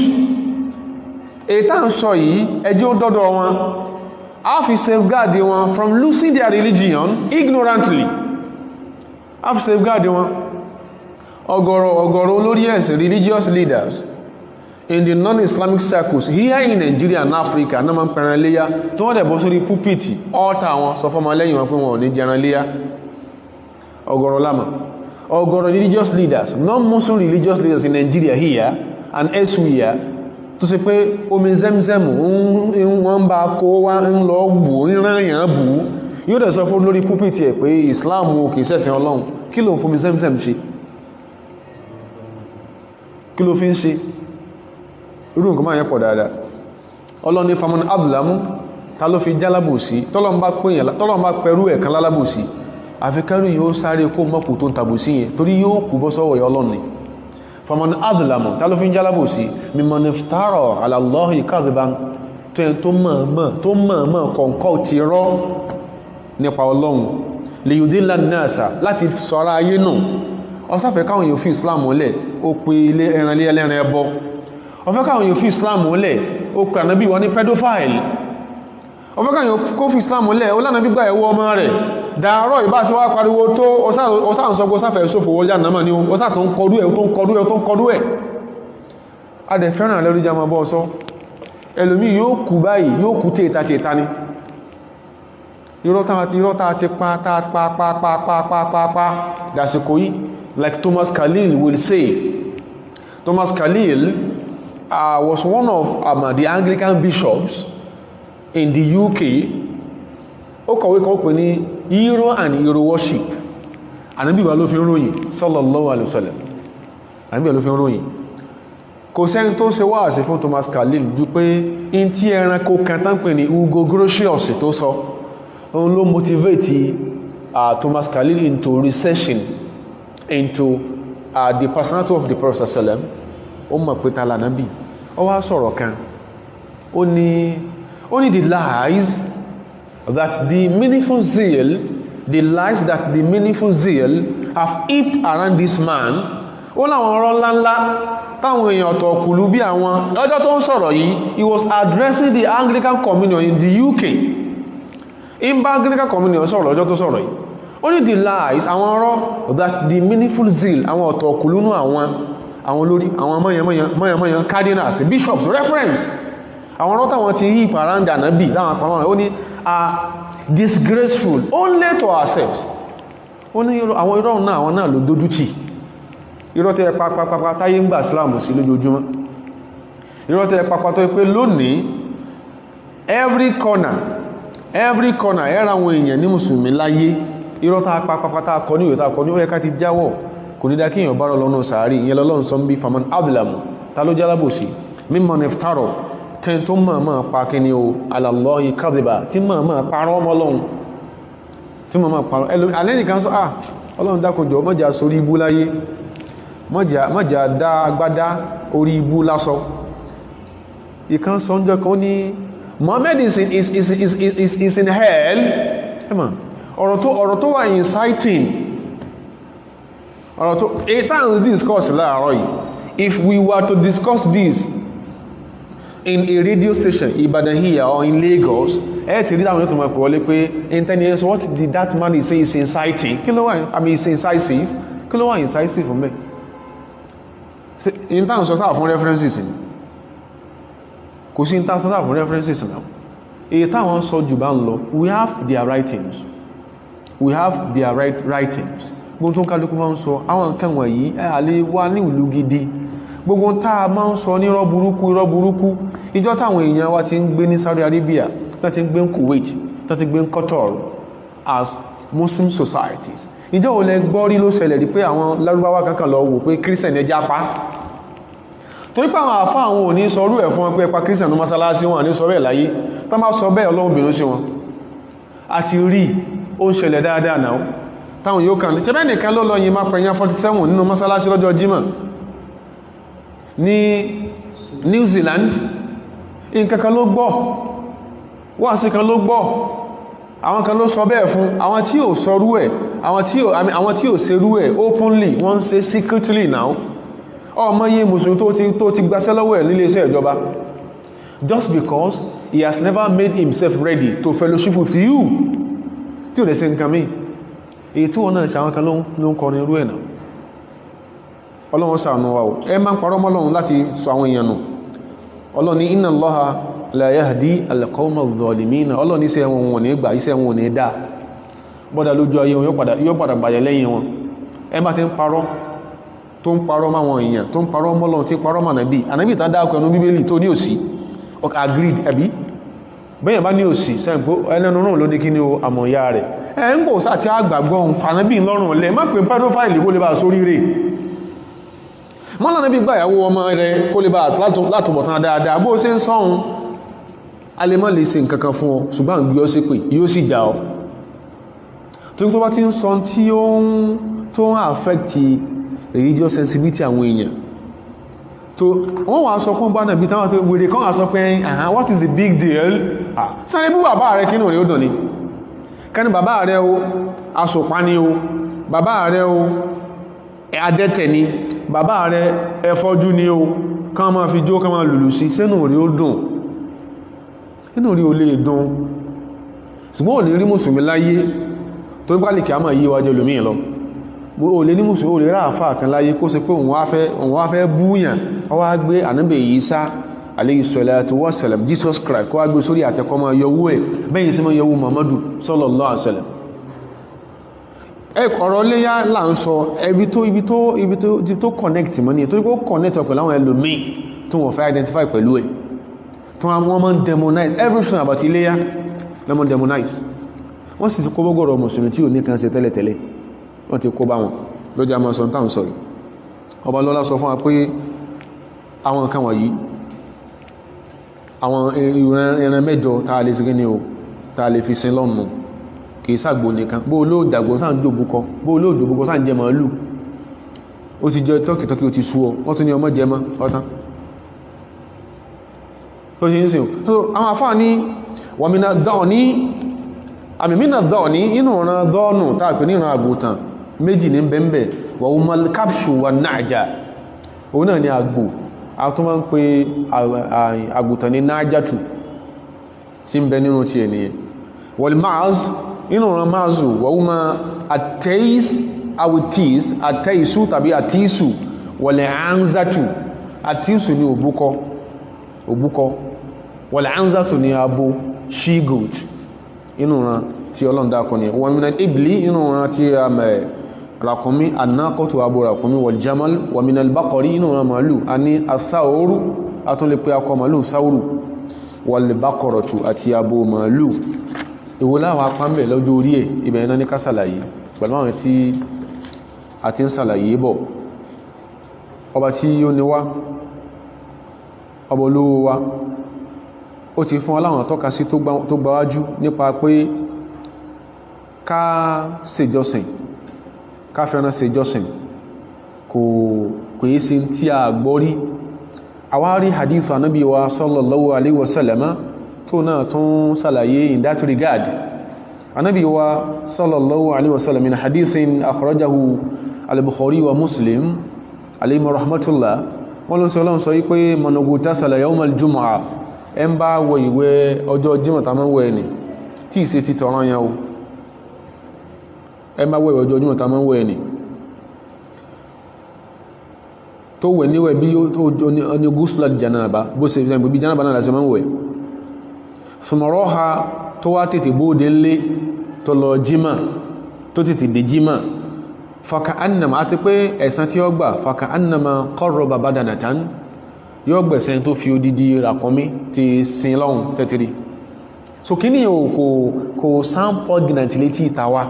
èyí tá ń sọ yìí ẹjọ́ dọ́dọ̀ wọn a fi safeguard wọn from losing their religion ignorantly a fi safeguard wọn ọ̀gọ̀rọ̀ olórí ẹ̀sìn religious leaders in the non-Islamic circles here in Nigeria and Africa náà máa ń pẹran léyá tó wọ́n dẹ̀ bọ́ sórí púpìtì ọ́ta wọn sọ fọ́mọ lẹ́yìn wọn pé wọn ò ní jẹran léyá ọ̀gọ̀rọ̀ lámà ọ̀gọ̀rọ̀ religious leaders non-Muslim religious leaders in Nigeria here and elsewhere tó sì pé omi zemzem wọ́n bá kó wá ń lọ bù ń rányàn bù yóò dẹ̀ sọ fún lórí púpìtì ẹ̀ pé Islam kìí ṣẹ̀sìn Ọlọ́run kí ló ń fomi zemzem ṣe kí ló fi ń ṣe irú nǹkan máa yẹ pọ̀ dáadáa ọlọ́ni faman adlamu ta ló fi jálábòsí tọ́lọ́n bá pẹ̀rú ẹ̀kan lálábòsí àfikẹ́rù yóò sáré kó mọ́kù tó ń tàbòsí yẹn torí yóò kù bọ́ sọ́wọ́ ọlọ́ni faman adlamu ta ló fi jálábòsí mimman iftara ala Allahi kadhiban tó mọ̀ọ́mọ̀ kọ̀ǹkọ́ ti rọ́ nípa Ọlọ́run liyudilla an-nasa láti sọ́ra ayé nù ọsáfẹ́ káwọn yóò fi Islam mọ́lẹ̀ ó pe ilé ẹran lé ẹlẹ́ran ẹbọ ọfẹ́ káwọn yóò fi Islam mọ́lẹ̀ ó pe ànábì wọn ní pedophile ọfẹ́ káwọn yóò kó fi Islam mọ́lẹ̀ ó lánàbí gbà ẹwọ́ ọmọ rẹ̀ dàárọ̀ ìbá sí wá pariwo tó ọsáànsọ́gbó sáfẹ́ sófò wọlé ànámà ní ọsá tó ń kọdú ẹ̀ adẹ̀ fẹ́ràn lẹ́rí jama bọ́ ọsọ́ ẹlòmí yóò kú báyìí yóò kú tèta ni irọ́ta ti pa dàsìkò yìí like Thomas Khalil will say. Thomas Khalil was one of the Anglican bishops in the UK. Ó kọ̀wé kan pè ní hero and hero worship. Ànábì wa ló fi ń ròyìn sallallahu alaihi wasallam. Ànábì wa ló fi ń ròyìn. Kò sẹ́ni tó ṣe wáàsí fún Thomas Khalil ju pé in tí ẹranko kan tán pè ní Hugo Grotius tó sọ òun ló motivate Thomas Khalil into researching into the personality of the Prophet sallam. Ó mọ̀ pé tààlà náà bí ó wá sọ̀rọ̀ kan ó ní the lies that the meaningful zeal have heaped around this man ó láwọn ọ̀rọ̀ ńláńlá táwọn èèyàn ọ̀tọ̀ kùlú bí àwọn lọ́jọ́ tó ń sọ̀rọ̀ yìí he was addressing the Anglican communion in the UK in bá Anglican communion sọ̀rọ̀ ọjọ́ tó sọ̀rọ̀ yìí ó ní the lies àwọn ọ̀rọ̀ that the meaningful zeal àwọn ọ̀tọ̀ ọ̀kùlúnú àwọn olórí àwọn mọ́yànmọ́yàn cardinals bishops reference àwọn ọ̀rọ̀ táwọn ti yí paranda náà bí láwọn àpamọ́ ó ní are disgraceful only to ourselves ó ní àwọn irọ́ náà àwọn náà ló dójútì irọ́ tẹ́ pápápápá táyé ń gbà Islam sí lójoojúmọ́ irọ́ tẹ́ pápá tó pé lónìí every corner ẹ̀rọ àwọn èèyàn ní mùsùlùmí láyé irọ́ tá pápápá tá kọ ní ìwé tá kọ ní ó yẹ ká ti jáwọ́ kò ní dá kí èèyàn bá rọ lọ́nà sàárì ìyẹn lọ́lọ́run sọ ń bí faman adlamu ta ló jálábòsí mimman iftara tẹ́ tó máa pa kí ni o ala Allahi kadhiba tí máa parọ́ ọmọ Ọlọ́run tí máa parọ́ alẹ́nìkan sọ Ọlọ́run dákòjọ́ mọ́jà sórí ibú láyé mọ́jà dá agbádá orí ibú lásọ ìkan sọ ń jọ kan ní Muhammad is in hell ọ̀rọ̀ tó wà inciting ọ̀rọ̀ tó ètàn discuss láàárọ̀ yìí if we were to discuss this in a radio station Ibadan here or in Lagos ti rí àwọn yóò tó mọ̀ pẹ̀lú wọlé pé in 10 years what did that man say is inciting kí ló wà it's incisive kí ló wà incisive fún mẹ́ in táwọn sọ sáà fún references ni kò sí in táwọn sọ sáà fún references náà èyí táwọn sọ jù bá ń lọ we have their writings gbogbo tó ń kálukú máa ń sọ àwọn nǹkan wọ̀nyí àlè wà ní ìlú gidi gbogbo táà máa ń sọ ní irọ́ burúkú ìjọ táwọn èèyàn wa ti ń gbé ní Saudi Arabia tó ti ń gbé ní Kuwait tó ti gbé ní Qatar as Muslim societies ìjọ ò lẹ gbọ́ rí ló ṣẹlẹ̀ rí pé àwọn Lárúbáwá kankan lọ wò pé Christian ẹja pa torí pé àwọn àfá àwọn ò ní sọrú ẹ̀ fún wọn pé ẹpa Christian ní mọ́sálásí wọn ní sọ bẹ́ẹ̀ láyé tó má sọ bẹ́ẹ̀ Ọlọ́run bínú sí wọn àti rí ó ń ṣẹlẹ̀ dáadáa náà táwọn yóò kàn ṣe bẹ́ẹ̀ nìkan ló lọ yìí má pẹ̀yàn 47 nínú mọ́sálásí lọ́jọ́ Jímọ̀ ní New Zealand nǹkankan ló gbọ́ wáàsí kan ló gbọ́ àwọn kan ló sọ bẹ́ẹ̀ fún àwọn tí ò sọrú ẹ̀ àwọn tí ò serú ẹ̀ openly wọ́n ń ṣe secretly now ọmọ yìí mùsùlùmí tó ti gbaṣẹ́ lọ́wọ́ ẹ̀ nílé iṣẹ́ ìjọba just because he has never made himself ready to fellowship with you tí ò lè ṣe nǹkan mí èyí tí wọ́n náà ṣe àwọn kan ló ń kọrin irú ẹ̀ náà Ọlọ́run ṣàánú wa o ẹ máa ń parọ́ mọ́ Ọlọ́run láti sọ àwọn èèyàn nù Ọlọ́run ní inna Allaha la yahdi al-qawma adh-dhalimin Ọlọ́run ní iṣẹ́ wọn ò ní gbà iṣẹ́ wọn ò ní dá bọ́dá lójú ayé wọn yóò padà bàjẹ́ lẹ́yìn wọn ẹ bá ti ń parọ́ tó ń parọ́ máwọn èèyàn tó ń parọ́ mọ́ Ọlọ́run tí ń parọ́ mọ́ ànábì tá dákọ̀ ẹnu bíbélì tó ní òsì ọkà agreed ẹbí bẹ́yàn bá ní òsì sẹ́ǹpó ẹlẹ́nu náà ló ní kí ní o àmọ̀yá rẹ̀ ẹ ń kò sáà tí a gbàgbọ́ fànábì lọ́rùn lẹ má pè pẹ́dófáìlì kó lè bá sórí rẹ̀ mọ́lá níbi gbàyàwó ọmọ rẹ̀ kó lè bá látùbọ̀tán dáadáa bó ṣe ń sọ́hun alẹ́mọ́ lè ṣe nǹkankan fún ọ ṣùgbọ́n gbí ọ sí pé yóò sì já ọ tó bá ti ń sọ tí ó ń affect religious sensibility àwọn èèyàn tó wọ́n wà sọ fún bánà bí táwọn tó wèrè kan wà sọ pé what is the big deal sáré bú bàbá rẹ̀ kínú rẹ̀ ó dùn ní kẹ́ni bàbá rẹ̀ o asòpá ni o bàbá rẹ̀ o adẹ́tẹ̀ ni bàbá rẹ̀ ẹfọ́jú ni o kán máa fi jó kán máa lùlù sí sínú rẹ̀ ó dùn inú rí o lè dùn ṣùgbọ́n ò lè rí mùsùlùmí láyé tó bá lè kí a máa yí wájẹ́ olùmí lọ o lè ní mùsùlùmí o lè rá àfáà kan láyé kó ṣe pé òun wá fẹ́ búyàn ó wá gbé ànábì Ìsá alayhi salatu wa salam Jesus Christ kó wá gbé sórí àtẹ́kọ́ máa yọwó ẹ̀ bẹ́yìn sí máa yọwó Muhammadu sallallahu alaihi wasallam ọ̀rọ̀ léyá là ń sọ ibi tó connect mọ́ ní ètò ìpó connect pẹ̀lú àwọn ẹlòmí tó wọ́n fẹ́ identify pẹ̀lú ẹ̀ tó wọ́n mọ́ demonize everything about iléyá lọ́mọ́ demonize wọ́n sì ti kó gbogbo mùsùlùmí tí ò ní kan ṣe tẹ́lẹ̀tẹ́lẹ̀ wọ́n ti kó bá wọn lójú àmọ́ sọ táwọn sọ yìí ọba lọ́lá sọ fún wa pé àwọn nǹkan wọ̀nyí àwọn ìran mẹ́jọ tàà lè sígí ní o tàà lè fi sin lọ́nà kìí sàgbò nìkan bó olóòdàgbò sáà ń jòbúkọ bó olóòdòbúkọ sáà ń jẹ màálù ó ti jẹ tọ́kìtọ́kì ó ti sú ọ wọ́n tún ní ọmọ jẹmọ́ ọ̀tán tó ṣe ń sìn àwọn afáà ní wàmínà dọ́ọ̀ní àmìmínà dọ́ọ̀ní inú ọ̀ràn dọ́ọ̀nù tàbí ní ìran àgùntàn méjì ní bẹ̀m̀bẹ̀ wà ó mal kapṣù wà náàjà òun náà ni àgbò a tó máa ń pe àgùntàn ní náàjàtù tí ń bẹ nínú ti ènìyàn wal ma'az inú ran ma'azu wa huma at-tais awitis at-taisu tàbí atisu wal anzatu atisu ni òbúkọ wal anzatu ni abo she goat inú ran tí Ọlọ́run dákọ ni wa min al-ibli inú ran tí rakumi annaqatu abo rakumi wal jamal wa min al-baqari inú ran màlúù ani as-sawru atún lè pè akọ màlúù sawru wal baqaratu àti abo màlúù ìwò láwọn apámbẹ̀ lọ́jọ́ orí ẹ̀ ibẹ̀ iná ní ká sàlàyé pẹ̀lú àwọn tí a ti ń sàlàyé bọ̀ ọba tí ó ní wá ọba olówó wa ó ti fún aláwọn tọ́ka sí tó gbáwájú nípa pé ká ṣèjọsìn ká fẹ́ràn ṣèjọsìn kò yí sí tí a gbọ́rí àwárí hadith anábí wa sallallahu alaihi wasallama tó náà tún sàlàyé in that regard anábí wa sallallahu alaihi wasallam min hadithin akhrajahu al-Bukhari wa Muslim alayhi rahmatullah wọ́n ló sọ Ọlọ́run sọ wípé mọ̀nàgù tásàlà yawm al-jumu'ah ẹ ń bá wọ ìwẹ̀ ọjọ́ jímọ̀ tá máa ń wẹ̀ ní tí ìṣe ti tọ̀ràn yẹn o ẹ ń bá wọ ìwẹ̀ ọjọ́ jímọ̀ tá máa ń wẹ̀ ní tó wẹ̀ níwẹ̀ bí oní gúúsùlá janaba bó ṣe fi bí janaba náà lásì máa ń wẹ̀ sùmọ̀rọ̀ ha tó wá tètè bóòdé lé tó lọ jímà tó tètè dé jímà faka annama àti pé ẹ̀san tí ó gbà faka annama qarraba badanatan yóò gbẹ̀sẹ̀ tó fi odidi ràkọ́mí ti sin lọ́hun tẹ́tìrí so kí ní kò sound pregnant létí ìtawa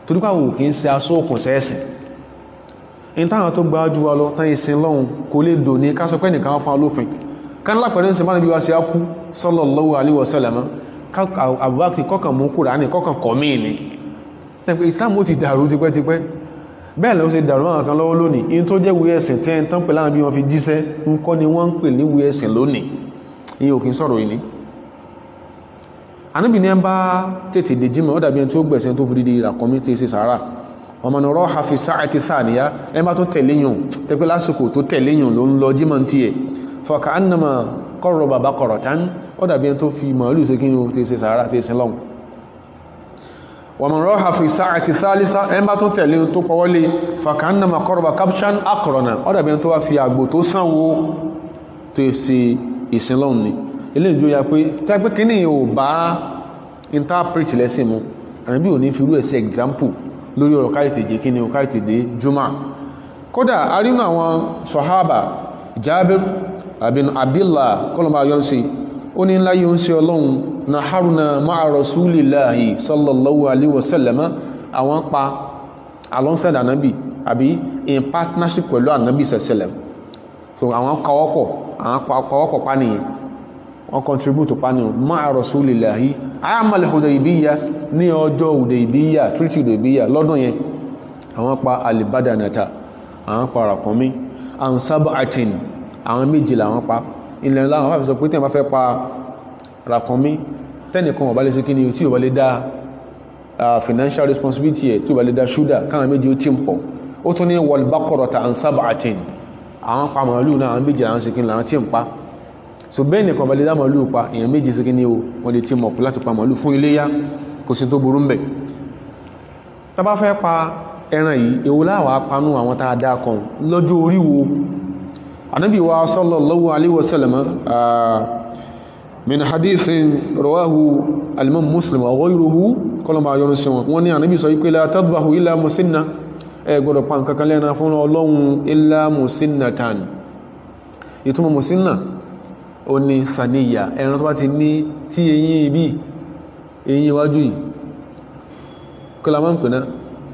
torípa wò kí ń ṣe asókùn sẹ́ẹ̀sìn in táwọn tó gbájú wa lọ tán ìsin lọ́hun kò lè dò ní ká sọ pé nìkan fún alófin kan lápẹ̀rẹ́ ìsin máa níbi wá sí ákú sallallahu alaihi wasallam Abubakar kọ́kàn mú Kùránì kọ́kàn kọ̀mí ní sẹ́pẹ̀ Islam ó ti dàrú tipẹ́tipẹ́ bẹ́ẹ̀ ló ṣe dàrú àwọn kan lọ́wọ́ lónìí in tó jẹ́ wí ẹ̀sìn tí ẹn tán pè láàrín bí wọ́n fi jíṣẹ́ ń kọ́ ni wọ́n ń pè ní wí ẹ̀sìn lónìí iye òkín sọ̀rọ̀ ìní Ànábì ní ẹ bá tètè dé jímọ̀ ó dàbí ẹni tó gbẹ̀sẹ̀ tó fi dídí ìràkọ́mí tí ṣe sàárà ọmọ ni rọ́ha fi sáàtì sáàníyá ẹ bá tó tẹ̀léyàn tẹ́pẹ́ lásìkò tó tẹ̀léyàn ló ń lọ jímọ̀ tí ẹ̀ fọ́ka annama qarraba baqaratan ó dàbí ẹni tó fi màálù sí kí ní o tí ṣe sàárà tí ṣe lọ́hùn wọ́n rọ́ha fi sáàtì sálísá ẹ bá tó tẹ̀lé tó pọ̀wọ́lé fọ́ka annama qarraba kabshan aqrana ó dàbí ẹni tó wá fi àgbò tó sánwó tó ṣe ìsìn lọ́hùn ni ilé ìjọ ya pé tẹ́pẹ́ kí ní ò bá interpret lẹ́sìn mu àbí ò ní fi rú ẹ̀ sí example lórí ọ̀rọ̀ káìtèdè kí ni o káìtèdè jùmọ́ kódà arínú àwọn sọ̀hábà Jabir bin Abdillah kọlọmọ ayọ́nsí ó ní ńlá yíò ń ṣe ọlọ́run na haruna ma'a rasulillahi sallallahu alaihi wasallam àwọn pa alongside anabi àbí in partnership pẹ̀lú anabi sallam so àwọn kọwọ́pọ̀ pa nìyẹn wọ́n contribute pa nìyẹn ma'a rasulillahi amal Hudaybiyah ní ọjọ́ Hudaybiyah treaty Hudaybiyah lọ́dún yẹn àwọn pa alibadanata àwọn pa ràkúnmí àwọn sab'atin àwọn méjìlá àwọn pa ilẹ̀ láwọn fàfisọ pé tí wọ́n bá fẹ́ pa ràkúnmí tẹ́nìkan ọ̀bá lè sí kí ni tí ò bá lè dá financial responsibility ẹ̀ tí ò bá lè dá ṣúdà káwọn méjì ó tí ń pọ̀ ó tún ní wal baqarata an sab'atin àwọn pa màálù náà àwọn méjìlá àwọn sí kí ni àwọn tí ń pa so bẹ́ẹ̀ nìkan bá lè dá màálù pa èèyàn méjì sí kí ni o wọ́n lè tí mọ̀ láti pa màálù fún iléyá kò sí tó burú mbẹ̀ tá bá fẹ́ pa ẹran yìí èwo láwà panú àwọn tá a dá kan lọ́jọ́ orí wo Ànábì wa sallallahu alaihi wasallam min hadithin rawahu al-Imam Muslim wa ghayruhu kọlọmọ ayọ́nu sí wọn ní Ànábì sọ wípé la tadbahu illa musinna ẹ gbọ́dọ̀ pa nǹkankan lẹ́na fún Ọlọ́run illa musinnatan ìtumọ̀ musinna ó ní saniya ẹran tó bá ti ní tí eyín ibi eyín iwájú yìí kí la máa ń pè náà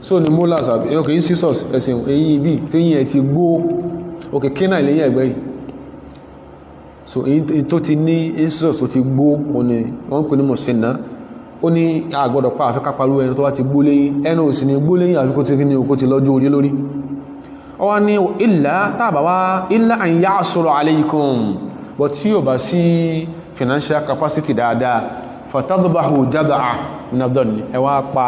so ni molars àbí ẹ̀yọ́ kìí scissors ẹ̀sìn eyín ibi tí eyín ẹ̀ ti gbó òkè kínà ìlẹ́yìn ẹ̀gbẹ́ yìí so èyí tó ti ní scissors tó ti gbó òní wọ́n ń pè ní mọ̀sínà ó ní àgbọ̀dọ̀ pa àfikà parú ẹni tó wá ti gbó lẹ́yìn ẹnu òsì ni gbó lẹ́yìn àfikò ti ní okó ti lọ́jọ́ orí lórí ó wá ní ìlà tàbà wá ìlà an ya'sura alaykum but tí yóò bá sí financial capacity dáadáa fatadbahu jada'a min ad-danni ẹ wá pa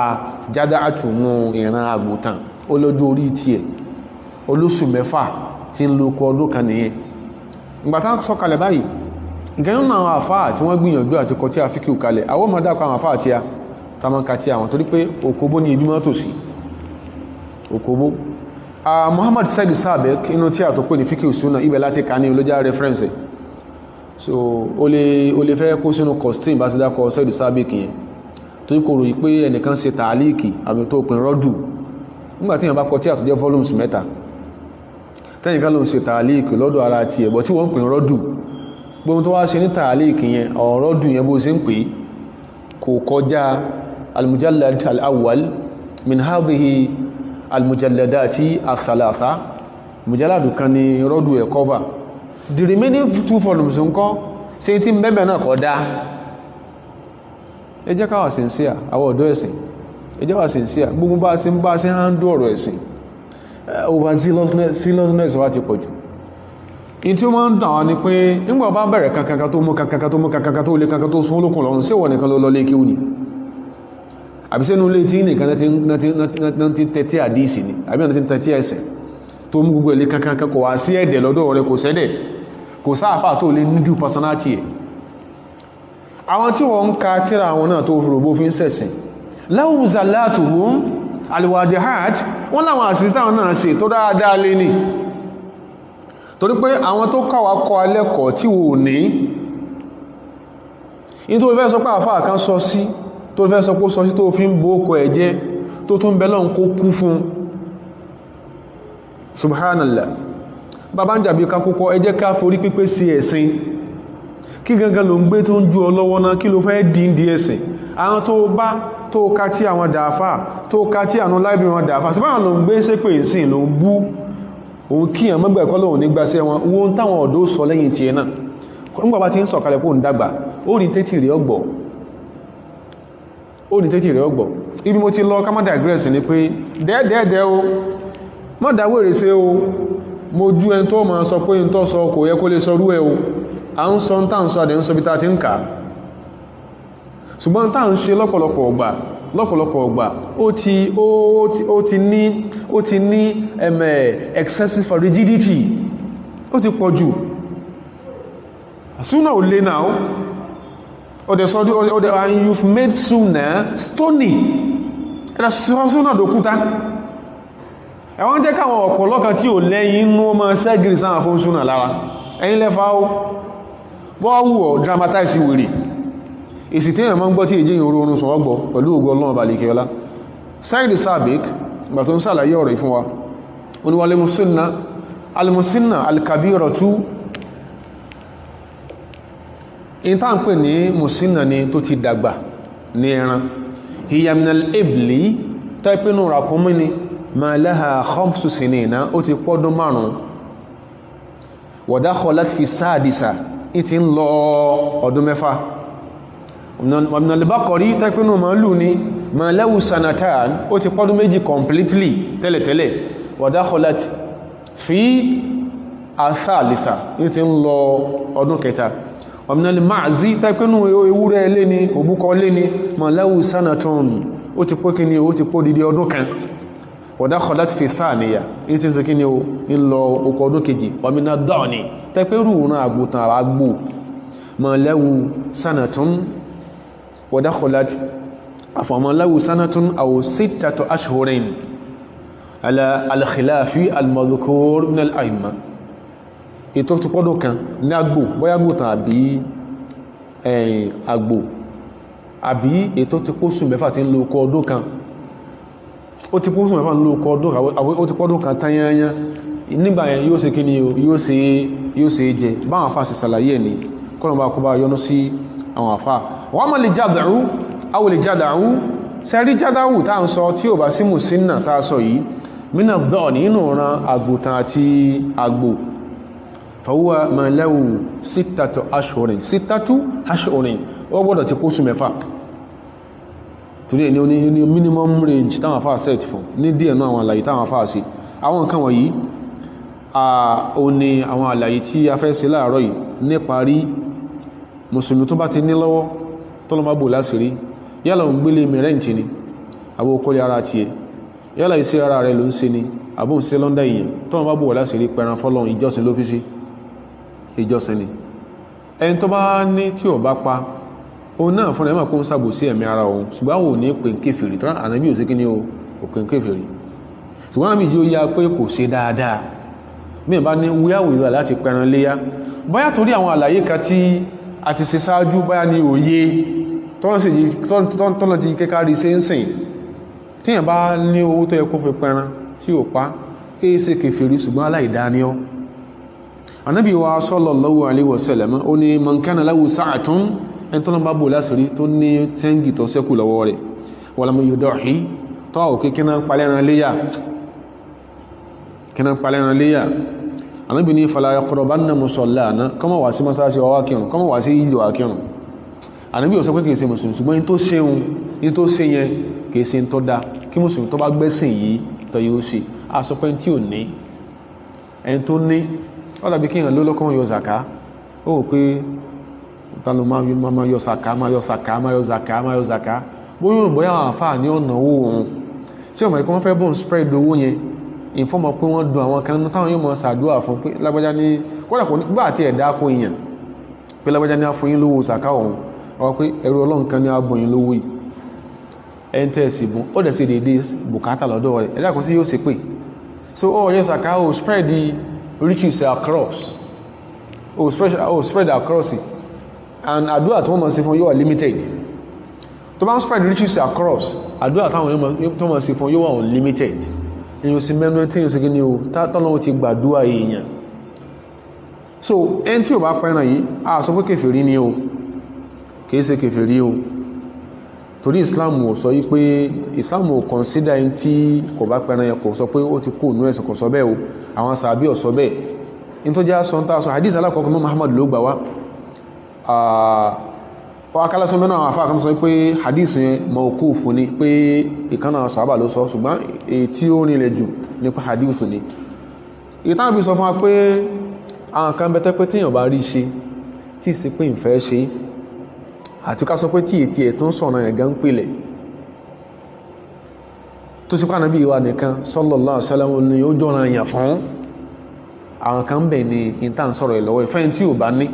jada'atu mú ìran àgùntàn olójú orí tí ẹ̀ olóṣù mẹ́fà tí ń lo ọkọ̀ ọdún kan nìyẹn ìgbàtà sọ̀kalẹ̀ báyìí nǹkan nínú àwọn àfáà tí wọ́n gbìyànjú àti kọ tí a fíkì kalẹ̀ àwọn ọmọdé àkọ àwọn àfáà tí a tamaka tí àwọn torí pé òkòbó ní ibi mọ́tò sí òkòbó Muhammad Said Sabiq inú tí a tó pè ní fíkì súnà ibẹ̀ láti ká ní olójá reference so o lè fẹ́ kó sínú costume bá sí dákọ̀ Said Sabiq yẹn torí kò ròyìn pé ẹnìkan ṣe tààlíkì àbí tó pin rọ́dù nígbàtí èèyàn bá kọ tí a tó jẹ́ volumes mẹ́ta tẹ́nìkan ló ń ṣe tààlíkì lọ́dọ̀ ara ti ẹ̀bọ̀ tí wọ́n pin rọ́dù gbogbo tó wá ṣe ní tààlíkì yẹn ọ̀rọ̀ dùn yẹn bó ṣe ń pè kò kọjá al-mujallad al-awwal min hadhihi al-mujalladati as-salasa mujalladu kan ni rọ́dù ẹ̀ cover the remaining 2 volumes ńkọ́ ṣe tí bẹ́bẹ̀ náà kọ́ dá ẹ jẹ́ ká wà sincere àwọn ọ̀dọ́ ẹ̀sìn ẹ jẹ́ wà sincere gbogbo bá ṣe handle ọ̀rọ̀ ẹ̀sìn overzealousness wá ti pọ̀jù in tí ó máa ń dàn wá ní pé nígbà bá bẹ̀rẹ̀ kankan tó mú kankan tó mú kankan tó lé kankan tó sún olókùn lọ́rùn sí wọ́n nìkan ló lọ lé kí ó ní àbí sínú ilé tí nìkan náà ti tẹ́tí àdíìsì ni àbí náà ti tẹ́tí ẹsẹ̀ tó mú gbogbo ilé kankan kò wá sí ẹ̀dẹ̀ lọ́dọ̀ rẹ̀ kò sẹ́dẹ̀ kò sáàfà tó lè níjú personality ẹ̀ àwọn tí wọ́n ń ka tíra àwọn náà tó fòrògbó fi ń sẹ̀sìn lahum zallatuhum alwadihat wọ́n láwọn àsìsí àwọn náà ṣe tó dáadáa lé ní torí pé àwọn tó kàwà kọ alẹ́kọ̀ọ́ tí wò ní in tó fẹ́ sọ pé àfáà kan sọ sí tó fẹ́ sọ pé sọ sí tó fi ń bó ọkọ̀ ẹ̀jẹ́ tó tún bẹ́lọ́n kó kú fún subhanallah bàbá ń jàbí kakúkọ ẹ jẹ́ ká forí pípé sí ẹ̀sìn kí gangan ló ń gbé tó ń jú ọlọ́wọ́ náà kí ló fẹ́ díndí ẹ̀sìn àwọn tó bá tó ká tí àwọn dàáfà tó ká tí àwọn láìbí wọn dàáfà sí báwọn ló ń gbé sí pé ìsìn ló ń bú òun kí àwọn mọ́gbà ẹ̀kọ́ lóhun nígbà sí ẹwọn wọ́n táwọn ọ̀dọ́ sọ lẹ́yìn tí ẹ náà nígbà bá ti ń sọ̀kalẹ̀ kó ń dàgbà ó ní tẹ́tì rẹ̀ ọgbọ̀ ibi mo ti lọ ká má digress ni pé dẹ́ẹ̀dẹ́ẹ̀dẹ́ o má dáwèrè sí o mo jú ẹni tó ma sọ pé ń tọ́ sọ kò yẹ kó lè sọrú ẹ o à ń sọ tá ń sọ àdẹ̀ ń sọ bí ta ti ń kà ṣùgbọ́n tá ń ṣe lọ́pọ̀lọpọ̀ ọgbà ó ti ní excessive rigidity ó ti pọ̀ jù súnà ò lè náà and you've made súnà stony ẹ̀dà súnà dòkúta ẹ̀wọ́n jẹ́ káwọn ọ̀pọ̀lọ́kan tí ò lẹ́yìn inú ọmọ sẹ́gìrì sáà fún súnà lára ẹ̀yìn lẹ́fà ó bọ́ọ̀wù ọ̀ dramatize wèrè èsì tí èèyàn máa ń gbọ́ tí èjì ìhòrò oorun sọ̀rọ̀ gbọ́ pẹ̀lú ògo Ọlọ́run bá lè kẹ́ọ́lá Said Sabiq ìgbà tó ń sàlàyé ọ̀rọ̀ ìfún wa oníwà alimusinna alkabiratu in tá ń pè ní musinna ni tó ti dàgbà ní ẹran hiyaminal ibli tẹ́pínú rakúnmí ni ma laha khamsu sinina ó ti pọ́dún 5 wa dakhalat fi sadisa ìtí ń lọ ọdún 6 ọmọ albaqari tẹ́pínú màálù ni ma lahu sanatan ó ti pọ́dún 2 completely tẹ́lẹ̀tẹ́lẹ̀ wa dakhalat fi athalitha ìtí ń lọ ọdún 3 ọmọ al-ma'zi tẹ́pínú ewúrẹ́ lé ní òbúkọ lé ní ma lahu sanatun ó ti pọ́ kí ni ó ti pọ́ dìde ọdún 1 wa dakhalat fi thaniya ìtí ń sọ kí ni ó ń lọ ọkọ̀ ọdún 2 ọmọ ad-da'ni tẹ́pẹ́rù náà àgbòtàn àgbò ma lahu sanatun wa dakhalat afama lahu sanatun aw 6 ashhurin ala al-khilafi al-madhkur min al-a'imma ètò tó pọ́dún kan ní àgbò bóyá àgbòtàn àbí àgbò àbí ètò tí kó sùn mẹ́fà tí ń lo ọkọ̀ ọdún kan ó ti kó sùn mẹ́fà ń lo ọkọ̀ ọdún ó ti pọ́dún kan tányányá nígbà yẹn yóò ṣe kí ni yóò ṣe jẹ báwọn àfáà sì sàlàyé ẹ̀ ní kọ́nà bá kó bá yọnú sí àwọn àfáà wọ́n mọ̀ lè jádàrú awò lè jádàrú sẹ́rí jádàrú tá ń sọ tí ò bá sí mùsínà tá sọ yìí mínà dọ́ nínú ran àgùtàn àti àgbò fàwúwà ma lahu 6 ashhurin 6 ashhurin ó gbọ́dọ̀ ti kó sùn mẹ́fà torí ẹni ní minimum range táwọn àfáà set fún ní díẹ̀ náà àwọn àlàyé táwọn àfáà sí àwọn nǹkan wọ̀nyí ó ní àwọn àlàyé tí a fẹ́ ṣe láàárọ̀ yìí níparí mùsùlùmí tó bá ti ní lọ́wọ́ tọ́lọ́mọ́bò láṣìírí yálà ń gbélé mẹ́rẹ́ǹtì ni àbò okòrí ara ti ẹ̀ yálà iṣẹ́ ara rẹ̀ ló ń ṣe ni àbò ń ṣe lọ́ndà èèyàn tọ́lọ́mọ́bò láṣìírí pẹran fọ́lọ́run ìjọsìn ló fi sí ìjọsìn ni ẹni tó bá ní tí ò bá pa òun náà fúnra ẹ̀ máa kó ń ṣàbòsí ẹ̀mí ara òun ṣùgbọ́n àwọn ò ní pè ń kéfèrè tó ànábì ò sí kí ni o pè ń kéfèrè ṣùgbọ́n àmì ìjọ yá pé kò ṣe dáadáa bí ìbá ní wíyàwó láti pẹran léyá bóyá torí àwọn àlàyé kan tí a ti ṣe ṣáájú bóyá ní òye tọ́nà ti kékàrí ṣe ń sìn tí yẹn bá ní owó tó yẹ kó fi pẹran tí ò pa kí ṣe kèfèrí ṣùgbọ́n aláìdáníọ́ Ànábì wa sallallahu alaihi wasallam ó ní man kana lahu sa'atun ẹni tọ́nà bá bò lásìrí tó ní tẹ́ngì tó sẹ́kù lọ́wọ́ rẹ̀ walam yudahi tọ́wọ̀ kí kíná palẹ́ran léyà Ànábì ní fala yaqrabanna musallana kọ́mọ̀ wá sí masáṣí ọwá kírùn kọ́mọ̀ wá sí ìjọ àkírùn Ànábì ò sọ pé kìí ṣe mùsùlùmí ṣùgbọ́n ní tó ṣe yẹn kìí ṣe tó dá kí mùsùlùmí tó bá gbẹ́sìn yìí tó yóò ṣe a sọ pé tí ò ní ẹni tó ní ó dàbí kí èèyàn ló lọ́kọ́ yọ zaka ó wò pé tánà máa yọ zaka bóyá òun bóyá àwọn àfáà ní ọ̀nà owó òun tí ọmọ ikọ́ wọ́n fẹ́ bọ́n spread owó yẹn ìfọ́mọ̀ pé wọ́n dùn àwọn kan táwọn yóò mọ̀ ṣàdúrà fún pé lágbájá ní kódà kò nígbà tí ẹ̀dá kó èèyàn pé lágbájá ní àfọyín lówó zaka òun ọwọ́ pé ẹrú Ọlọ́run kan ní àbọ̀yìn lówó yìí ẹntẹ́ẹ̀sì bùn ó dẹ̀ sí dédé bùkátà lọ́dọ̀ rẹ̀ ẹ̀dá kan sí yóò sì pé so ó yẹ zaka ó spread the riches across ó spread across and àdúrà tí wọ́n mọ̀ sí fún yóò wà limited tó bá ń spread riches across àdúrà táwọn tó mọ̀ sí fún yóò wà unlimited èyàn sí mẹ́nu tí yóò sí gíní o tátọ́lọ́wọ́ ti gbàdúrà èèyàn so ẹn tí ò bá pẹ́ràn yìí a sọ pé kèfèrí ni o kìí ṣe kèfèrí o torí Islam ò sọ yí pé Islam ò consider ẹni tí kò bá pẹ́ràn yẹn kò sọ pé ó ti kú nú ẹ̀sìn kò sọ bẹ́ẹ̀ o àwọn sàbí ò sọ bẹ́ẹ̀ in tó jẹ́ sọ ń tàṣọ hadith alákọ̀ọ́kọ́ mọ́ Muhammad ló gbà wá akálásọ mẹ́nà àwọn afáàkan sọ pé hadith yẹn mawquf ní pé ìkànnà sàhábà ló sọ ṣùgbọ́n èyí tí ó rìnlẹ̀ jù nípa hadith ní ìtàn bí sọ fún wa pé àwọn kan bẹ́tẹ́ pé tíyàn bá rí ṣe tí ì sí pé ìfẹ́ ṣe àti ká sọ pé tí ètí ẹ̀ tó ń sọ̀nà ẹ̀gá ń pèlẹ̀ tó sì pàánà bí ìwà nìkan sallallahu alaihi wasallam ni ó jọ́nà èèyàn fún àwọn kan bẹ̀ ní ìta ń sọ̀rọ̀ ìlọ́wọ́ ìfẹ́ tí ò bá ní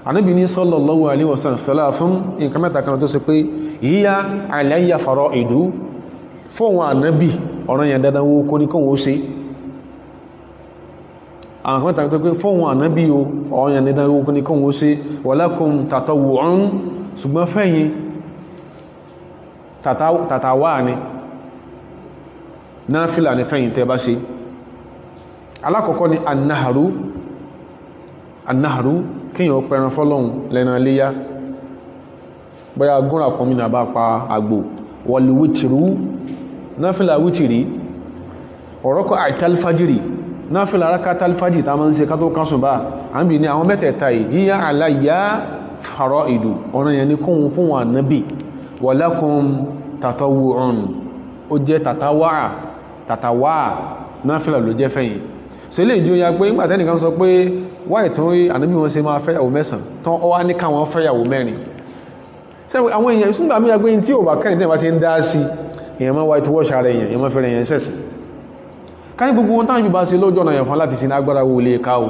Ànábì ní sallallahu alaihi wasallam fún nǹkan mẹ́ta kan tó sì pé hiya alayya fara'idu fóun Ànábì ọ̀rọ̀ yẹn dandan wo kó ní kóhun ó ṣe àwọn kan mẹ́ta tó pé fóun Ànábì ọ̀rọ̀ yẹn dandan wo kó ní kóhun ó ṣe walakum tatawwu'un ṣùgbọ́n fẹ́yìn tàtàwà ní náfílà ní fẹ́yìn tẹ́ bá ṣe alákọ̀ọ́kọ́ ni annaharu kíyàn pẹran fọ́lọ́hun lẹ́nà léyá bóyá gúnra kọmínà bá pa àgbò wal wítìrú náfílà wítìrí ọ̀rọ̀kọ̀ àìtàlfàjìrì náfílà rákà tàlfàjì ta máa ń ṣe ká tó kásùn bá àbí ní àwọn mẹ́tẹ̀ẹ̀ta yìí hiya alayya faraidu ọ̀nà yẹn ni kóhun fún wa nábì walakum tatawu'un ó jẹ́ tàtàwà náfílà ló jẹ́ fẹ́yìn so ilé ìjọ ya pé nígbàtẹ́ nìkan sọ pé wáyé tán ànábì wọn ṣe máa fẹ́yàwó mẹ́sàn tán ó wá ní káwọn fẹ́yàwó mẹ́rin sẹ́wọ̀n àwọn èèyàn ìsúngbà mí agbé tí ò bá kẹ́yìn tẹ́yìn bá ti ń dá sí èèyàn máa wáyé tó wọ́ṣà rẹ̀ èèyàn máa fẹ́rẹ̀ èèyàn sẹ́sì ká ní gbogbo wọn táwọn ibi bá ṣe lójọ́ ọ̀nà ẹ̀fọn láti sin agbára wo lè ká o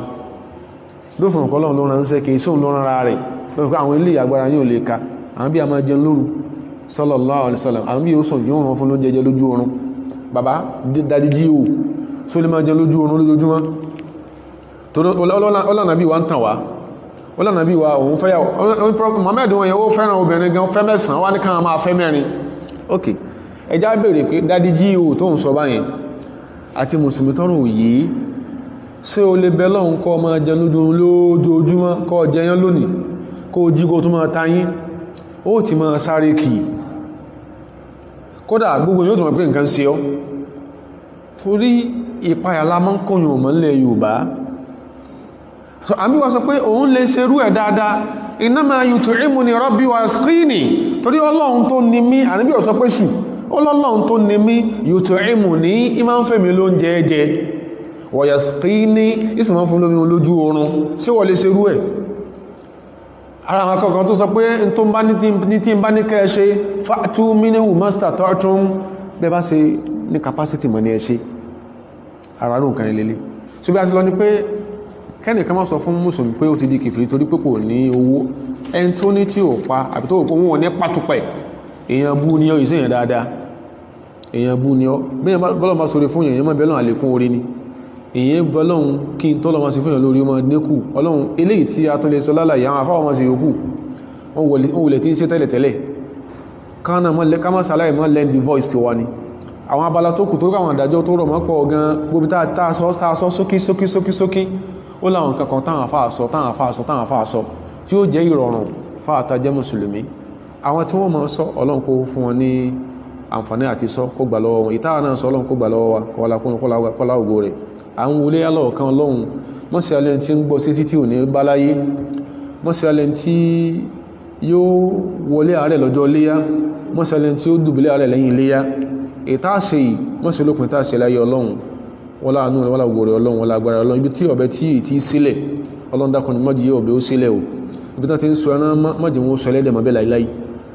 lófin ọ̀pọ̀lọ́ ló ránṣẹ́ kì í sóhun ló rárá rẹ̀ lófin àwọn ilé agbára yóò lè ká àwọn bí a máa jẹun lóru sallallahu alaihi wasallam àwọn bí ó sùn yóò rán fún lóúnjẹ jẹ lójú oorun bàbá dadi jí o so lè máa jẹ lójú oorun lójoojúmọ́ torí ọlọ́nàbí wa ń tàn wá ọlọ́nàbí wa òun fẹ́yàwó Muhammad wọn yẹn ó fẹ́ràn obìnrin gan fẹ́ mẹ́sàn wá ní káwọn máa fẹ́ mẹ́rin ok ẹjá bèèrè pé dadi jí o tó ń sọ báyẹn àti mùsùlùmí tọrọ yìí ṣé o lè bẹ lọ́hun kọ́ máa jẹ lójoojúmọ́ kọ́ jẹyán lónìí kó jí kó tó máa tayín ó ti máa sáré kì kódà gbogbo yóò tó máa pé nǹkan ṣe ọ́ torí ìpayà lámọ́ ń kóyàn ọmọ ilẹ̀ Yorùbá so àmì wá sọ pé òun lè ṣerú ẹ̀ dáadáa innama yut'imuni rabbi wa yasqini torí Ọlọ́run tó ní mí àníbí ó sọ pé sù Ọlọ́run tó ní mí yut'imuni ìmá ń fẹ́ mi ló ń jẹ wa yasqini ìsìnmọ́ fún lómi olójú oorun sí wọ́n lè ṣerú ẹ̀ ara àwọn akọ́kọ́ tó sọ pé tó ń bá ní tí ń bá ní kẹ́ ṣe fa'tu minhu mastata'tum bẹ́ bá ṣe ní capacity mọ̀ ní ẹ ṣe ara rùn kan ilé so bí a ti lọ ní pé kẹ́nìkan má sọ fún mùsùlùmí pé ó ti di kèfèrí torí pé kò ní owó ẹni tó ní tí ò pa àbí tó wọn ò ní pàtúpẹ̀ èèyàn bú ní ọ ìsẹ́yàn dáadáa èèyàn bú ní ọ bẹ́ẹ̀ bọ́lọ̀ bá sọ̀rọ̀ fún èèyàn mọ́ bẹ́ẹ̀ lọ́n àlékún orí ni èèyàn bọ́lọ́hun kí n tọ́lọ́ máa ṣe fún èèyàn lórí ọmọ níkù ọlọ́run eléyìí tí a tún lè sọ lálàyé àwọn afáwọn máa ṣe yòókù wọ́n wọlé tí ń ṣe tẹ́lẹ̀tẹ́lẹ̀ ká má sàlàyé mọ́ lend the voice ti wá ni àwọn abala tó kù tó káwọn àdájọ́ tó rọ̀ mọ́ pọ̀ gan gbogbo tá a sọ sókí ó láwọn kankan táwọn àfáà sọ tí ó jẹ́ ìrọ̀rùn fáàtà jẹ́ mùsùlùmí àwọn tí wọ́n máa sọ ọlọ́run kó fún wọn ní àǹfààní àti sọ kó gbà lọ́wọ́ wọn ìtara náà sọ ọlọ́run kó gbà lọ́wọ́ wa kọ́lá ògo rẹ̀ à ń wọlé yálọ̀ kan ọlọ́run mọ́sí alẹ́ tí ń gbọ́ sí títí òní báláyé mọ́sí alẹ́ tí yóò wọlé ààrẹ lọ́jọ́ léyá mọ́sí alẹ́ tí ó dùbílé ààrẹ lẹ́yìn léyá ìtaṣe yìí mọ́sí olópin táṣe láyé ọlọ́run wọ́n láàánú rẹ̀ wọ́n lágbò rẹ̀ ọlọ́run wọ́n lágbára ọlọ́run ibi tí ọ̀bẹ tí sílẹ̀ ọlọ́run dákun mọ́jì yóò ọ̀bẹ ó sílẹ̀ o ibi tán ti ń sọ ẹran mọ́jì wọn sọ ẹlẹ́dẹ̀ mọ́bẹ̀ láìláì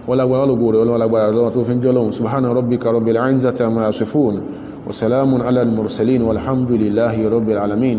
wọ́n lágbára ọlọ́gbò rẹ̀ ọlọ́run lágbára ọlọ́run tó fi ń jọ́ ọlọ́run subhana rabbika rabbil izzati amma yasifun wa salamun ala al-mursalin walhamdulillahi rabbil alamin